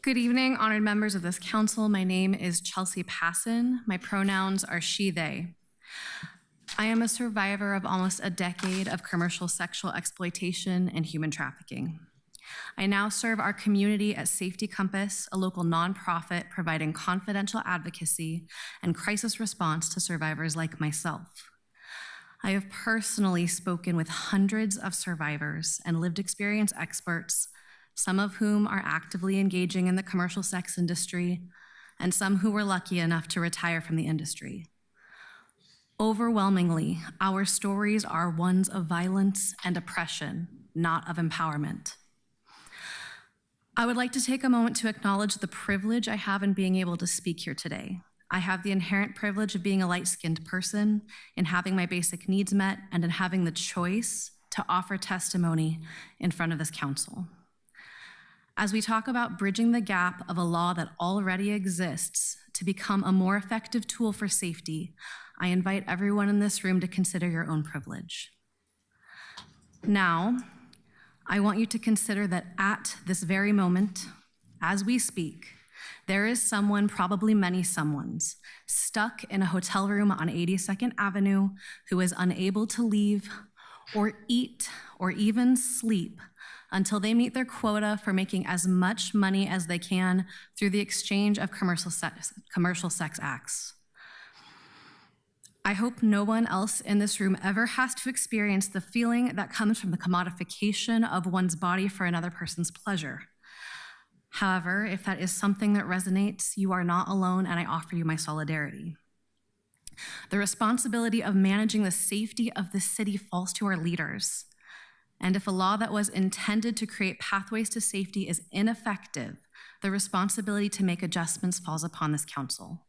Good evening, honored members of this council. My name is Chelsea Passon. My pronouns are she, they. I am a survivor of almost a decade of commercial sexual exploitation and human trafficking. I now serve our community at Safety Compass, a local nonprofit providing confidential advocacy and crisis response to survivors like myself. I have personally spoken with hundreds of survivors and lived experience experts, some of whom are actively engaging in the commercial sex industry, and some who were lucky enough to retire from the industry. Overwhelmingly, our stories are ones of violence and oppression, not of empowerment. I would like to take a moment to acknowledge the privilege I have in being able to speak here today. I have the inherent privilege of being a light-skinned person, in having my basic needs met, and in having the choice to offer testimony in front of this council. As we talk about bridging the gap of a law that already exists to become a more effective tool for safety, I invite everyone in this room to consider your own privilege. Now, I want you to consider that at this very moment, as we speak, there is someone, probably many someones, stuck in a hotel room on 82nd Avenue who is unable to leave or eat or even sleep until they meet their quota for making as much money as they can through the exchange of commercial sex acts. I hope no one else in this room ever has to experience the feeling that comes from the commodification of one's body for another person's pleasure. However, if that is something that resonates, you are not alone, and I offer you my solidarity. The responsibility of managing the safety of the city falls to our leaders. And if a law that was intended to create pathways to safety is ineffective, the responsibility to make adjustments falls upon this council.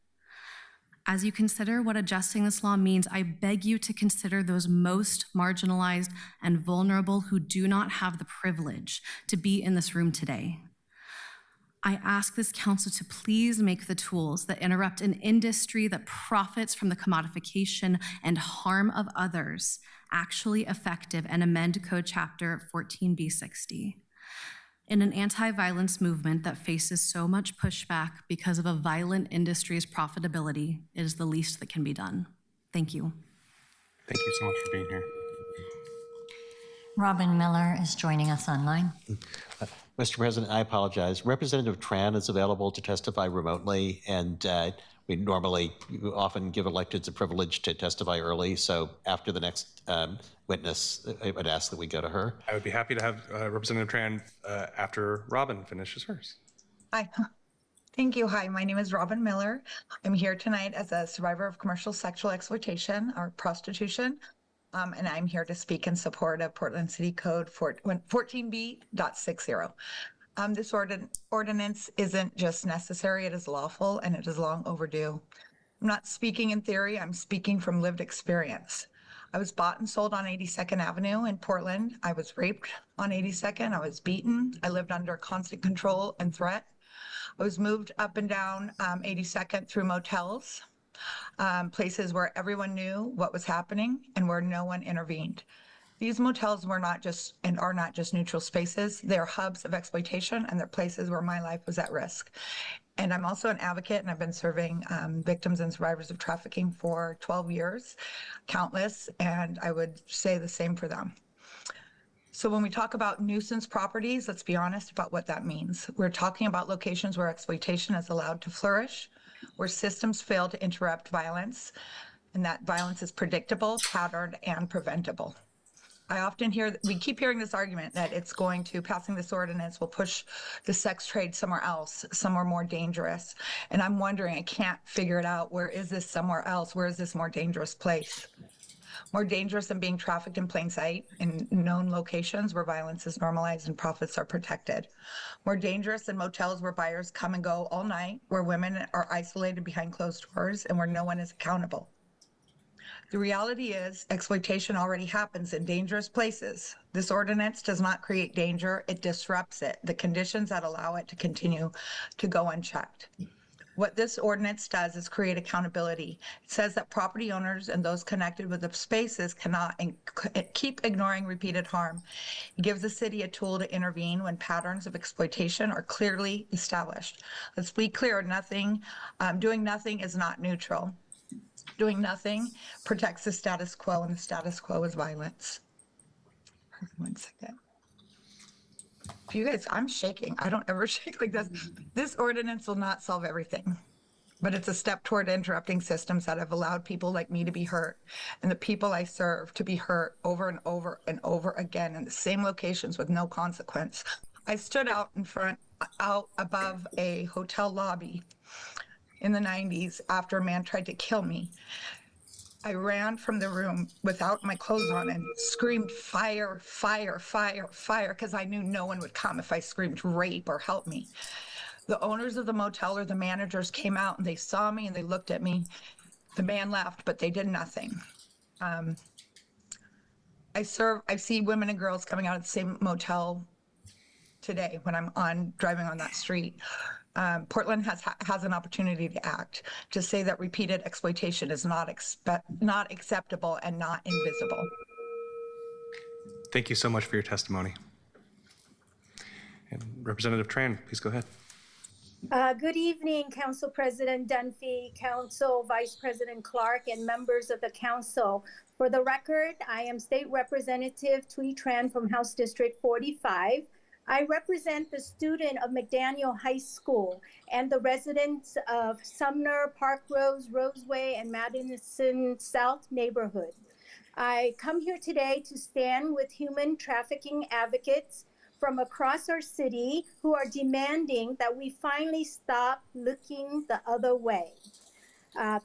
As you consider what adjusting this law means, I beg you to consider those most marginalized and vulnerable who do not have the privilege to be in this room today. I ask this council to please make the tools that interrupt an industry that profits from the commodification and harm of others actually effective, and amend Code Chapter 14B60. In an anti-violence movement that faces so much pushback because of a violent industry's profitability, it is the least that can be done. Thank you. Thank you so much for being here. Robin Miller is joining us online. Mr. President, I apologize. Representative Tran is available to testify remotely, and we often give electeds a privilege to testify early. So after the next witness, I would ask that we go to her. I would be happy to have Representative Tran after Robin finishes hers. Hi. Thank you. Hi, my name is Robin Miller. I'm here tonight as a survivor of commercial sexual exploitation or prostitution. And I'm here to speak in support of Portland City Code 14B.60. This ordinance isn't just necessary, it is lawful, and it is long overdue. I'm not speaking in theory, I'm speaking from lived experience. I was bought and sold on 82nd Avenue in Portland. I was raped on 82nd. I was beaten. I lived under constant control and threat. I was moved up and down 82nd through motels. Places where everyone knew what was happening and where no one intervened. These motels were not just and are not just neutral spaces. They're hubs of exploitation, and they're places where my life was at risk. And I'm also an advocate, and I've been serving victims and survivors of trafficking for 12 years, countless, and I would say the same for them. So when we talk about nuisance properties, let's be honest about what that means. We're talking about locations where exploitation is allowed to flourish, where systems fail to interrupt violence, and that violence is predictable, patterned, and preventable. I often we keep hearing this argument that passing this ordinance will push the sex trade somewhere else, somewhere more dangerous. And I'm wondering, I can't figure it out. Where is this somewhere else? Where is this more dangerous place? More dangerous than being trafficked in plain sight in known locations where violence is normalized and profits are protected. More dangerous than motels where buyers come and go all night, where women are isolated behind closed doors, and where no one is accountable. The reality is exploitation already happens in dangerous places. This ordinance does not create danger, it disrupts it, the conditions that allow it to continue to go unchecked. What this ordinance does is create accountability. It says that property owners and those connected with the spaces cannot keep ignoring repeated harm. It gives the city a tool to intervene when patterns of exploitation are clearly established. Let's be clear, doing nothing is not neutral. Doing nothing protects the status quo, and the status quo is violence. 1 second. You guys, I'm shaking. I don't ever shake like this. This ordinance will not solve everything, but it's a step toward interrupting systems that have allowed people like me to be hurt, and the people I serve to be hurt over and over and over again in the same locations with no consequence. I stood out above a hotel lobby in the 90s after a man tried to kill me. I ran from the room without my clothes on and screamed, fire, fire, fire, fire, because I knew no one would come if I screamed rape or help me. The owners of the motel or the managers came out and they saw me and they looked at me. The man left, but they did nothing. I see women and girls coming out of the same motel today when I'm driving on that street. Portland has an opportunity to act, to say that repeated exploitation is not acceptable and not invisible. Thank you so much for your testimony. And Representative Tran, please go ahead. Good evening, Council President Dunphy, Council Vice President Clark, and members of the Council. For the record, I am State Representative Thuy Tran from House District 45. I represent the student of McDaniel High School and the residents of Sumner, Park Rose, Roseway, and Madison South neighborhood. I come here today to stand with human trafficking advocates from across our city who are demanding that we finally stop looking the other way.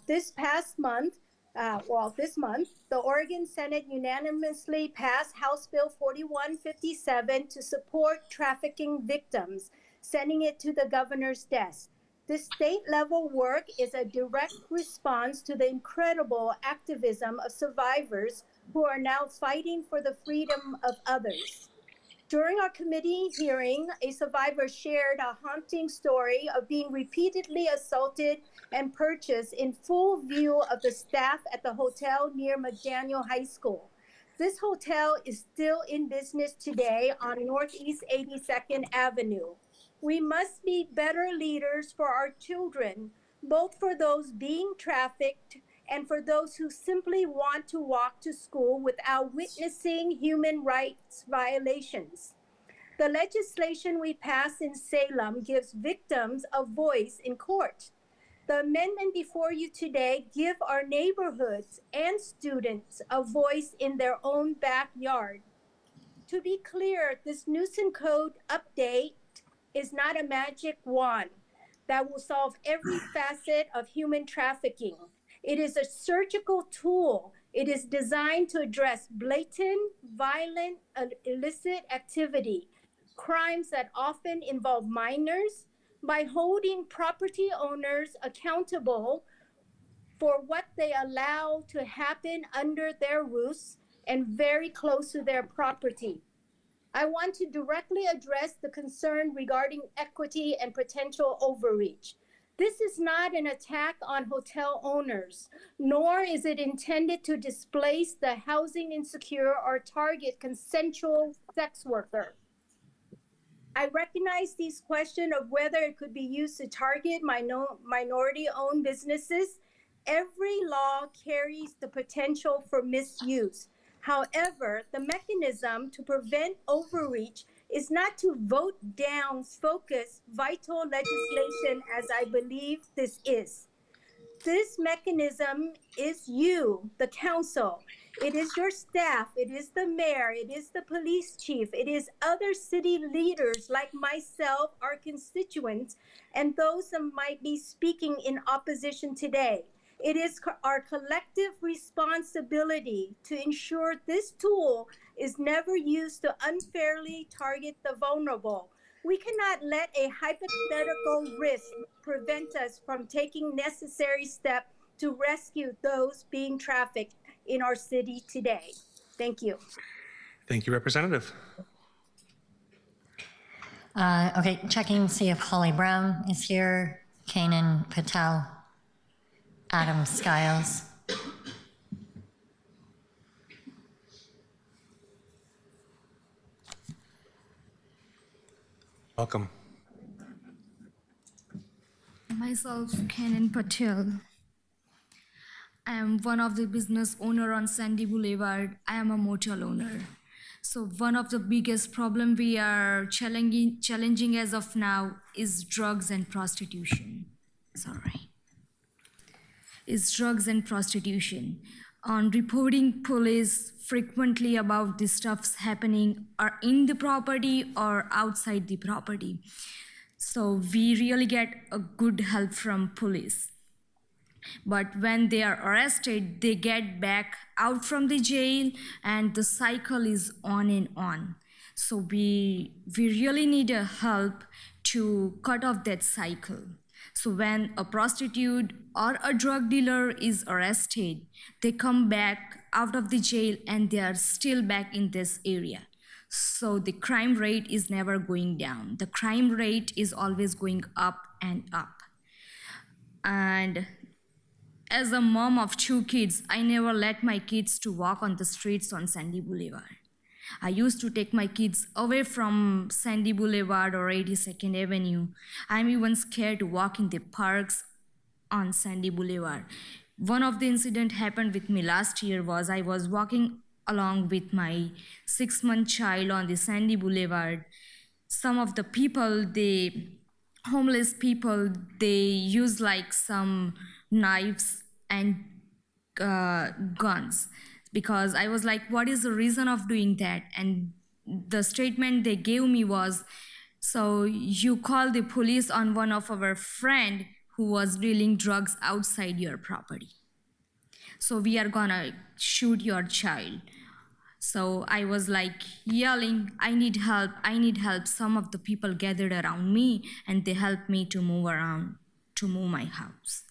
This month, the Oregon Senate unanimously passed House Bill 4157 to support trafficking victims, sending it to the governor's desk. This state-level work is a direct response to the incredible activism of survivors who are now fighting for the freedom of others. During our committee hearing, a survivor shared a haunting story of being repeatedly assaulted and purchased in full view of the staff at the hotel near McDaniel High School. This hotel is still in business today on Northeast 82nd Avenue. We must be better leaders for our children, both for those being trafficked and for those who simply want to walk to school without witnessing human rights violations. The legislation we passed in Salem gives victims a voice in court. The amendment before you today gives our neighborhoods and students a voice in their own backyard. To be clear, this nuisance code update is not a magic wand that will solve every facet of human trafficking. It is a surgical tool. It is designed to address blatant, violent, illicit activity, crimes that often involve minors, by holding property owners accountable for what they allow to happen under their roofs and very close to their property. I want to directly address the concern regarding equity and potential overreach. This is not an attack on hotel owners, nor is it intended to displace the housing insecure or target consensual sex worker. I recognize these questions of whether it could be used to target minority-owned businesses. Every law carries the potential for misuse. However, the mechanism to prevent overreach is not to vote down focused, vital legislation as I believe this is. This mechanism is you, the council. It is your staff, it is the mayor, it is the police chief, it is other city leaders like myself, our constituents, and those that might be speaking in opposition today. It is our collective responsibility to ensure this tool is never used to unfairly target the vulnerable. We cannot let a hypothetical risk prevent us from taking necessary steps to rescue those being trafficked in our city today. Thank you. Thank you, Representative. Okay, checking to see if Holly Brown is here, Kanan Patel, Adam Skiles. Welcome. Myself, Kanan Patel. I am one of the business owner on Sandy Boulevard. I am a motel owner. So one of the biggest problem we are challenging as of now is drugs and prostitution. Is drugs and prostitution. On reporting police frequently about the stuffs happening are in the property or outside the property. So we really get a good help from police. But when they are arrested, they get back out from the jail and the cycle is on and on. So we really need a help to cut off that cycle. So when a prostitute or a drug dealer is arrested, they come back out of the jail and they are still back in this area. So the crime rate is never going down. The crime rate is always going up and up. And as a mom of 2 kids, I never let my kids to walk on the streets on Sandy Boulevard. I used to take my kids away from Sandy Boulevard or 82nd Avenue. I'm even scared to walk in the parks on Sandy Boulevard. One of the incident happened with me last year was I was walking along with my 6-month child on the Sandy Boulevard. Some of the people, homeless people, they use like some knives and guns, because I was like, what is the reason of doing that? And the statement they gave me was, so you call the police on one of our friend who was dealing drugs outside your property, so we are gonna shoot your child. So I was like yelling, I need help, I need help. Some of the people gathered around me and they helped me to move around, to move my house.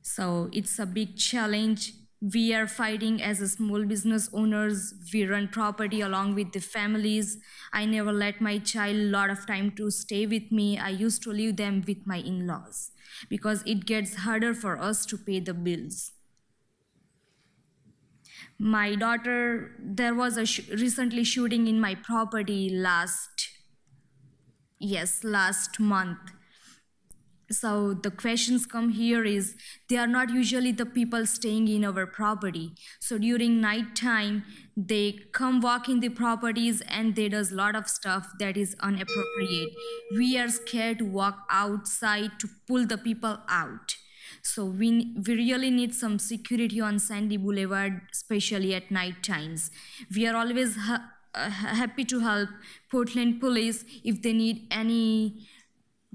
So it's a big challenge. We are fighting as a small business owners. We run property along with the families. I never let my child a lot of time to stay with me. I used to leave them with my in-laws because it gets harder for us to pay the bills. My daughter, there was a recently shooting in my property last month. So the questions come here is, they are not usually the people staying in our property. So during night time, they come walk in the properties and they does a lot of stuff that is inappropriate. We are scared to walk outside to pull the people out. So we really need some security on Sandy Boulevard, especially at night times. We are always happy to help Portland Police if they need any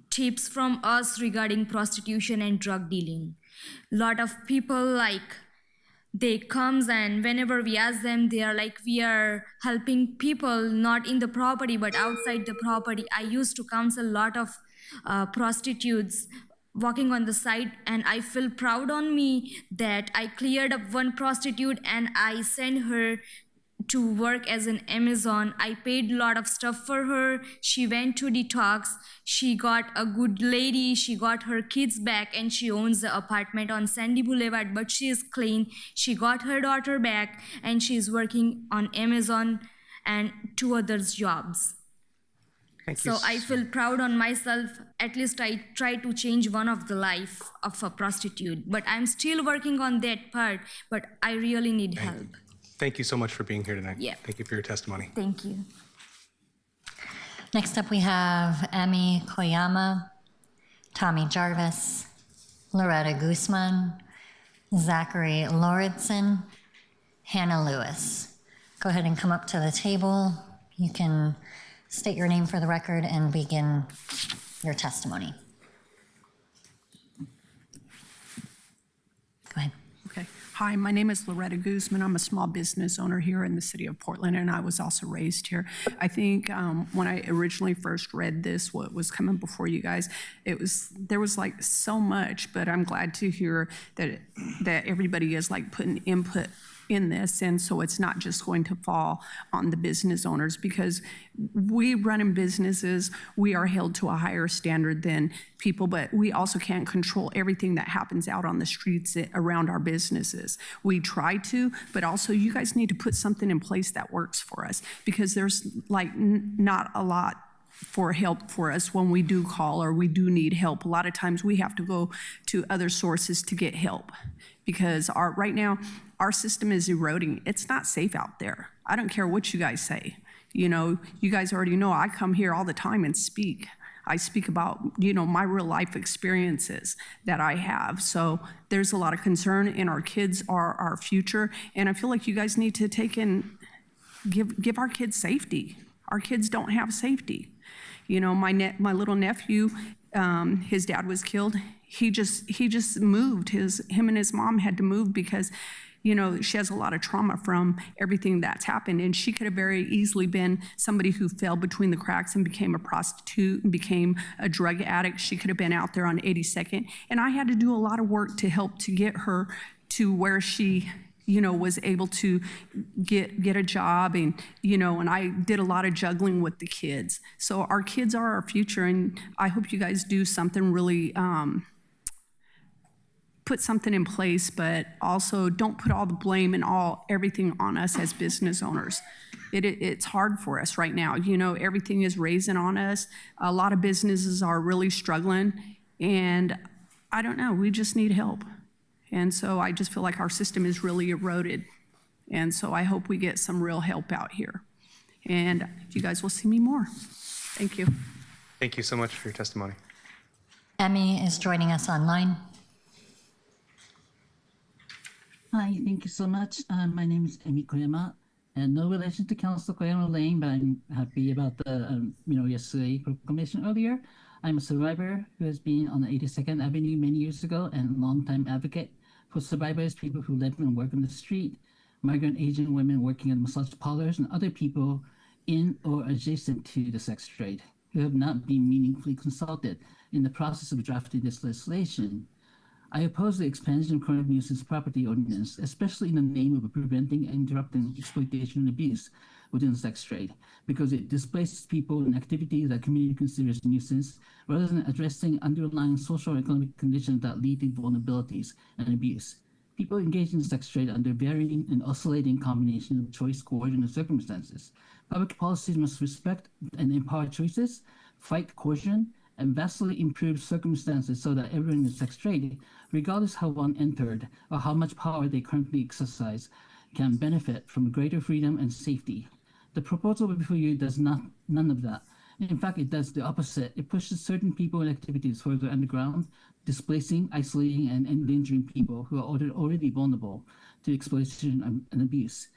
tips from us regarding prostitution and drug dealing. A lot of people, like, they comes and whenever we ask them, they are like, we are helping people not in the property but outside the property. I used to counsel a lot of prostitutes walking on the side, and I feel proud on me that I cleared up one prostitute and I sent her to work as an Amazon. I paid a lot of stuff for her. She went to detox. She got a good lady. She got her kids back and she owns the apartment on Sandy Boulevard, but she is clean. She got her daughter back and she's working on Amazon and 2 others' jobs. So I feel proud on myself. At least I try to change one of the life of a prostitute, but I'm still working on that part, but I really need help. Thank you so much for being here tonight. Yeah. Thank you for your testimony. Thank you. Next up, we have Emi Koyama, Tommy Jarvis, Loretta Guzman, Zachary Lauritsen, Hannah Lewis. Go ahead and come up to the table. You can state your name for the record and begin your testimony. Go ahead. Okay. Hi, my name is Loretta Guzman. I'm a small business owner here in the city of Portland, and I was also raised here. I think when I originally first read this, what was coming before you guys, there was like so much, but I'm glad to hear that everybody is like putting input in this, and so it's not just going to fall on the business owners, because we run in businesses, we are held to a higher standard than people, but we also can't control everything that happens out on the streets around our businesses. We try to, but also you guys need to put something in place that works for us, because there's like not a lot for help for us when we do call or we do need help. A lot of times we have to go to other sources to get help, because right now our system is eroding. It's not safe out there. I don't care what you guys say. You know, you guys already know I come here all the time and speak. I speak about, you know, my real life experiences that I have. So there's a lot of concern, and our kids are our future. And I feel like you guys need to take and give our kids safety. Our kids don't have safety. You know, my little nephew, his dad was killed. He just moved. Him and his mom had to move because, you know, she has a lot of trauma from everything that's happened. And she could have very easily been somebody who fell between the cracks and became a prostitute and became a drug addict. She could have been out there on 82nd. And I had to do a lot of work to help to get her to where she, you know, was able to get a job, and, you know, and I did a lot of juggling with the kids. So our kids are our future, and I hope you guys do something really, put something in place, but also don't put all the blame and everything on us as business owners. It's hard for us right now. You know, everything is raising on us. A lot of businesses are really struggling, and I don't know, we just need help. And so I just feel like our system is really eroded. And so I hope we get some real help out here. And you guys will see me more. Thank you. Thank you so much for your testimony. Emmy is joining us online. Hi, thank you so much. My name is Emi Koyama, and no relation to Councilor Koyama Lane, but I'm happy about the Monuro Yasui proclamation earlier. I'm a survivor who has been on the 82nd Avenue many years ago and a longtime advocate for survivors, people who live and work on the street, migrant Asian women working in massage parlors, and other people in or adjacent to the sex trade who have not been meaningfully consulted in the process of drafting this legislation. I oppose the expansion of chronic nuisance property ordinance, especially in the name of preventing and interrupting exploitation and abuse within the sex trade, because it displaces people in activities that community considers nuisance, rather than addressing underlying social and economic conditions that lead to vulnerabilities and abuse. People engage in sex trade under varying and oscillating combinations of choice, coercion, and circumstances. Public policies must respect and empower choices, fight coercion, and vastly improve circumstances so that everyone in the sex trade, regardless how one entered or how much power they currently exercise, can benefit from greater freedom and safety. The proposal before you does none of that. In fact, it does the opposite. It pushes certain people and activities further underground, displacing, isolating, and endangering people who are already vulnerable to exploitation and abuse.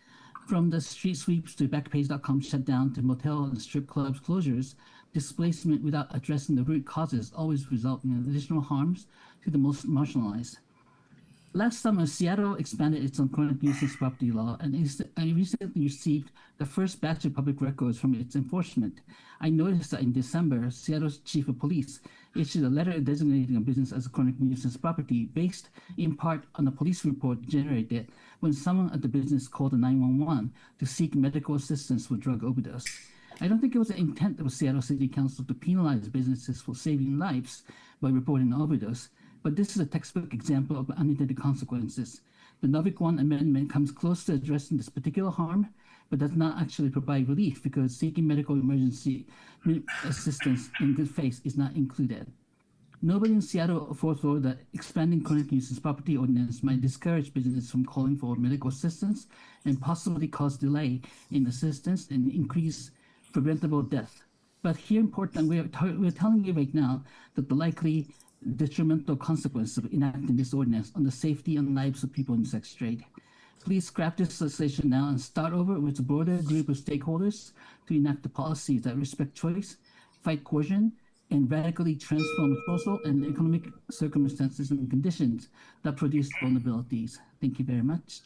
From the street sweeps to Backpage.com shutdown to motel and strip clubs closures, displacement without addressing the root causes always result in additional harms to the most marginalized. Last summer, Seattle expanded its own chronic nuisance property law, and I recently received the first batch of public records from its enforcement. I noticed that in December, Seattle's chief of police issued a letter designating a business as a chronic nuisance property based in part on a police report generated when someone at the business called 911 to seek medical assistance for drug overdose. I don't think it was the intent of Seattle City Council to penalize businesses for saving lives by reporting an overdose, but this is a textbook example of unintended consequences. The Novick 1 amendment comes close to addressing this particular harm, but does not actually provide relief because seeking medical emergency assistance in good faith is not included. Nobody in Seattle foresaw that expanding chronic nuisance property ordinance might discourage businesses from calling for medical assistance and possibly cause delay in assistance and increase preventable death. But here in Portland, we're telling you right now that the likely detrimental consequence of enacting this ordinance on the safety and lives of people in the sex trade. Please scrap this legislation now and start over with a broader group of stakeholders to enact the policies that respect choice, fight coercion, and radically transform social and economic circumstances and conditions that produce vulnerabilities. Thank you very much.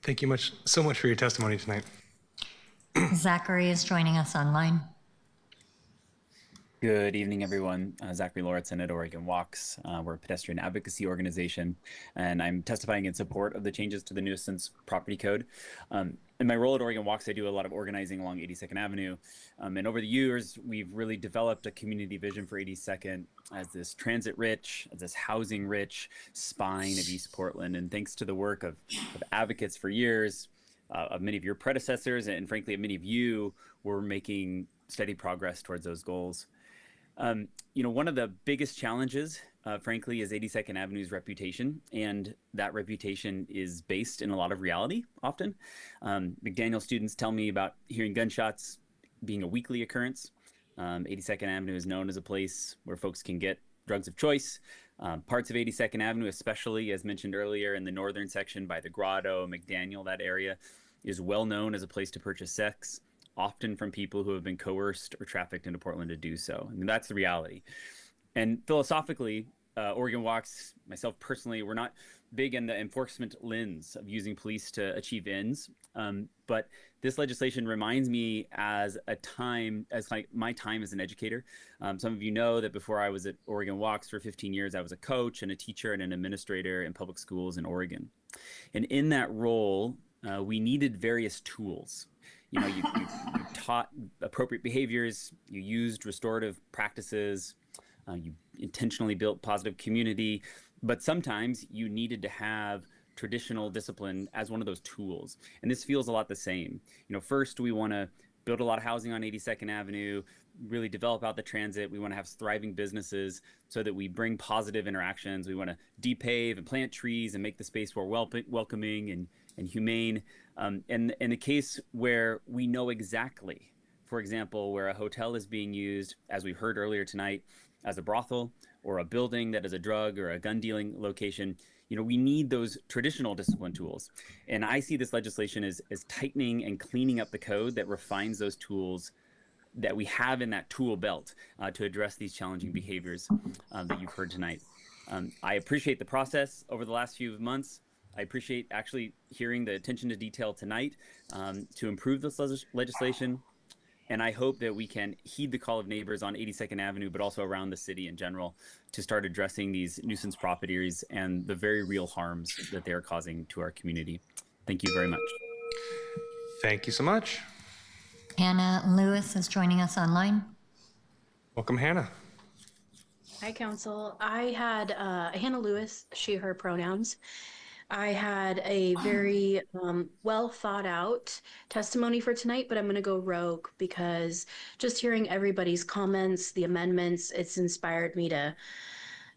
Thank you so much for your testimony tonight. Zachary is joining us online. Good evening, everyone. Zachary Lauritsen at Oregon Walks. We're a pedestrian advocacy organization, and I'm testifying in support of the changes to the Nuisance Property Code. In my role at Oregon Walks, I do a lot of organizing along 82nd Avenue. And over the years, we've really developed a community vision for 82nd as this transit-rich, as this housing-rich spine of East Portland. And thanks to the work of advocates for years, of many of your predecessors, and frankly, of many of you, we're making steady progress towards those goals. One of the biggest challenges, frankly, is 82nd Avenue's reputation, and that reputation is based in a lot of reality, often. McDaniel students tell me about hearing gunshots being a weekly occurrence. 82nd Avenue is known as a place where folks can get drugs of choice. Parts of 82nd Avenue, especially, as mentioned earlier, in the northern section by the Grotto, McDaniel, that area, is well known as a place to purchase sex, often from people who have been coerced or trafficked into Portland to do so. I mean, that's the reality. And philosophically, Oregon Walks, myself personally, we're not big in the enforcement lens of using police to achieve ends. But this legislation reminds me as my time as an educator. Some of you know that before I was at Oregon Walks for 15 years, I was a coach and a teacher and an administrator in public schools in Oregon. And in that role, we needed various tools. You taught appropriate behaviors, you used restorative practices, you intentionally built positive community, but sometimes you needed to have traditional discipline as one of those tools. And this feels a lot the same. First we want to build a lot of housing on 82nd Avenue, really develop out the transit. We want to have thriving businesses so that we bring positive interactions. We want to depave and plant trees and make the space more welcoming and humane. And in a case where we know exactly, for example, where a hotel is being used, as we heard earlier tonight, as a brothel, or a building that is a drug or a gun dealing location, we need those traditional discipline tools. And I see this legislation as tightening and cleaning up the code that refines those tools that we have in that tool belt to address these challenging behaviors that you've heard tonight. I appreciate the process over the last few months. I appreciate actually hearing the attention to detail tonight to improve this legislation. And I hope that we can heed the call of neighbors on 82nd Avenue, but also around the city in general, to start addressing these nuisance properties and the very real harms that they are causing to our community. Thank you very much. Thank you so much. Hannah Lewis is joining us online. Welcome, Hannah. Hi, Council. I had Hannah Lewis, she, her pronouns. I had a very well thought out testimony for tonight, but I'm going to go rogue because just hearing everybody's comments, the amendments, it's inspired me to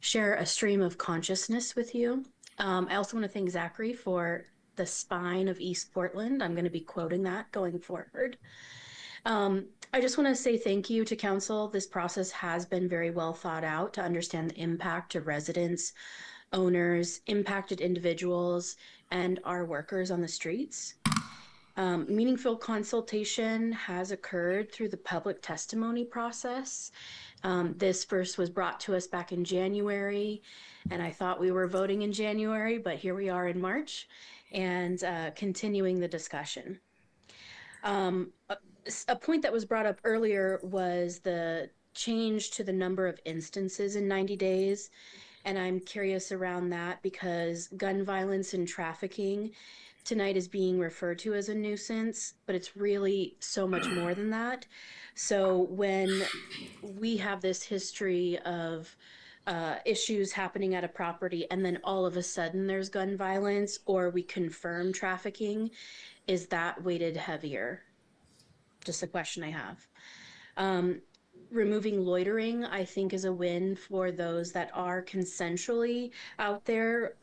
share a stream of consciousness with you. I also want to thank Zachary for the spine of East Portland. I'm going to be quoting that going forward. I just want to say thank you to Council. This process has been very well thought out to understand the impact to residents, owners, impacted individuals, and our workers on the streets. Meaningful consultation has occurred through the public testimony process. This first was brought to us back in January, and I thought we were voting in January, but here we are in March, and continuing the discussion. A point that was brought up earlier was the change to the number of instances in 90 days. And I'm curious around that because gun violence and trafficking tonight is being referred to as a nuisance, but it's really so much more than that. So when we have this history of issues happening at a property and then all of a sudden there's gun violence or we confirm trafficking, is that weighted heavier? Just a question I have. Removing loitering, I think, is a win for those that are consensually out there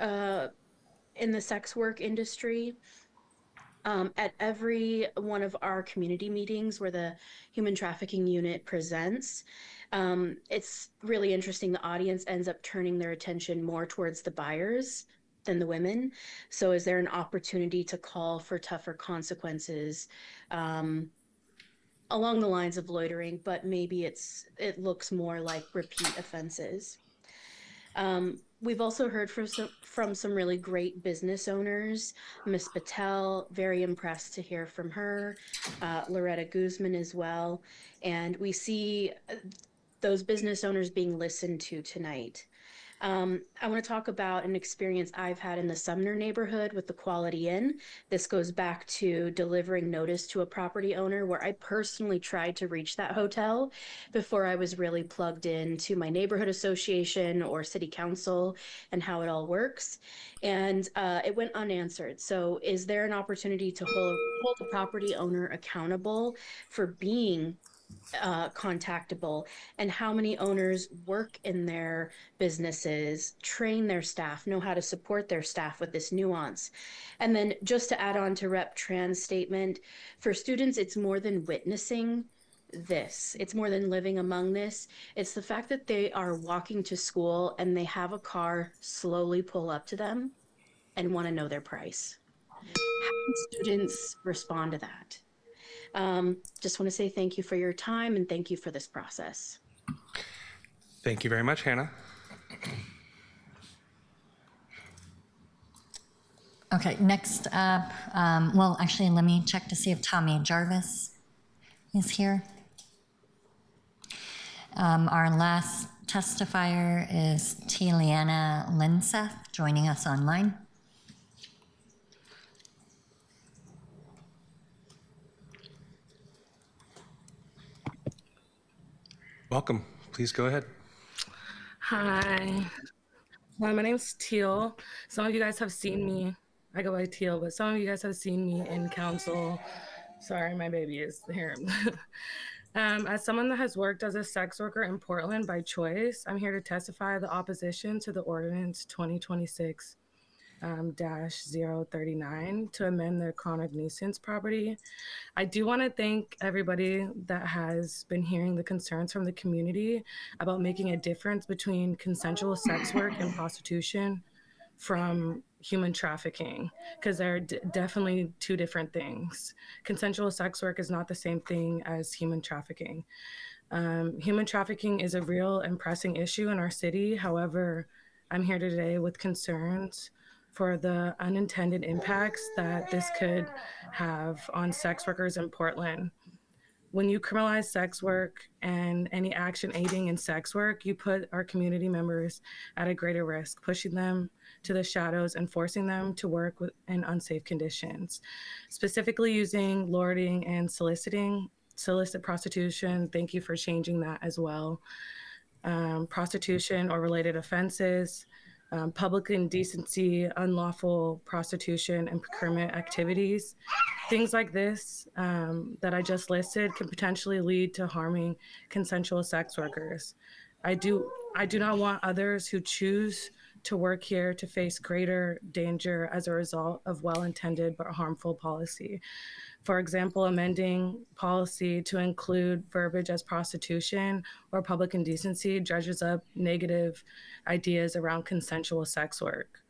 in the sex work industry. At every one of our community meetings where the Human Trafficking Unit presents, it's really interesting. The audience ends up turning their attention more towards the buyers than the women. So is there an opportunity to call for tougher consequences along the lines of loitering, but maybe it looks more like repeat offenses? We've also heard from some really great business owners. Miss Patel, very impressed to hear from her. Loretta Guzman as well. And we see those business owners being listened to tonight. I want to talk about an experience I've had in the Sumner neighborhood with the Quality Inn. This goes back to delivering notice to a property owner where I personally tried to reach that hotel before I was really plugged into my neighborhood association or city council and how it all works. And it went unanswered. So is there an opportunity to hold the property owner accountable for being contactable, and how many owners work in their businesses, train their staff, know how to support their staff with this nuance? And then just to add on to Rep. Tran's statement, for students, it's more than witnessing this. It's more than living among this. It's the fact that they are walking to school and they have a car slowly pull up to them and want to know their price. How can students respond to that? Just want to say thank you for your time and thank you for this process. Thank you very much, Hannah. Okay, next up, well, actually, let me check to see if Tommy Jarvis is here. Our last testifier is Tiliana Linseth, joining us online. Welcome. Please go ahead. Hi. Well, my name's Teal. Some of you guys have seen me. I go by Teal, but some of you guys have seen me in council Sorry, my baby is here. As someone that has worked as a sex worker in Portland by choice, I'm here to testify the opposition to the ordinance 2026 -039 to amend the chronic nuisance property. I do want to thank everybody that has been hearing the concerns from the community about making a difference between consensual sex work and prostitution from human trafficking, because they're definitely two different things. Consensual sex work is not the same thing as human trafficking. Human trafficking is a real and pressing issue in our city. However, I'm here today with concerns for the unintended impacts that this could have on sex workers in Portland. When you criminalize sex work and any action aiding in sex work, you put our community members at a greater risk, pushing them to the shadows and forcing them to work in unsafe conditions. Specifically using lording and solicit prostitution. Thank you for changing that as well. Prostitution or related offenses, public indecency, unlawful prostitution, and procurement activities. Things like this that I just listed can potentially lead to harming consensual sex workers. I do not want others who choose to work here to face greater danger as a result of well-intended but harmful policy. For example, amending policy to include verbiage as prostitution or public indecency dredges up negative ideas around consensual sex work.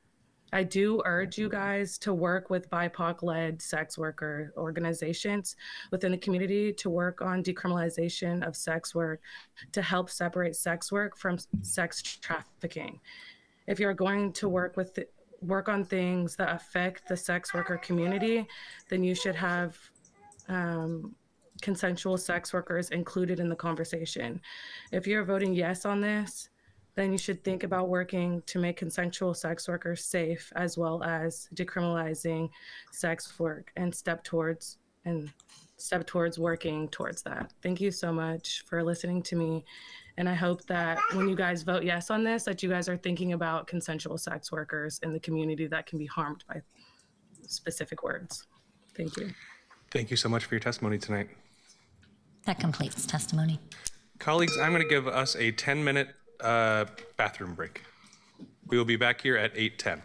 I do urge you guys to work with BIPOC-led sex worker organizations within the community to work on decriminalization of sex work to help separate sex work from sex trafficking. If you're going to work on things that affect the sex worker community, then you should have consensual sex workers included in the conversation. If you're voting yes on this, then you should think about working to make consensual sex workers safe, as well as decriminalizing sex work and step towards working towards that. Thank you so much for listening to me. And I hope that when you guys vote yes on this, that you guys are thinking about consensual sex workers in the community that can be harmed by specific words. Thank you. Thank you so much for your testimony tonight. That completes testimony. Colleagues, I'm going to give us a 10-minute bathroom break. We will be back here at 8:10.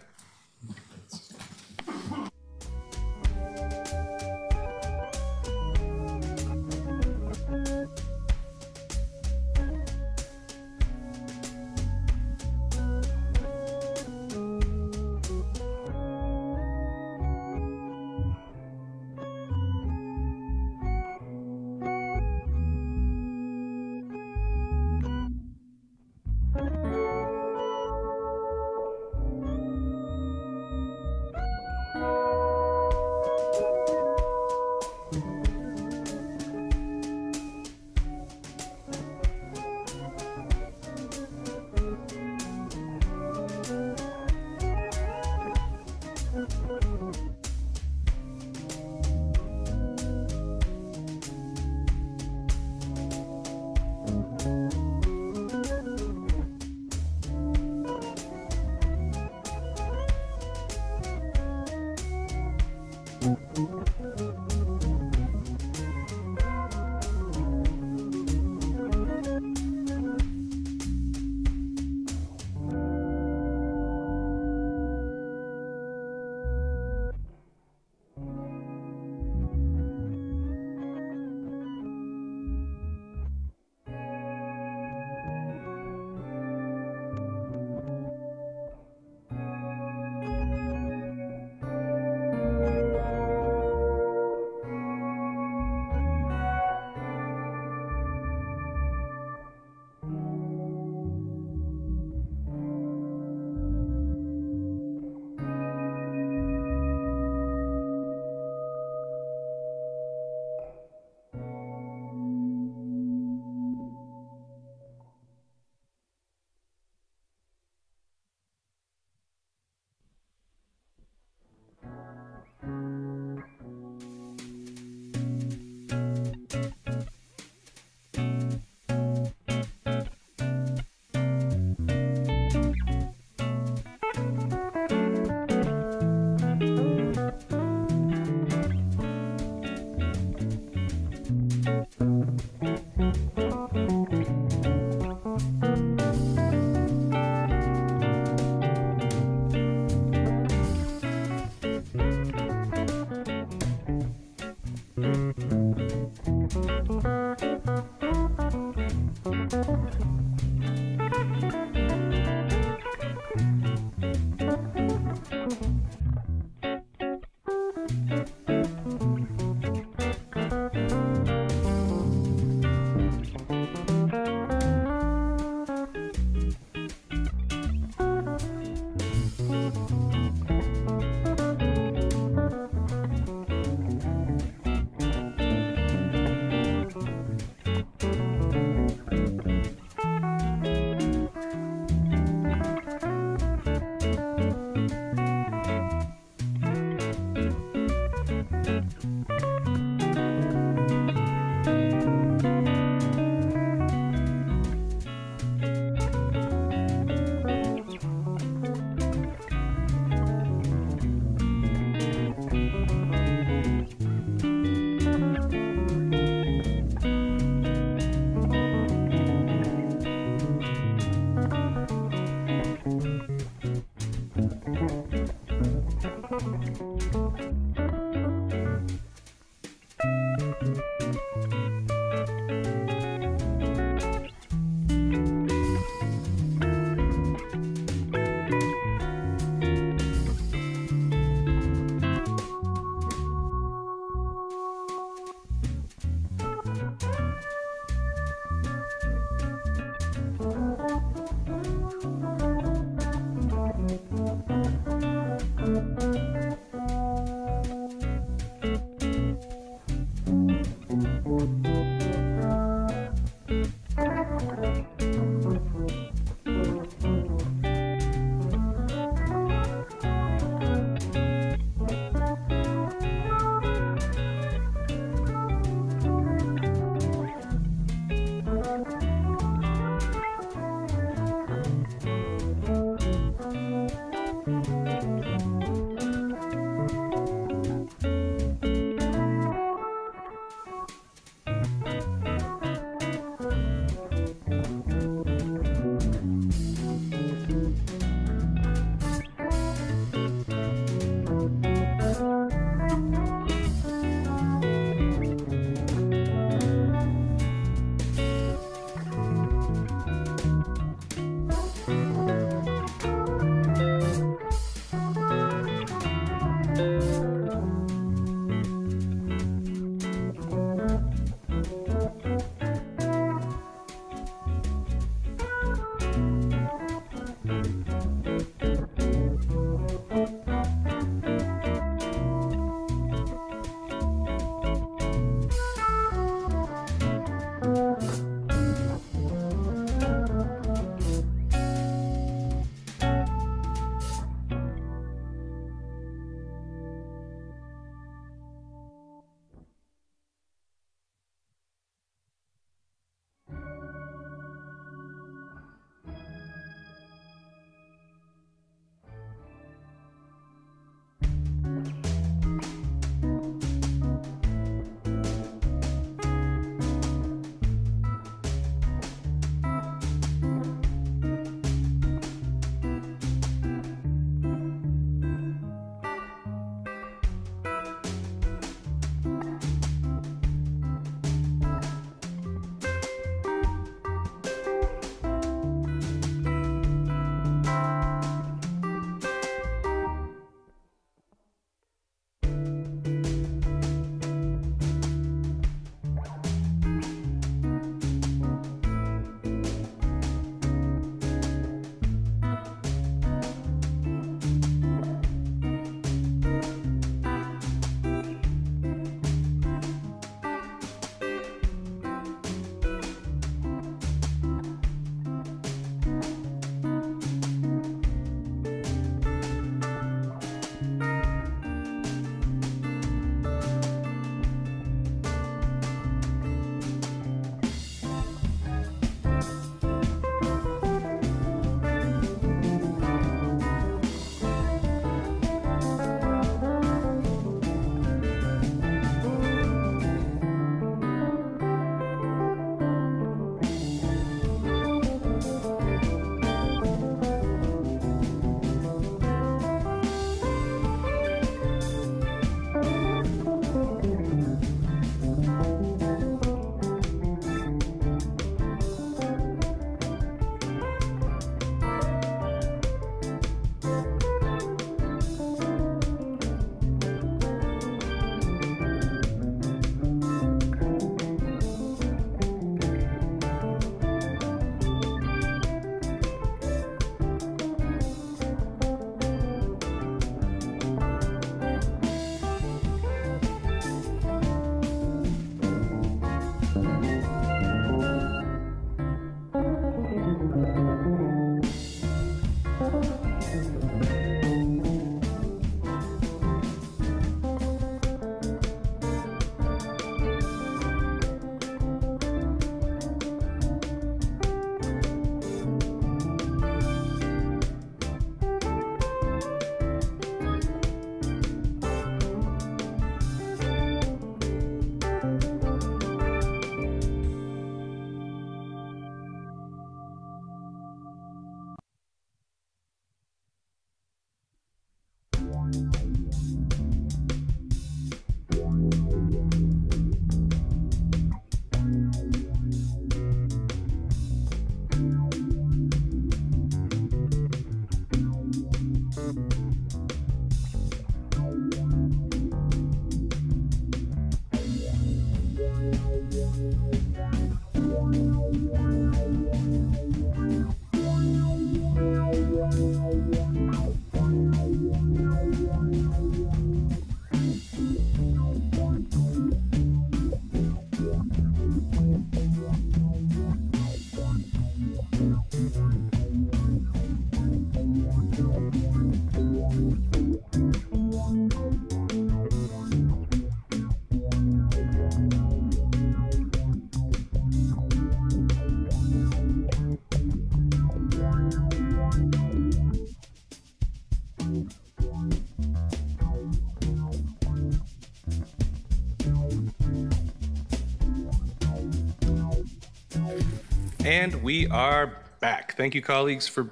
And we are back. Thank you, colleagues, for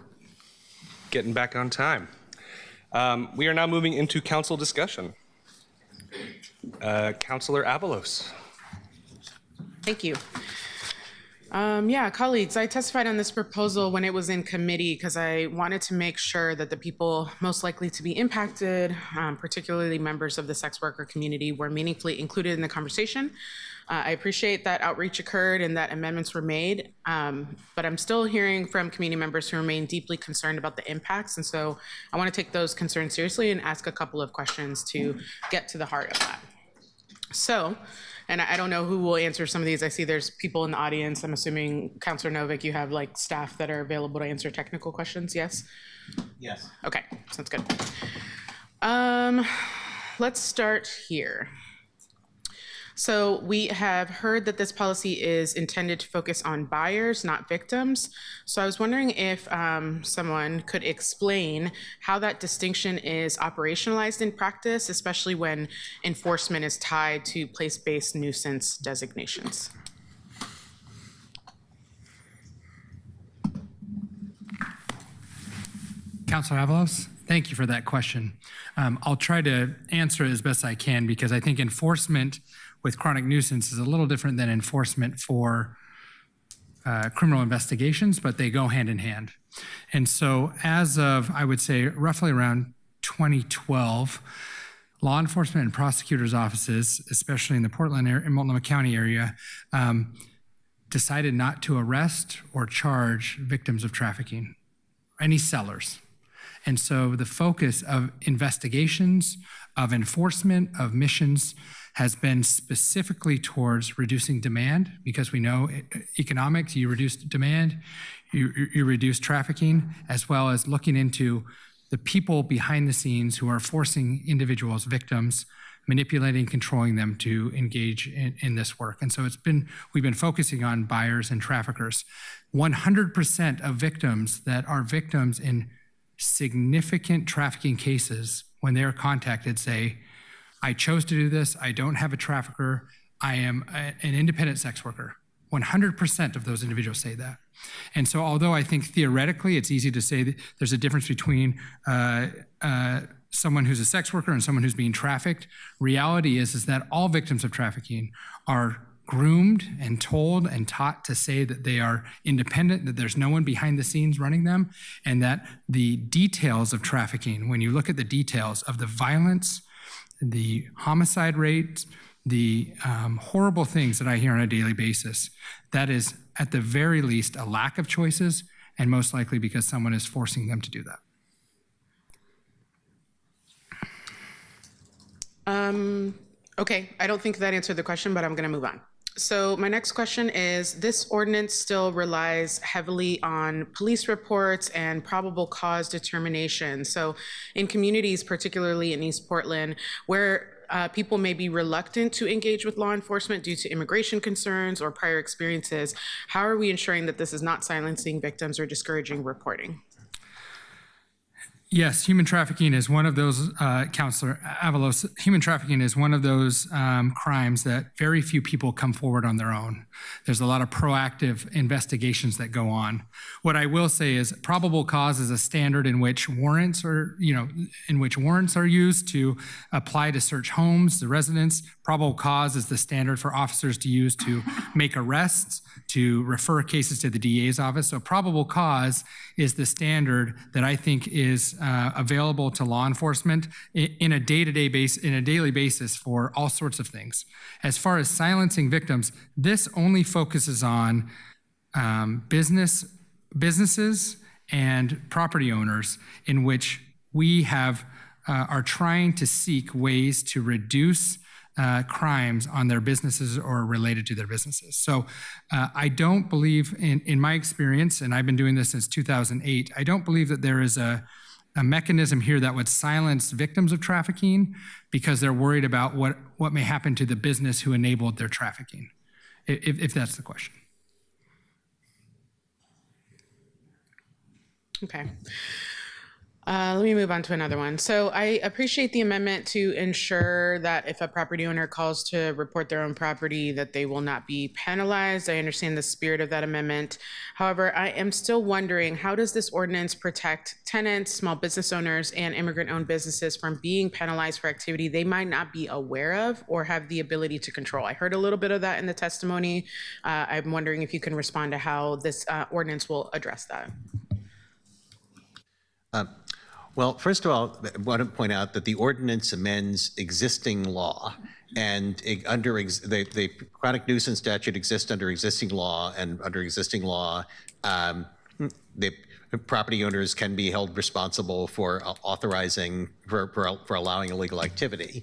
getting back on time. We are now moving into council discussion. Councilor Avalos. Thank you. Yeah, colleagues, I testified on this proposal when it was in committee because I wanted to make sure that the people most likely to be impacted, particularly members of the sex worker community, were meaningfully included in the conversation. I appreciate that outreach occurred and that amendments were made, but I'm still hearing from community members who remain deeply concerned about the impacts. And so I want to take those concerns seriously and ask a couple of questions to get to the heart of that. So, and I don't know who will answer some of these. I see there's people in the audience. I'm assuming, Councilor Novick, you have like staff that are available to answer technical questions, yes? Yes. Okay, sounds good. Let's start here. So we have heard that this policy is intended to focus on buyers, not victims. So I was wondering if someone could explain how that distinction is operationalized in practice, especially when enforcement is tied to place-based nuisance designations. Councilor Avalos, thank you for that question. I'll try to answer it as best I can because I think enforcement with chronic nuisance is a little different than enforcement for criminal investigations, but they go hand in hand. And so as of, I would say, roughly around 2012, law enforcement and prosecutors' offices, especially in the Portland area, in Multnomah County area, decided not to arrest or charge victims of trafficking, any sellers. And so the focus of investigations, of enforcement, of missions has been specifically towards reducing demand, because we know economics, you reduce demand, you reduce trafficking, as well as looking into the people behind the scenes who are forcing individuals, victims, manipulating, controlling them to engage in this work. And so we've been focusing on buyers and traffickers. 100% of victims that are victims in significant trafficking cases, when they are contacted, say, I chose to do this, I don't have a trafficker, I am an independent sex worker. 100% of those individuals say that. And so although I think theoretically it's easy to say that there's a difference between someone who's a sex worker and someone who's being trafficked, reality is that all victims of trafficking are groomed and told and taught to say that they are independent, that there's no one behind the scenes running them, and that the details of trafficking, when you look at the details of the violence, the homicide rate, the horrible things that I hear on a daily basis, that is at the very least a lack of choices, and most likely because someone is forcing them to do that. Okay, I don't think that answered the question, but I'm gonna move on. So my next question is, this ordinance still relies heavily on police reports and probable cause determination. So in communities, particularly in East Portland, where people may be reluctant to engage with law enforcement due to immigration concerns or prior experiences, how are we ensuring that this is not silencing victims or discouraging reporting? Yes, human trafficking is one of those, Councilor Avalos, human trafficking is one of those crimes that very few people come forward on their own. There's a lot of proactive investigations that go on. What I will say is probable cause is a standard in which warrants are, used to apply to search homes, the residents. Probable cause is the standard for officers to use to make arrests, to refer cases to the DA's office. So probable cause is the standard that I think is available to law enforcement in a day-to-day basis, in a daily basis for all sorts of things. As far as silencing victims, this only focuses on businesses and property owners in which we are trying to seek ways to reduce crimes on their businesses or related to their businesses. So I don't believe, in my experience, and I've been doing this since 2008, I don't believe that there is a mechanism here that would silence victims of trafficking because they're worried about what may happen to the business who enabled their trafficking, if that's the question. Okay. Let me move on to another one. So I appreciate the amendment to ensure that if a property owner calls to report their own property, that they will not be penalized. I understand the spirit of that amendment. However, I am still wondering, how does this ordinance protect tenants, small business owners, and immigrant-owned businesses from being penalized for activity they might not be aware of or have the ability to control? I heard a little bit of that in the testimony. I'm wondering if you can respond to how this ordinance will address that. Well, first of all, I want to point out that the ordinance amends existing law, and the chronic nuisance statute exists under existing law, and under existing law, the property owners can be held responsible for authorizing, for allowing illegal activity.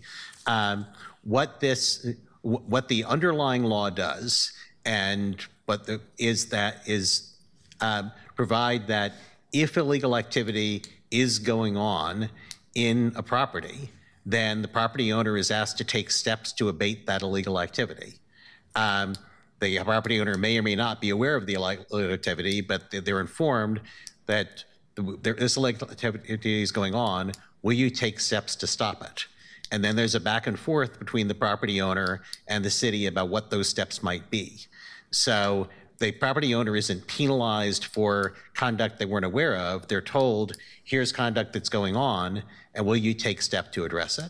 What the underlying law does, and provide that if illegal activity is going on in a property, then the property owner is asked to take steps to abate that illegal activity. The property owner may or may not be aware of the illegal activity, but they're informed that this illegal activity is going on. Will you take steps to stop it? And then there's a back and forth between the property owner and the city about what those steps might be. So the property owner isn't penalized for conduct they weren't aware of. They're told, here's conduct that's going on, and will you take steps to address it?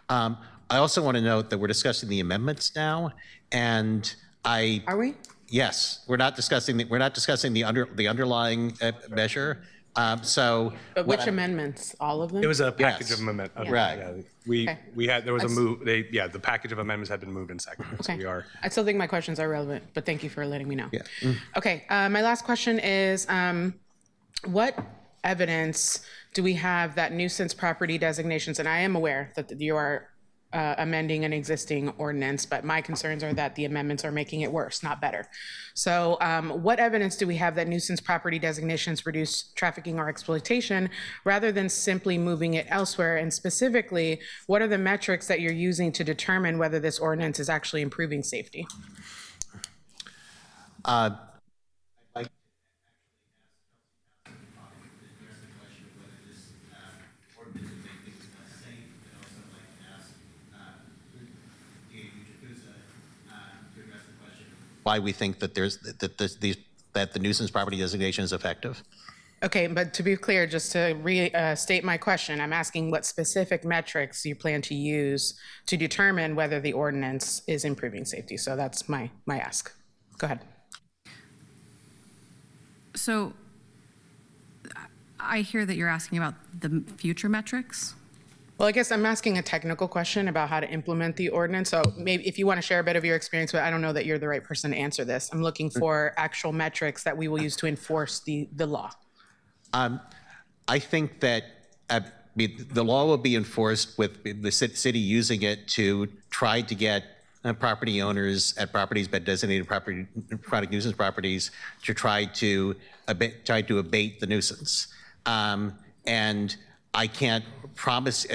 I also want to note that we're discussing the amendments now, and Are we? Yes, we're not discussing the underlying measure. But which amendments? All of them? It was a package Yes. of amendments. Right. Yeah, there was a move. The package of amendments had been moved and seconded. Okay. So we are. I still think my questions are relevant, but thank you for letting me know. Yeah. Okay, my last question is, what evidence do we have that nuisance property designations, and I am aware that you are amending an existing ordinance, but my concerns are that the amendments are making it worse, not better. So what evidence do we have that nuisance property designations reduce trafficking or exploitation rather than simply moving it elsewhere? And specifically, what are the metrics that you're using to determine whether this ordinance is actually improving safety? Why we think that that the nuisance property designation is effective. Okay, but to be clear, just to restate my question, I'm asking what specific metrics you plan to use to determine whether the ordinance is improving safety. So that's my ask. Go ahead. So I hear that you're asking about the future metrics. Well, I guess I'm asking a technical question about how to implement the ordinance. So maybe if you want to share a bit of your experience, but I don't know that you're the right person to answer this. I'm looking for actual metrics that we will use to enforce the law. I think that the law will be enforced with the city using it to try to get property owners at properties but designated chronic nuisance properties to try to abate the nuisance. And I can't promise.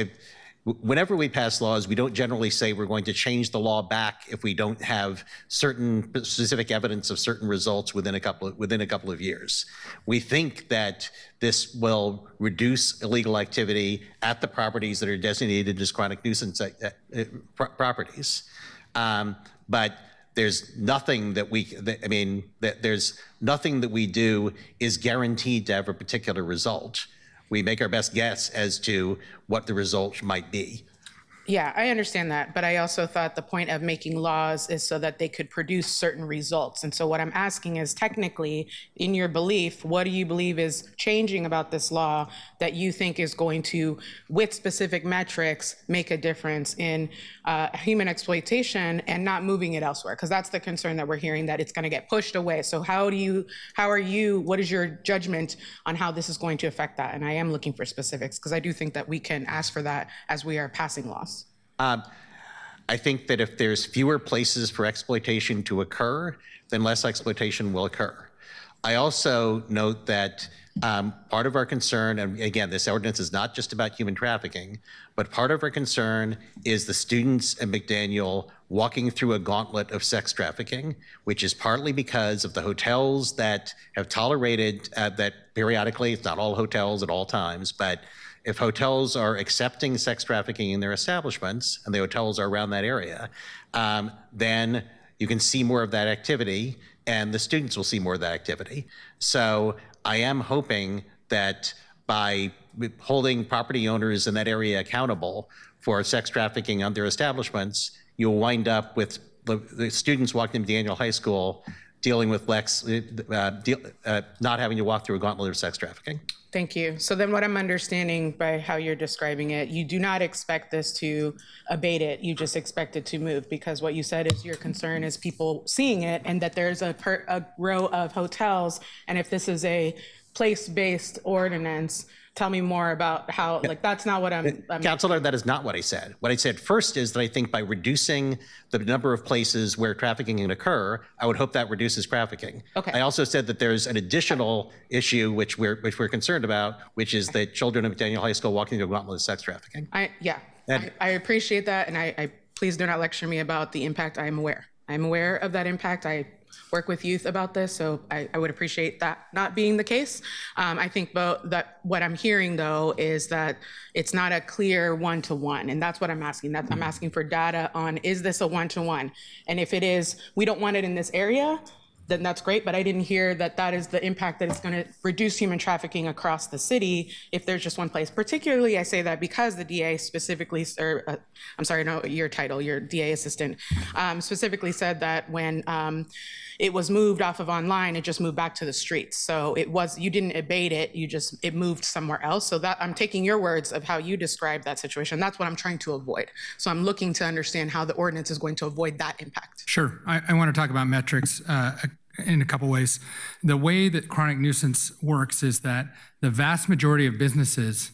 Whenever we pass laws, we don't generally say we're going to change the law back if we don't have certain specific evidence of certain results within a couple of years. We think that this will reduce illegal activity at the properties that are designated as chronic nuisance properties, but there's nothing that there's nothing that we do is guaranteed to have a particular result. We make our best guess as to what the results might be. Yeah, I understand that, but I also thought the point of making laws is so that they could produce certain results. And so what I'm asking is, technically, in your belief, what do you believe is changing about this law that you think is going to, with specific metrics, make a difference in human exploitation and not moving it elsewhere? Because that's the concern that we're hearing, that it's going to get pushed away. So what is your judgment on how this is going to affect that? And I am looking for specifics, because I do think that we can ask for that as we are passing laws. I think that if there's fewer places for exploitation to occur, then less exploitation will occur. I also note that part of our concern, and again, this ordinance is not just about human trafficking, but part of our concern is the students at McDaniel walking through a gauntlet of sex trafficking, which is partly because of the hotels that have tolerated that periodically. It's not all hotels at all times, but if hotels are accepting sex trafficking in their establishments, and the hotels are around that area, then you can see more of that activity, and the students will see more of that activity. So I am hoping that by holding property owners in that area accountable for sex trafficking on their establishments, you'll wind up with the students walking to Daniel High School dealing with not having to walk through a gauntlet of sex trafficking. Thank you. So then what I'm understanding by how you're describing it, you do not expect this to abate it. You just expect it to move, because what you said is your concern is people seeing it and that there's a row of hotels. And if this is a place-based ordinance, tell me more about how, like, that's not what I'm Councilor, that is not what I said. What I said first is that I think by reducing the number of places where trafficking can occur, I would hope that reduces trafficking. Okay. I also said that there's an additional issue which we're concerned about, which is that children of Daniel High School walking through a gauntlet of sex trafficking. I appreciate that, and I please do not lecture me about the impact. I am aware. I'm aware of that impact. I work with youth about this, so I would appreciate that not being the case. I think that what I'm hearing, though, is that it's not a clear one-to-one, and that's what I'm asking. I'm asking for data on, is this a one-to-one? And if it is, we don't want it in this area, then that's great, but I didn't hear that that is the impact that it's going to reduce human trafficking across the city if there's just one place. Particularly, I say that because the DA specifically, I'm sorry, no, your title, your DA assistant, specifically said that when it was moved off of online, it just moved back to the streets. So you didn't abate it, it moved somewhere else. So that I'm taking your words of how you describe that situation. That's what I'm trying to avoid. So I'm looking to understand how the ordinance is going to avoid that impact. Sure. I want to talk about metrics in a couple ways. The way that chronic nuisance works is that the vast majority of businesses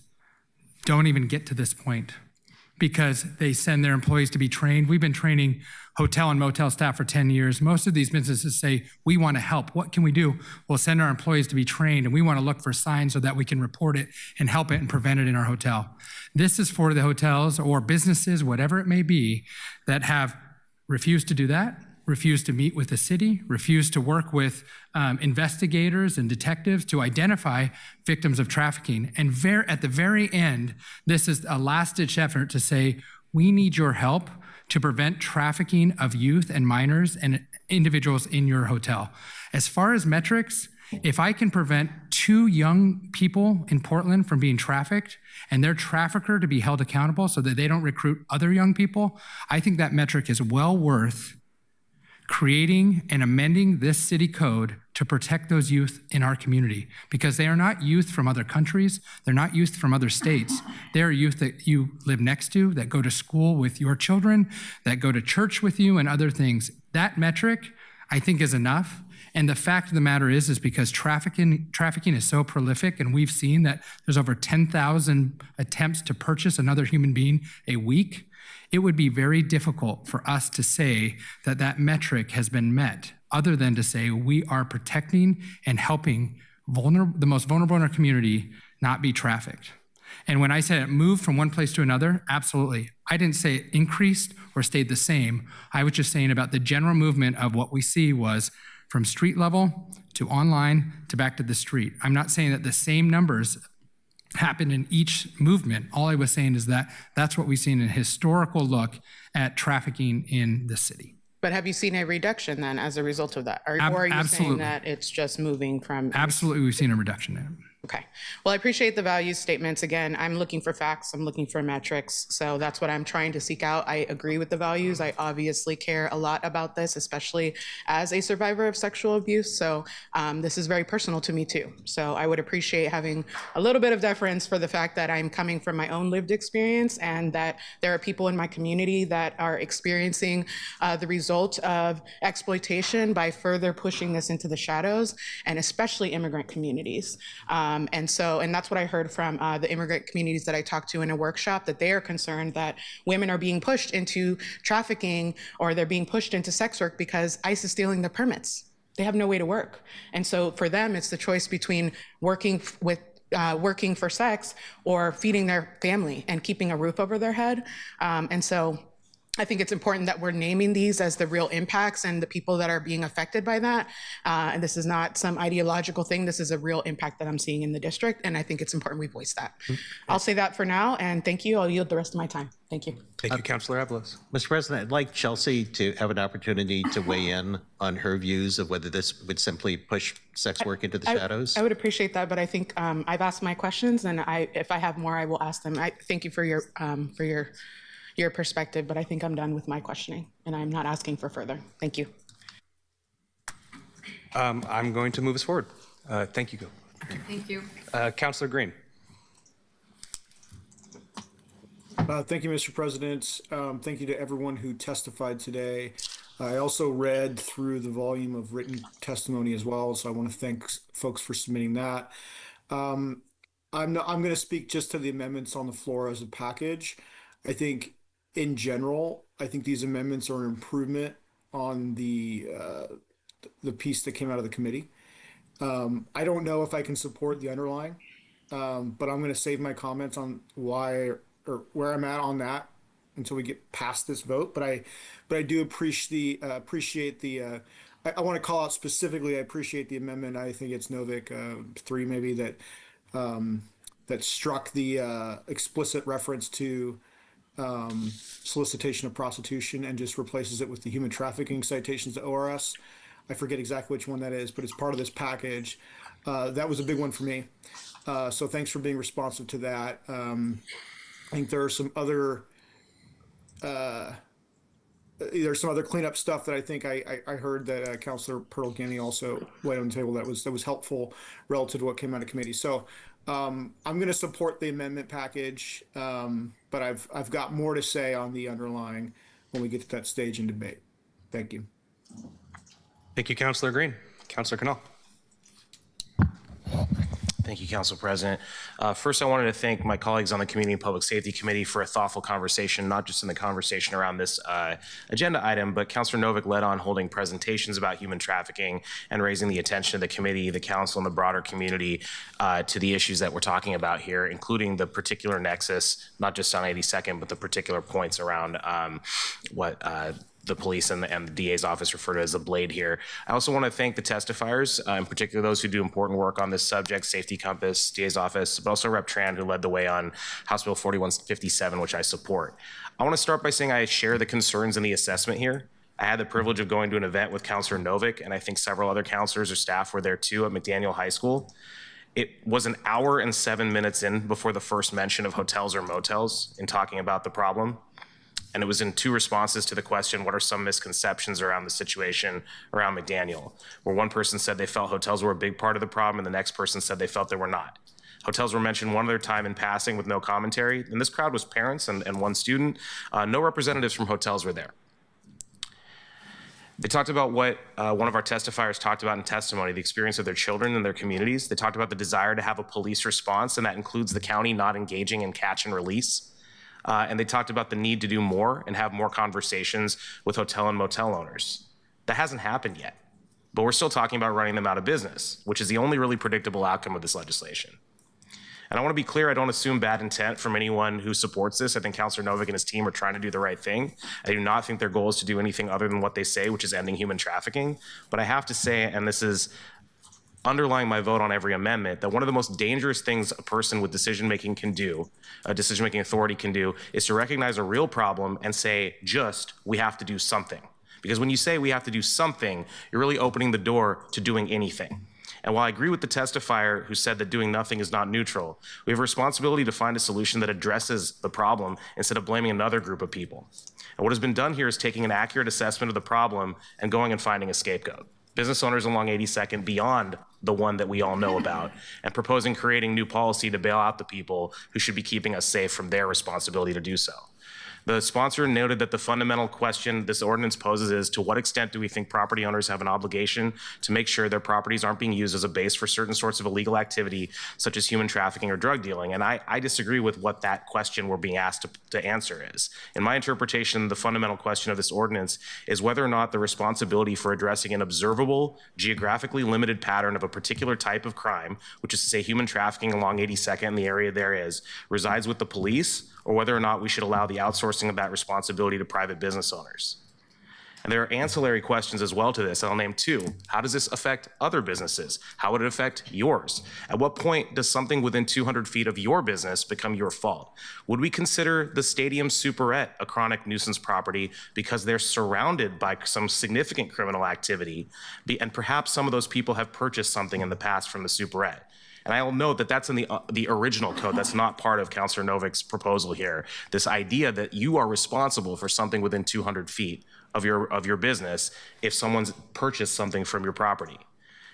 don't even get to this point because they send their employees to be trained. We've been training hotel and motel staff for 10 years. Most of these businesses say, we want to help. What can we do? We'll send our employees to be trained, and we want to look for signs so that we can report it and help it and prevent it in our hotel. This is for the hotels or businesses, whatever it may be, that have refused to do that, refused to meet with the city, refused to work with investigators and detectives to identify victims of trafficking. And at the very end, this is a last-ditch effort to say, we need your help to prevent trafficking of youth and minors and individuals in your hotel. As far as metrics, if I can prevent 2 young people in Portland from being trafficked and their trafficker to be held accountable so that they don't recruit other young people, I think that metric is well worth creating and amending this city code to protect those youth in our community, because they are not youth from other countries. They're not youth from other states. They're youth that you live next to, that go to school with your children, that go to church with you and other things. That metric, I think, is enough. And the fact of the matter is because trafficking is so prolific, and we've seen that there's over 10,000 attempts to purchase another human being a week. It would be very difficult for us to say that that metric has been met, other than to say we are protecting and helping the most vulnerable in our community not be trafficked. And when I said it moved from one place to another, absolutely. I didn't say it increased or stayed the same. I was just saying about the general movement of what we see was from street level to online to back to the street. I'm not saying that the same numbers happened in each movement. All I was saying is that that's what we've seen in a historical look at trafficking in the city. But have you seen a reduction then as a result of that? Or are you saying that it's just moving from? Absolutely, we've seen a reduction in it. Okay. Well, I appreciate the values statements. Again, I'm looking for facts. I'm looking for metrics. So that's what I'm trying to seek out. I agree with the values. I obviously care a lot about this, especially as a survivor of sexual abuse. So this is very personal to me too. So I would appreciate having a little bit of deference for the fact that I'm coming from my own lived experience and that there are people in my community that are experiencing the result of exploitation by further pushing this into the shadows, and especially immigrant communities. And that's what I heard from the immigrant communities that I talked to in a workshop, that they are concerned that women are being pushed into trafficking or they're being pushed into sex work because ICE is stealing their permits. They have no way to work. And so for them, it's the choice between working for sex or feeding their family and keeping a roof over their head. And so I think it's important that we're naming these as the real impacts and the people that are being affected by that. And this is not some ideological thing. This is a real impact that I'm seeing in the district. And I think it's important we voice that. I'll say that for now. And thank you. I'll yield the rest of my time. Thank you. Thank you, Councilor Avalos. Mr. President, I'd like Chelsea to have an opportunity to weigh in on her views of whether this would simply push sex work into the shadows. I would appreciate that, but I think I've asked my questions, and if I have more, I will ask them. I thank you for your perspective, but I think I'm done with my questioning, and I'm not asking for further. Thank you. I'm going to move us forward. Thank you. Thank you. Councilor Green. Thank you, Mr. President. Thank you to everyone who testified today. I also read through the volume of written testimony as well, so I want to thank folks for submitting that. I'm going to speak just to the amendments on the floor as a package. I think, in general, I think these amendments are an improvement on the piece that came out of the committee. I don't know if I can support the underlying, but I'm going to save my comments on why or where I'm at on that until we get past this vote. But I do appreciate the. I want to call out specifically. I appreciate the amendment. I think it's Novick 3 maybe that struck the explicit reference to solicitation of prostitution and just replaces it with the human trafficking citations to ORS. I forget exactly which one that is, but it's part of this package. That was a big one for me. So thanks for being responsive to that. I think there are some other cleanup stuff that I think I heard that Councilor Pearl-Ganey also laid on the table that was helpful relative to what came out of committee. So I'm going to support the amendment package, but I've got more to say on the underlying when we get to that stage in debate. Thank you. Thank you, Councilor Green. Councilor Canal. Thank you, Council President. First, I wanted to thank my colleagues on the Community and Public Safety Committee for a thoughtful conversation, not just in the conversation around this agenda item, but Councilor Novick led on holding presentations about human trafficking and raising the attention of the committee, the council, and the broader community to the issues that we're talking about here, including the particular nexus, not just on 82nd, but the particular points around what the police and the DA's office refer to as the blade here. I also want to thank the testifiers, in particular those who do important work on this subject, Safety Compass, DA's office, but also Rep. Tran, who led the way on House Bill 4157, which I support. I want to start by saying I share the concerns in the assessment here. I had the privilege of going to an event with Councilor Novick, and I think several other councilors or staff were there too at McDaniel High School. It was an hour and 7 minutes in before the first mention of hotels or motels in talking about the problem. And it was in 2 responses to the question, what are some misconceptions around the situation around McDaniel? Where one person said they felt hotels were a big part of the problem, and the next person said they felt they were not. Hotels were mentioned one other time in passing with no commentary, and this crowd was parents and one student. No representatives from hotels were there. They talked about what one of our testifiers talked about in testimony, the experience of their children and their communities. They talked about the desire to have a police response, and that includes the county not engaging in catch and release. And they talked about the need to do more and have more conversations with hotel and motel owners. That hasn't happened yet, but we're still talking about running them out of business, which is the only really predictable outcome of this legislation. And I want to be clear, I don't assume bad intent from anyone who supports this. I think Councilor Novick and his team are trying to do the right thing. I do not think their goal is to do anything other than what they say, which is ending human trafficking. But I have to say, and this is underlying my vote on every amendment, that one of the most dangerous things a person with decision-making can do, a decision-making authority can do, is to recognize a real problem and say, we have to do something. Because when you say we have to do something, you're really opening the door to doing anything. And while I agree with the testifier who said that doing nothing is not neutral, we have a responsibility to find a solution that addresses the problem instead of blaming another group of people. And what has been done here is taking an accurate assessment of the problem and going and finding a scapegoat. Business owners along 82nd beyond the one that we all know about, and proposing creating new policy to bail out the people who should be keeping us safe from their responsibility to do so. The sponsor noted that the fundamental question this ordinance poses is, to what extent do we think property owners have an obligation to make sure their properties aren't being used as a base for certain sorts of illegal activity, such as human trafficking or drug dealing? And I disagree with what that question we're being asked to answer is. In my interpretation, the fundamental question of this ordinance is whether or not the responsibility for addressing an observable, geographically limited pattern of a particular type of crime, which is to say human trafficking along 82nd and the area there is, resides with the police, or whether or not we should allow the outsourcing of that responsibility to private business owners. And there are ancillary questions as well to this. I'll name two. How does this affect other businesses? How would it affect yours? At what point does something within 200 feet of your business become your fault? Would we consider the Stadium Superette a chronic nuisance property because they're surrounded by some significant criminal activity, and perhaps some of those people have purchased something in the past from the Superette? And I'll note that that's in the original code. That's not part of Councilor Novik's proposal here. This idea that you are responsible for something within 200 feet of your business if someone's purchased something from your property.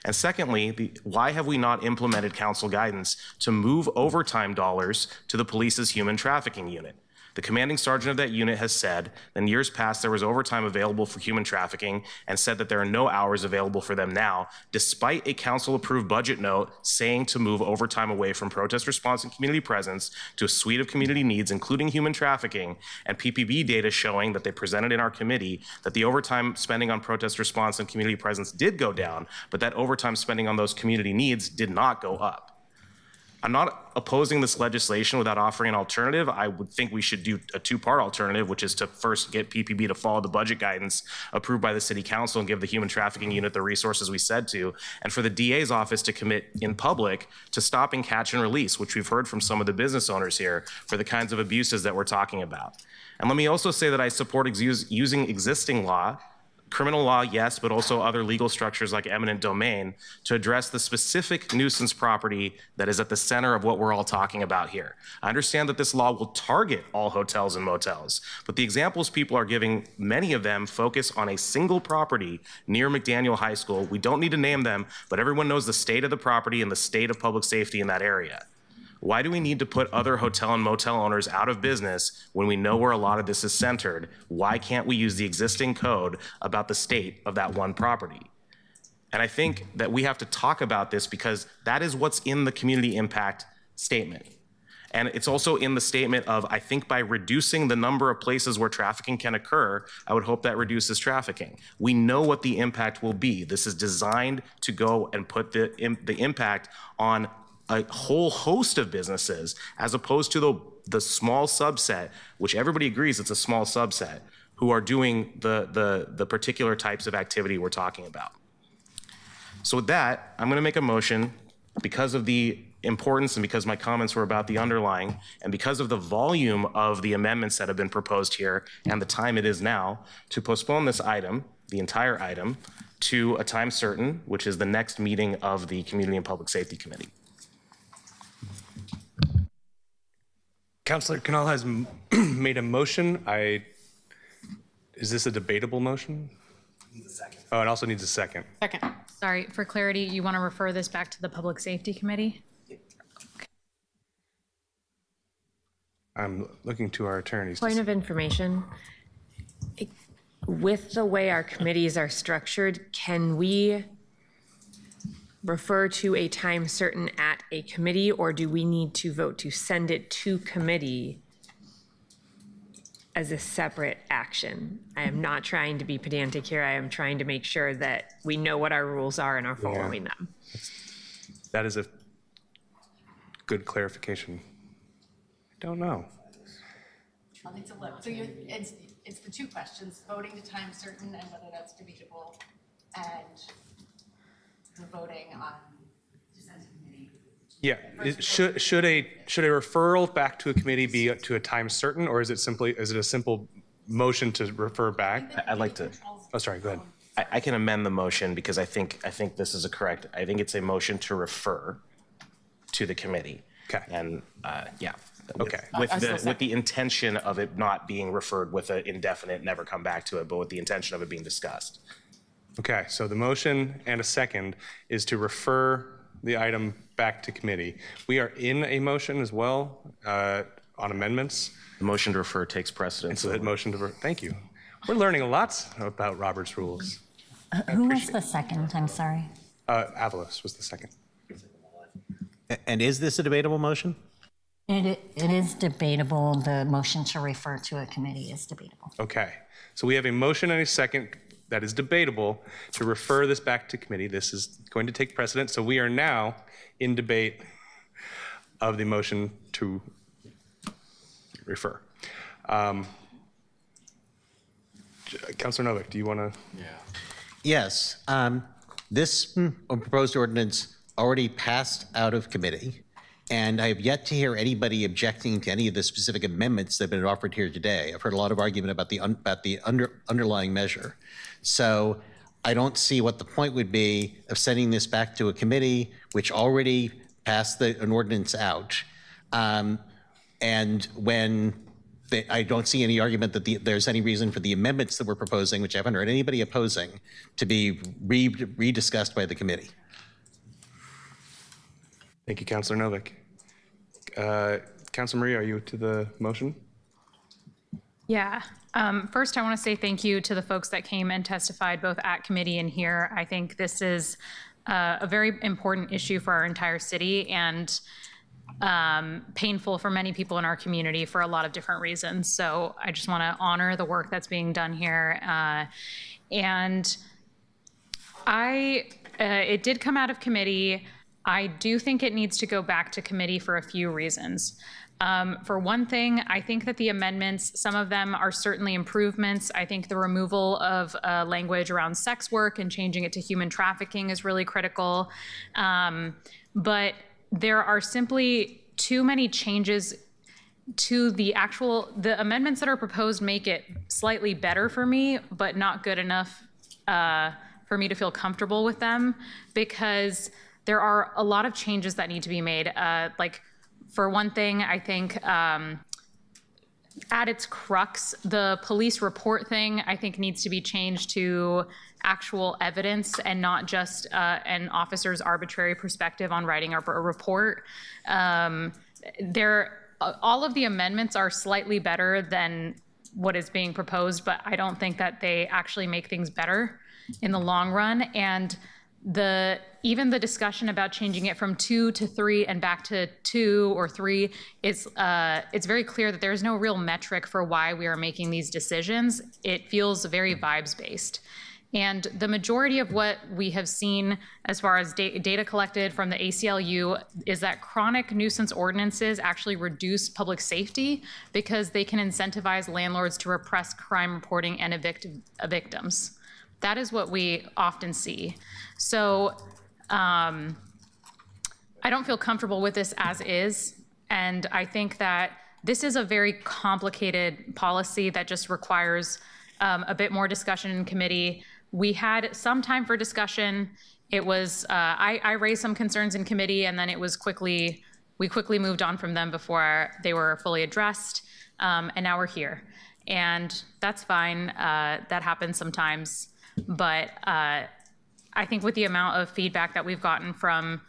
And secondly, why have we not implemented council guidance to move overtime dollars to the police's human trafficking unit? The commanding sergeant of that unit has said that in years past there was overtime available for human trafficking and said that there are no hours available for them now, despite a council-approved budget note saying to move overtime away from protest response and community presence to a suite of community needs, including human trafficking, and PPB data showing that they presented in our committee that the overtime spending on protest response and community presence did go down, but that overtime spending on those community needs did not go up. I'm not opposing this legislation without offering an alternative. I would think we should do a two-part alternative, which is to first get PPB to follow the budget guidance approved by the City Council and give the human trafficking unit the resources we said to, and for the DA's office to commit in public to stopping catch and release, which we've heard from some of the business owners here for the kinds of abuses that we're talking about. And let me also say that I support using existing law, criminal law, yes, but also other legal structures like eminent domain to address the specific nuisance property that is at the center of what we're all talking about here. I understand that this law will target all hotels and motels, but the examples people are giving, many of them focus on a single property near McDaniel High School. We don't need to name them, but everyone knows the state of the property and the state of public safety in that area. Why do we need to put other hotel and motel owners out of business when we know where a lot of this is centered? Why can't we use the existing code about the state of that one property? And I think that we have to talk about this because that is what's in the community impact statement. And it's also in the statement of, I think by reducing the number of places where trafficking can occur, I would hope that reduces trafficking. We know what the impact will be. This is designed to go and put the impact on a whole host of businesses, as opposed to the small subset, which everybody agrees it's a small subset, who are doing the particular types of activity we're talking about. So with that, I'm gonna make a motion because of the importance and because my comments were about the underlying and because of the volume of the amendments that have been proposed here and the time it is now, to postpone this item, the entire item, to a time certain, which is the next meeting of the Community and Public Safety Committee. Councilor Canal has made a motion. Is this a debatable motion? Needs a second. Oh, it also needs a second. Second. Sorry, for clarity, you want to refer this back to the Public Safety Committee? I'm looking to our attorneys. Point of information. With the way our committees are structured, can we refer to a time certain at a committee, or do we need to vote to send it to committee as a separate action? I am not trying to be pedantic here. I am trying to make sure that we know what our rules are and are following them. That is a good clarification. I don't know. I'll need to look. So it's the two questions, voting to time certain and whether that's debatable, and the voting on to send to committee. Yeah, should a referral back to a committee be to a time certain, or is it a simple motion to refer back? I'd like to. Oh, sorry. Go ahead. I can amend the motion because I think this is correct. I think it's a motion to refer to the committee. Okay. And yeah. Okay. With the intention of it not being referred with an indefinite, never come back to it, but with the intention of it being discussed. Okay, so the motion and a second is to refer the item back to committee. We are in a motion as well on amendments. The motion to refer takes precedence. And so that motion to thank you. We're learning a lot about Robert's rules. Who was the second? I'm sorry. Avalos was the second. And is this a debatable motion? It is debatable. The motion to refer to a committee is debatable. Okay, so we have a motion and a second that is debatable to refer this back to committee. This is going to take precedence. So we are now in debate of the motion to refer. Councilor Novick, do you want to? Yeah. Yes. This proposed ordinance already passed out of committee, and I have yet to hear anybody objecting to any of the specific amendments that have been offered here today. I've heard a lot of argument about the underlying measure. So I don't see what the point would be of sending this back to a committee which already passed an ordinance out. And when I don't see any argument that there's any reason for the amendments that we're proposing, which I haven't heard anybody opposing, to be rediscussed by the committee. Thank you, Councilor Novick. Councilor Marie, are you to the motion? Yeah. First, I want to say thank you to the folks that came and testified both at committee and here. I think this is a very important issue for our entire city and painful for many people in our community for a lot of different reasons. So I just want to honor the work that's being done here. And it did come out of committee. I do think it needs to go back to committee for a few reasons. For one thing, I think that the amendments, some of them are certainly improvements. I think the removal of language around sex work and changing it to human trafficking is really critical. But there are simply too many changes to the amendments that are proposed make it slightly better for me, but not good enough for me to feel comfortable with them, because there are a lot of changes that need to be made. Like, for one thing, I think at its crux, the police report thing, I think, needs to be changed to actual evidence and not just an officer's arbitrary perspective on writing a report. All of the amendments are slightly better than what is being proposed, but I don't think that they actually make things better in the long run. And even the discussion about changing it from 2 to 3 and back to 2 or 3, it's very clear that there's no real metric for why we are making these decisions. It feels very vibes-based. And the majority of what we have seen as far as data collected from the ACLU is that chronic nuisance ordinances actually reduce public safety because they can incentivize landlords to repress crime reporting and evict victims. That is what we often see. So I don't feel comfortable with this as is. And I think that this is a very complicated policy that just requires a bit more discussion in committee. We had some time for discussion. It was, I raised some concerns in committee, and then we quickly moved on from them before they were fully addressed. And now we're here. And that's fine. That happens sometimes. But I think with the amount of feedback that we've gotten from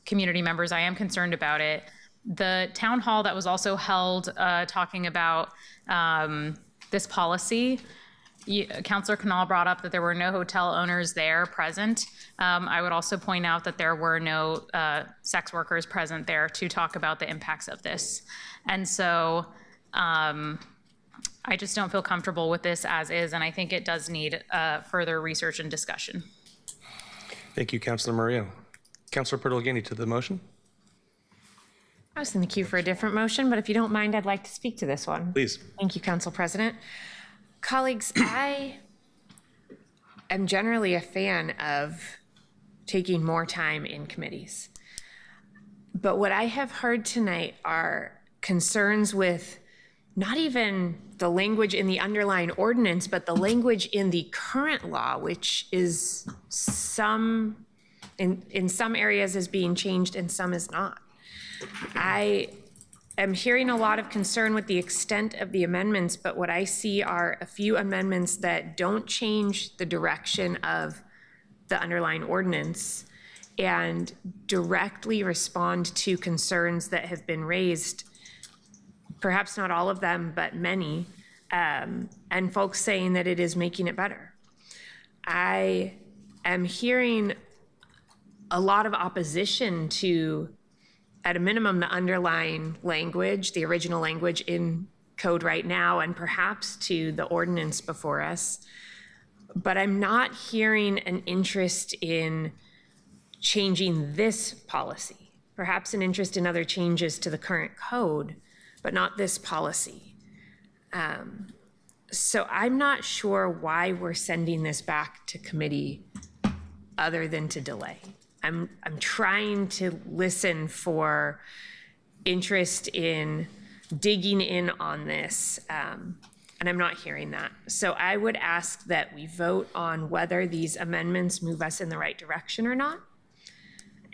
community members, I am concerned about it. The town hall that was also held talking about this policy, Councilor Canal brought up that there were no hotel owners there present. I would also point out that there were no sex workers present there to talk about the impacts of this. And so I just don't feel comfortable with this as is, and I think it does need further research and discussion. Thank you, Councilor Murillo. Councilor Pertolini to the motion. I was in the queue for a different motion, but if you don't mind, I'd like to speak to this one. Please. Thank you, Council President. Colleagues, I am generally a fan of taking more time in committees. But what I have heard tonight are concerns with not even the language in the underlying ordinance, but the language in the current law, which is in some areas is being changed and some is not. I am hearing a lot of concern with the extent of the amendments, but what I see are a few amendments that don't change the direction of the underlying ordinance and directly respond to concerns that have been raised, perhaps not all of them, but many, and folks saying that it is making it better. I am hearing a lot of opposition to, at a minimum, the underlying language, the original language in code right now, and perhaps to the ordinance before us. But I'm not hearing an interest in changing this policy, perhaps an interest in other changes to the current code, but not this policy. So I'm not sure why we're sending this back to committee other than to delay. I'm trying to listen for interest in digging in on this, and I'm not hearing that. So I would ask that we vote on whether these amendments move us in the right direction or not,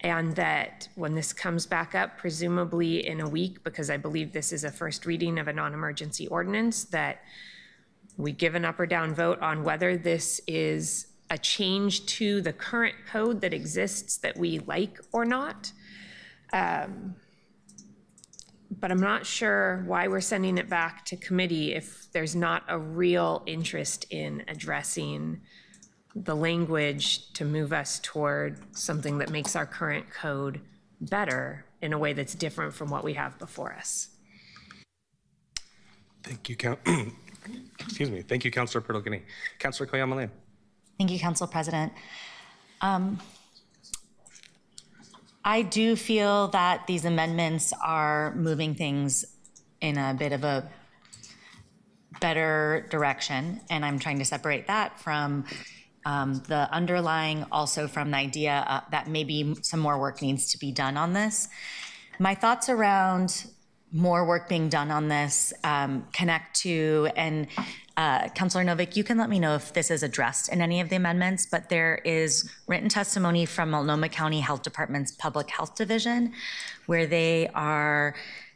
and that when this comes back up, presumably in a week, because I believe this is a first reading of a non-emergency ordinance, that we give an up or down vote on whether this is a change to the current code that exists that we like or not. But I'm not sure why we're sending it back to committee if there's not a real interest in addressing the language to move us toward something that makes our current code better in a way that's different from what we have before us. Thank you, excuse me. Thank you, Councilor Pertolini. Councilor Koyama-Lam. Thank you, Council President. I do feel that these amendments are moving things in a bit of a better direction, and I'm trying to separate that from the underlying, also from the idea that maybe some more work needs to be done on this. My thoughts around more work being done on this connect to, and Councilor Novick, you can let me know if this is addressed in any of the amendments, but there is written testimony from Multnomah County Health Department's Public Health Division where they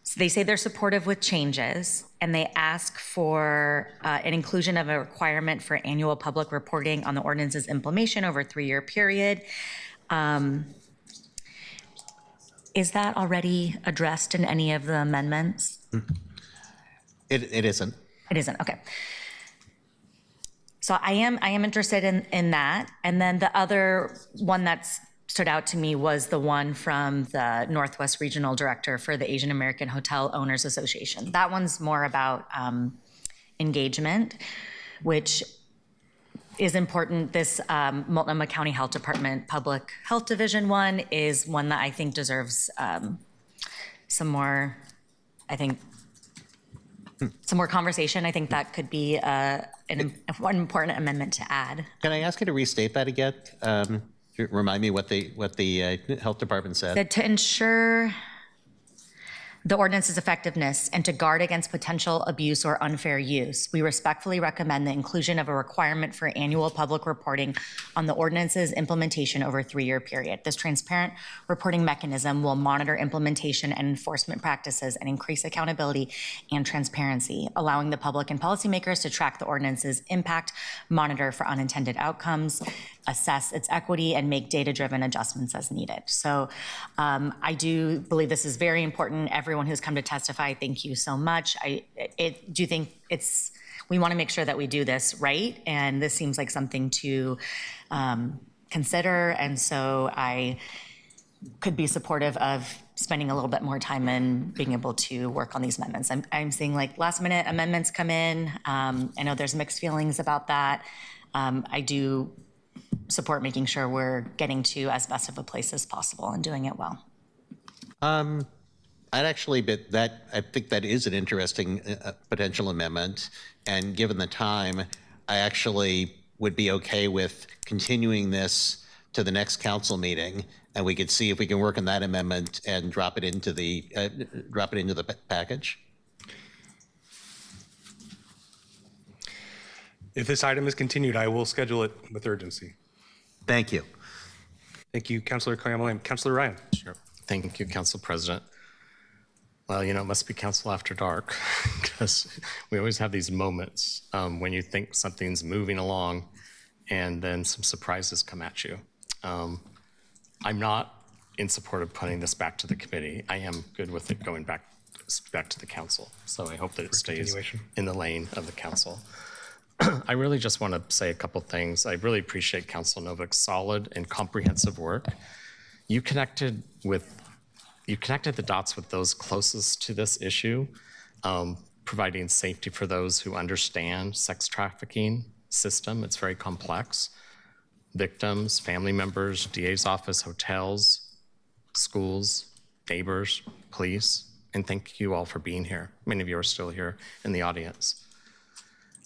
say they're supportive with changes, and they ask for an inclusion of a requirement for annual public reporting on the ordinance's implementation over a 3-year period. Is that already addressed in any of the amendments? It isn't. It isn't, okay. So I am interested in that. And then the other one that's stood out to me was the one from the Northwest Regional Director for the Asian American Hotel Owners Association. That one's more about engagement, which is important. This Multnomah County Health Department Public Health Division one is one that I think deserves some more conversation. I think that could be an important amendment to add. Can I ask you to restate that again? Remind me what the health department said. That to ensure the ordinance's effectiveness and to guard against potential abuse or unfair use, we respectfully recommend the inclusion of a requirement for annual public reporting on the ordinance's implementation over a 3-year period. This transparent reporting mechanism will monitor implementation and enforcement practices and increase accountability and transparency, allowing the public and policymakers to track the ordinance's impact, monitor for unintended outcomes, assess its equity, and make data-driven adjustments as needed. So I do believe this is very important. Everyone who's come to testify, thank you so much. I do think we want to make sure that we do this right, and this seems like something to consider, and so I could be supportive of spending a little bit more time and being able to work on these amendments. I'm seeing like last-minute amendments come in. I know there's mixed feelings about that. I do support making sure we're getting to as best of a place as possible and doing it well. I think that is an interesting potential amendment, and given the time, I actually would be okay with continuing this to the next council meeting, and we could see if we can work on that amendment and drop it into the package. If this item is continued, I will schedule it with urgency. Thank you. Thank you, Councilor Koyama-Lam. Councilor Ryan. Sure. Thank you, Council President. Well, it must be council after dark because we always have these moments when you think something's moving along and then some surprises come at you. I'm not in support of putting this back to the committee. I am good with it going back to the council. So I hope that it stays in the lane of the council. I really just want to say a couple things. I really appreciate Council Novick's solid and comprehensive work. You connected the dots with those closest to this issue, providing safety for those who understand sex trafficking system. It's very complex. Victims, family members, DA's office, hotels, schools, neighbors, police, And thank you all for being here. Many of you are still here in the audience.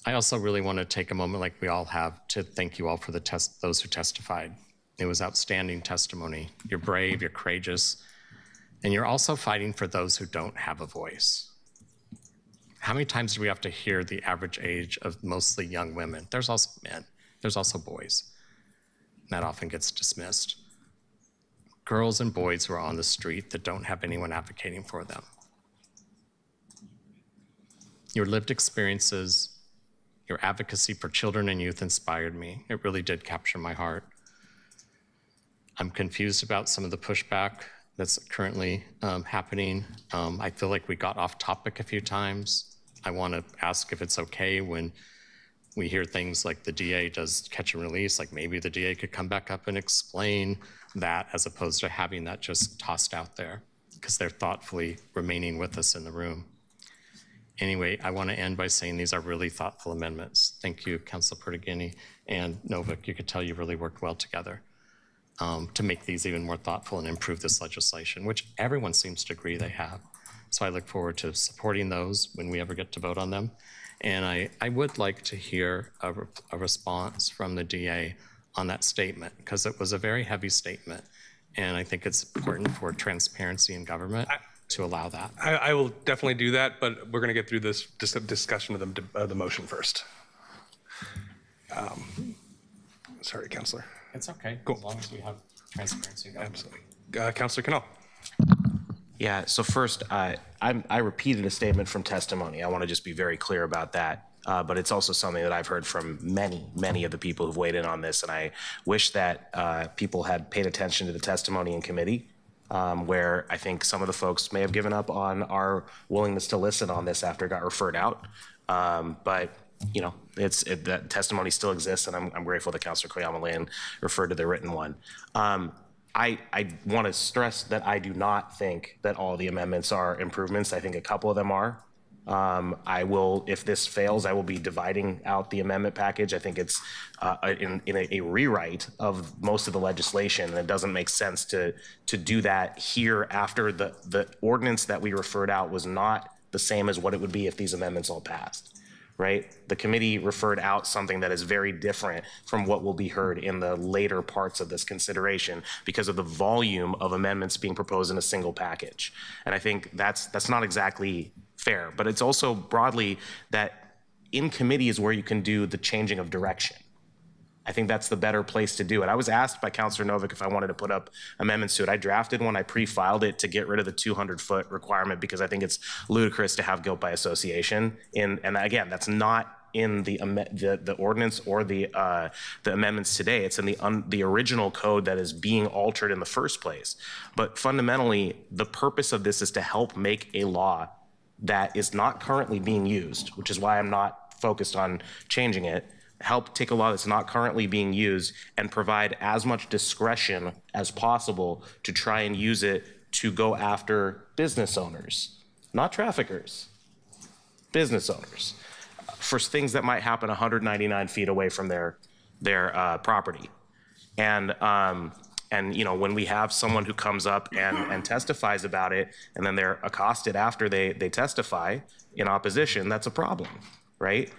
I also really want to take a moment, like we all have, to thank you all for those who testified. It was outstanding testimony. You're brave, you're courageous, and you're also fighting for those who don't have a voice. How many times do we have to hear the average age of mostly young women? There's also men, there's also boys. That often gets dismissed. Girls and boys who are on the street that don't have anyone advocating for them. Your lived experiences, your advocacy for children and youth inspired me. It really did capture my heart. I'm confused about some of the pushback that's currently happening. I feel like we got off topic a few times. I want to ask if it's okay when we hear things like the DA does catch and release, like maybe the DA could come back up and explain that as opposed to having that just tossed out there because they're thoughtfully remaining with us in the room. Anyway, I want to end by saying these are really thoughtful amendments. Thank you, Councilor Pertagini and Novak. You could tell you really worked well together to make these even more thoughtful and improve this legislation, which everyone seems to agree they have. So I look forward to supporting those when we ever get to vote on them. And I would like to hear a response from the DA on that statement, because it was a very heavy statement. And I think it's important for transparency in government to allow that. I will definitely do that, but we're going to get through this discussion of the motion first. Sorry, Councilor. It's okay, cool. As long as we have transparency in government. Absolutely. Councilor Cannell. Yeah, so first, I repeated a statement from testimony. I want to just be very clear about that. But it's also something that I've heard from many of the people who've weighed in on this. And I wish that people had paid attention to the testimony in committee, where I think some of the folks may have given up on our willingness to listen on this after it got referred out. But you know, that testimony still exists, and I'm grateful that Councilor Koyama-Lane referred to the written one. I want to stress that I do not think that all the amendments are improvements. I think a couple of them are. I will, if this fails, I will be dividing out the amendment package. I think it's in a rewrite of most of the legislation, and it doesn't make sense to do that here after the ordinance that we referred out was not the same as what it would be if these amendments all passed. Right? The committee referred out something that is very different from what will be heard in the later parts of this consideration because of the volume of amendments being proposed in a single package. And I think that's not exactly fair, but it's also broadly that in committee is where you can do the changing of direction. I think that's the better place to do it. I was asked by Councilor Novak if I wanted to put up amendments to it. I drafted one, I pre-filed it to get rid of the 200-foot requirement because I think it's ludicrous to have guilt by association. And again, that's not in the ordinance or the amendments today. It's in the original code that is being altered in the first place. But fundamentally, the purpose of this is to help make a law that is not currently being used, which is why I'm not focused on changing it. Help take a law that's not currently being used and provide as much discretion as possible to try and use it to go after business owners, not traffickers, business owners, for things that might happen 199 feet away from their property. And you know, when we have someone who comes up and testifies about it, and then they're accosted after they testify in opposition, that's a problem, right?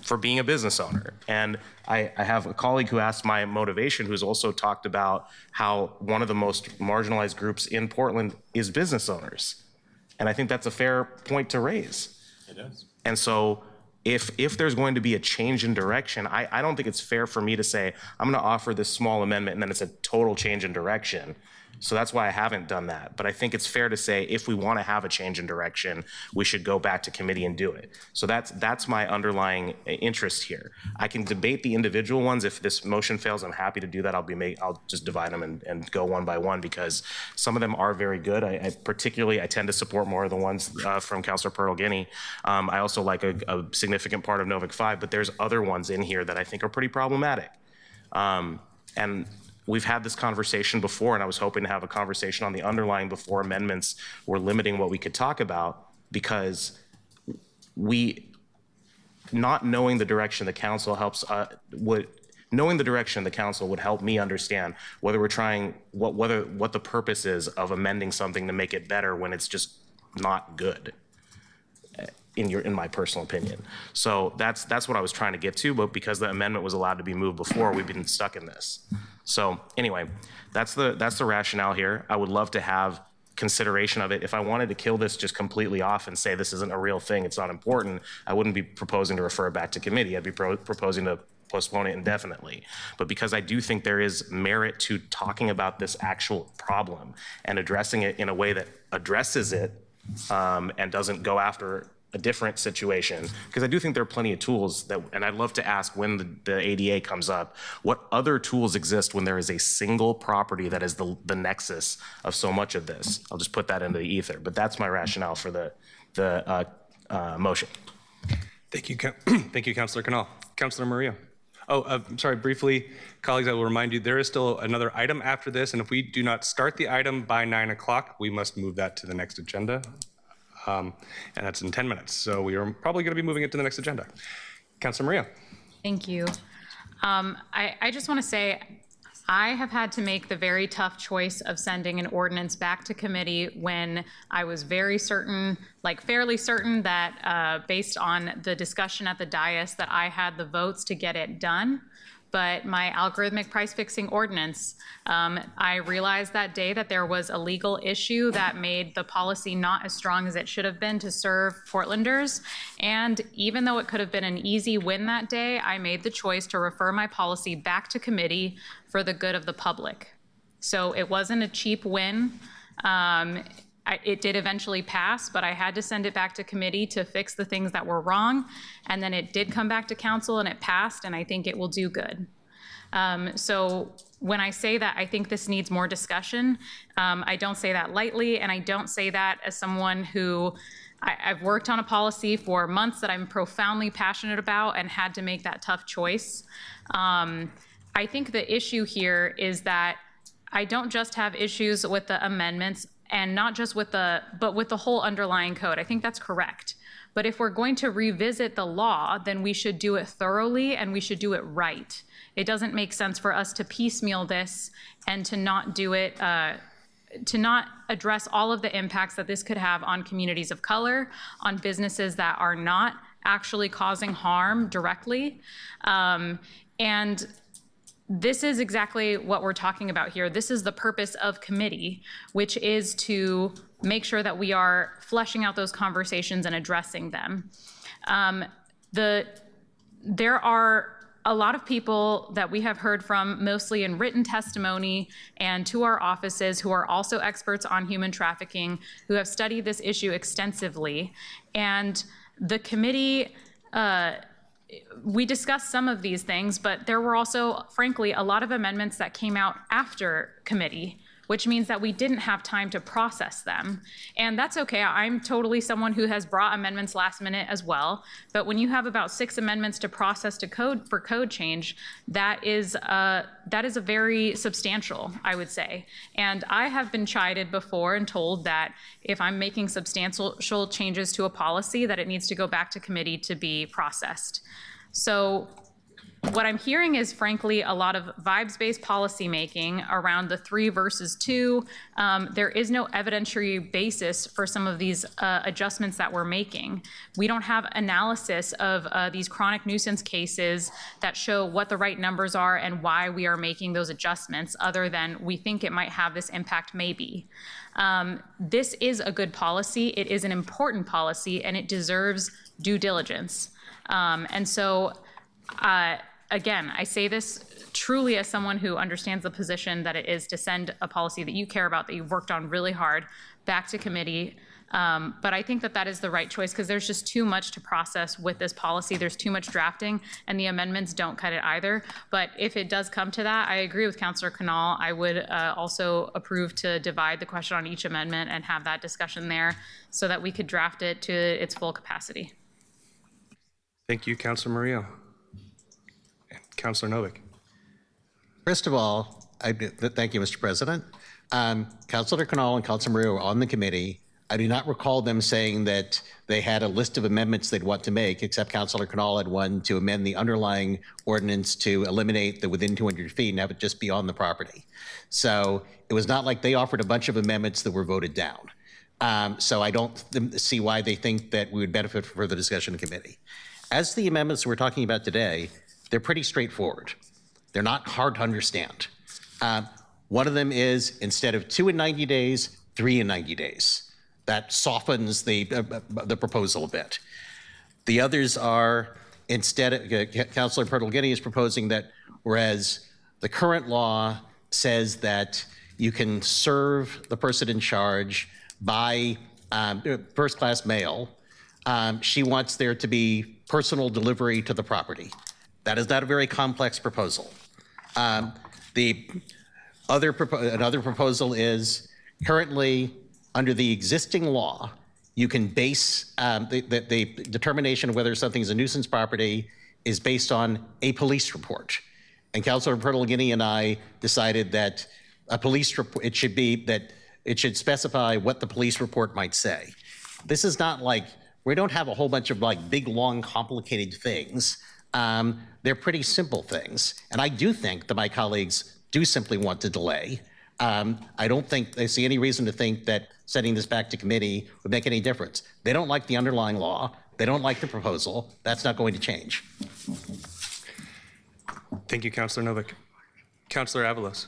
For being a business owner. And I have a colleague who asked my motivation, who's also talked about how one of the most marginalized groups in Portland is business owners. And I think that's a fair point to raise. It is. And so if there's going to be a change in direction, I don't think it's fair for me to say, I'm gonna offer this small amendment and then it's a total change in direction. So that's why I haven't done that. But I think it's fair to say if we want to have a change in direction, we should go back to committee and do it. So that's my underlying interest here. I can debate the individual ones. If this motion fails, I'm happy to do that. I'll just divide them and go one by one because some of them are very good. I tend to support more of the ones from Councilor Pertagini. I also like a significant part of Novak 5, but there's other ones in here that I think are pretty problematic. And we've had this conversation before, and I was hoping to have a conversation on the underlying before amendments were limiting what we could talk about, because not knowing the direction the council knowing the direction the council would help me understand whether we're trying, what the purpose is of amending something to make it better when it's just not good, in my personal opinion. So that's what I was trying to get to, but because the amendment was allowed to be moved before, we've been stuck in this. So anyway, that's the rationale here. I would love to have consideration of it. If I wanted to kill this just completely off and say this isn't a real thing, it's not important, I wouldn't be proposing to refer it back to committee. I'd be proposing to postpone it indefinitely. But because I do think there is merit to talking about this actual problem and addressing it in a way that addresses it and doesn't go after a different situation, because I do think there are plenty of tools that, and I'd love to ask when the ADA comes up, what other tools exist when there is a single property that is the nexus of so much of this. I'll just put that into the ether, but that's my rationale for the motion. Thank you, thank you, Councilor Canal. Councilor Murillo. Oh, I'm sorry, briefly, colleagues, I will remind you, there is still another item after this, and if we do not start the item by 9 o'clock, we must move that to the next agenda. And that's in 10 minutes. So we are probably going to be moving it to the next agenda. Councilor Maria. Thank you. I just want to say, I have had to make the very tough choice of sending an ordinance back to committee when I was very certain, like fairly certain that based on the discussion at the dais that I had the votes to get it done. But my algorithmic price fixing ordinance, I realized that day that there was a legal issue that made the policy not as strong as it should have been to serve Portlanders. And even though it could have been an easy win that day, I made the choice to refer my policy back to committee for the good of the public. So it wasn't a cheap win. It did eventually pass, but I had to send it back to committee to fix the things that were wrong. And then it did come back to council and it passed, and I think it will do good. So when I say that I think this needs more discussion, I don't say that lightly, and I don't say that as someone who I've worked on a policy for months that I'm profoundly passionate about and had to make that tough choice. I think the issue here is that I don't just have issues with the amendments and not just with but with the whole underlying code. I think that's correct. But if we're going to revisit the law, then we should do it thoroughly and we should do it right. It doesn't make sense for us to piecemeal this and to not do it, to not address all of the impacts that this could have on communities of color, on businesses that are not actually causing harm directly. And this is exactly what we're talking about here. This is the purpose of committee, which is to make sure that we are fleshing out those conversations and addressing them. There are a lot of people that we have heard from, mostly in written testimony and to our offices, who are also experts on human trafficking, who have studied this issue extensively. And the committee, we discussed some of these things, but there were also, frankly, a lot of amendments that came out after committee, which means that we didn't have time to process them. And that's okay. I'm totally someone who has brought amendments last minute as well. But when you have about 6 amendments to process to code for code change, that is a very substantial, I would say. And I have been chided before and told that if I'm making substantial changes to a policy, that it needs to go back to committee to be processed. So what I'm hearing is, frankly, a lot of vibes-based policy making around the 3 versus 2. There is no evidentiary basis for some of these adjustments that we're making. We don't have analysis of these chronic nuisance cases that show what the right numbers are and why we are making those adjustments, other than we think it might have this impact maybe. This is a good policy. It is an important policy, and it deserves due diligence. And so, again, I say this truly as someone who understands the position that it is to send a policy that you care about, that you've worked on really hard, back to committee. But I think that that is the right choice, because there's just too much to process with this policy. There's too much drafting, and the amendments don't cut it either. But if it does come to that, I agree with Councilor Canal. I would also approve to divide the question on each amendment and have that discussion there so that we could draft it to its full capacity. Thank you, Councilor Murillo. Councilor Novick. First of all, thank you, Mr. President. Councilor Canal and Councilor Murillo were on the committee. I do not recall them saying that they had a list of amendments they'd want to make, except Councilor Canal had one to amend the underlying ordinance to eliminate the within 200 feet and have it just be on the property. So it was not like they offered a bunch of amendments that were voted down. So I don't see why they think that we would benefit from further discussion in committee. As the amendments we're talking about today, they're pretty straightforward. They're not hard to understand. One of them is instead of 2 in 90 days, 3 in 90 days. That softens the proposal a bit. The others are instead, Councilor Pertolgini is proposing that whereas the current law says that you can serve the person in charge by first-class mail, she wants there to be personal delivery to the property. That is not a very complex proposal. Another proposal is currently under the existing law, you can base the determination of whether something is a nuisance property is based on a police report. And Councilor Pertolgini and I decided that a police report, it should specify what the police report might say. This is not like, we don't have a whole bunch of like big, long, complicated things. They're pretty simple things. And I do think that my colleagues do simply want to delay. I don't think they see any reason to think that sending this back to committee would make any difference. They don't like the underlying law. They don't like the proposal. That's not going to change. Thank you, Councilor Novick. Councilor Avalos.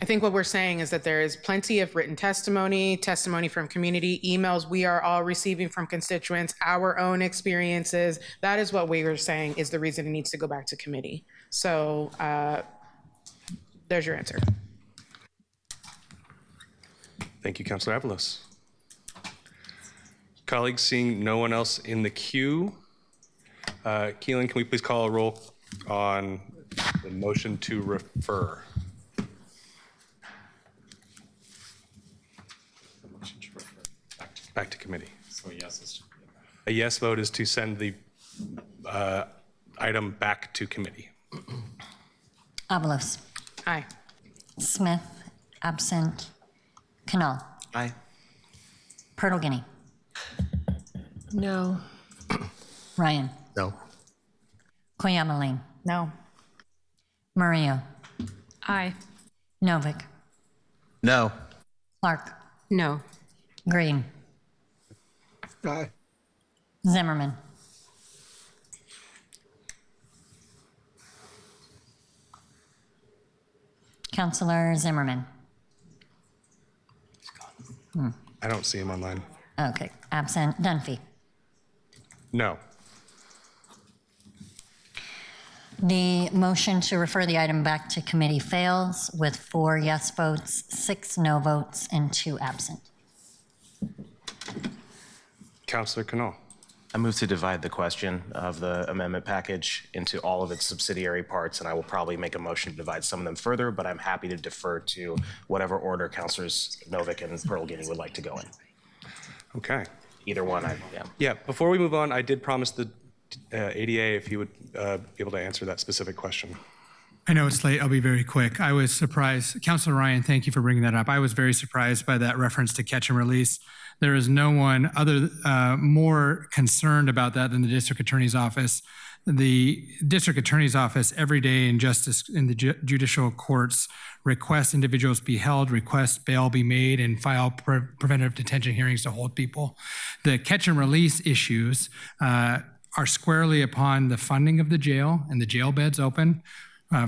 I think what we're saying is that there is plenty of written testimony, testimony from community, emails we are all receiving from constituents, our own experiences. That is what we are saying is the reason it needs to go back to committee. So there's your answer. Thank you, Councilor Avalos. Colleagues, seeing no one else in the queue, Keelan, can we please call a roll on the motion to refer? Back to committee. So yes is a yes vote is to send the item back to committee. Avalos. Aye. Smith, absent. Canal. Aye. Pertolgini. No. Ryan. No. Koyama Lane. No. Murillo. Aye. Novick. No. Clark. No. Green. Aye. Zimmerman. Councilor Zimmerman. I don't see him online. Okay, absent. Dunphy. No. The motion to refer the item back to committee fails with 4 yes votes, 6 no votes, and 2 absent. Councilor Canal. I move to divide the question of the amendment package into all of its subsidiary parts, and I will probably make a motion to divide some of them further, but I'm happy to defer to whatever order Councilors Novick and Pertolgini would like to go in. Okay. Either one, Yeah, before we move on, I did promise the ADA if he would be able to answer that specific question. I know it's late. I'll be very quick. I was surprised. Councilor Ryan, thank you for bringing that up. I was very surprised by that reference to catch and release. There is no one more concerned about that than the district attorney's office. The district attorney's office every day in the judicial courts requests individuals be held, requests bail be made, and file preventative detention hearings to hold people. The catch and release issues are squarely upon the funding of the jail and the jail beds open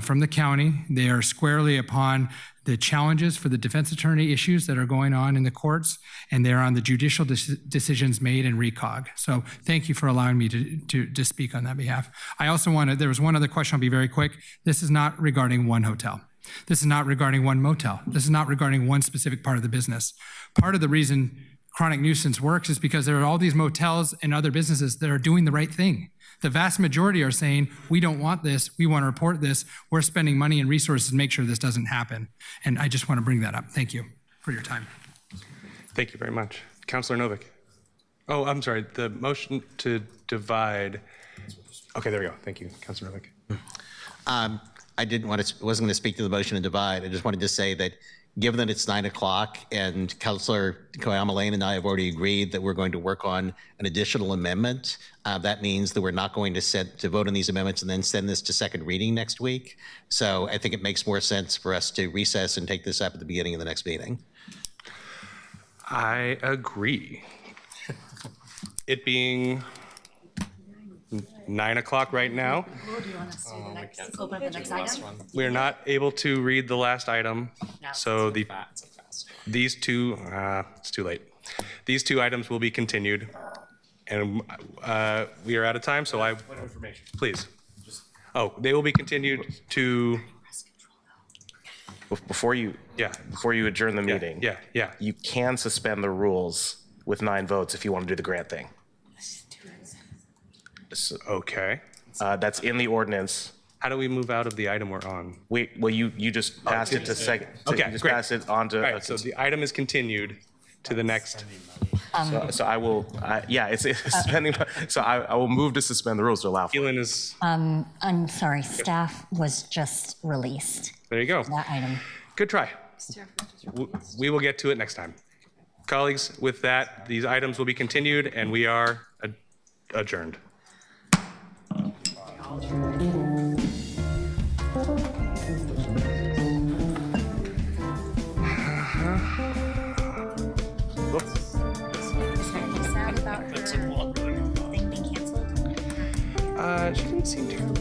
from the county. They are squarely upon the challenges for the defense attorney issues that are going on in the courts, and they're on the judicial decisions made in recog. So thank you for allowing me to speak on that behalf. I also there was one other question, I'll be very quick. This is not regarding one hotel. This is not regarding one motel. This is not regarding one specific part of the business. Part of the reason chronic nuisance works is because there are all these motels and other businesses that are doing the right thing. The vast majority are saying, we don't want this, we want to report this, we're spending money and resources to make sure this doesn't happen. And I just want to bring that up. Thank you for your time. Thank you very much. Councilor Novick. Oh, I'm sorry, the motion to divide. Okay, there we go. Thank you, Councilor Novick. Wasn't going to speak to the motion to divide. I just wanted to say that given that it's 9 o'clock and Councilor Koyama Lane and I have already agreed that we're going to work on an additional amendment, that means that we're not going to vote on these amendments and then send this to second reading next week. So I think it makes more sense for us to recess and take this up at the beginning of the next meeting. I agree. It being 9 o'clock right now, Do you want us to do the next, open up the next item? we are not able to read the last item. So these two, it's too late. These two items will be continued. And we are out of time, so what information? Please. Oh, they will be continued to. Before you adjourn the meeting. Yeah. You can suspend the rules with 9 votes if you want to do the grant thing. Okay. That's in the ordinance. How do we move out of the item we're on? You just passed it to second. Okay, You just great. passed it on to. All right, so the item is continued to the next. So I will, it's suspending, so I will move to suspend the rules to allow for it. Keelan is, I'm sorry, staff was just released. there you go. That item. Good try. We will get to it next time. Colleagues, with that, these items will be continued and we are adjourned. Sad about her thing being canceled. She didn't seem terribly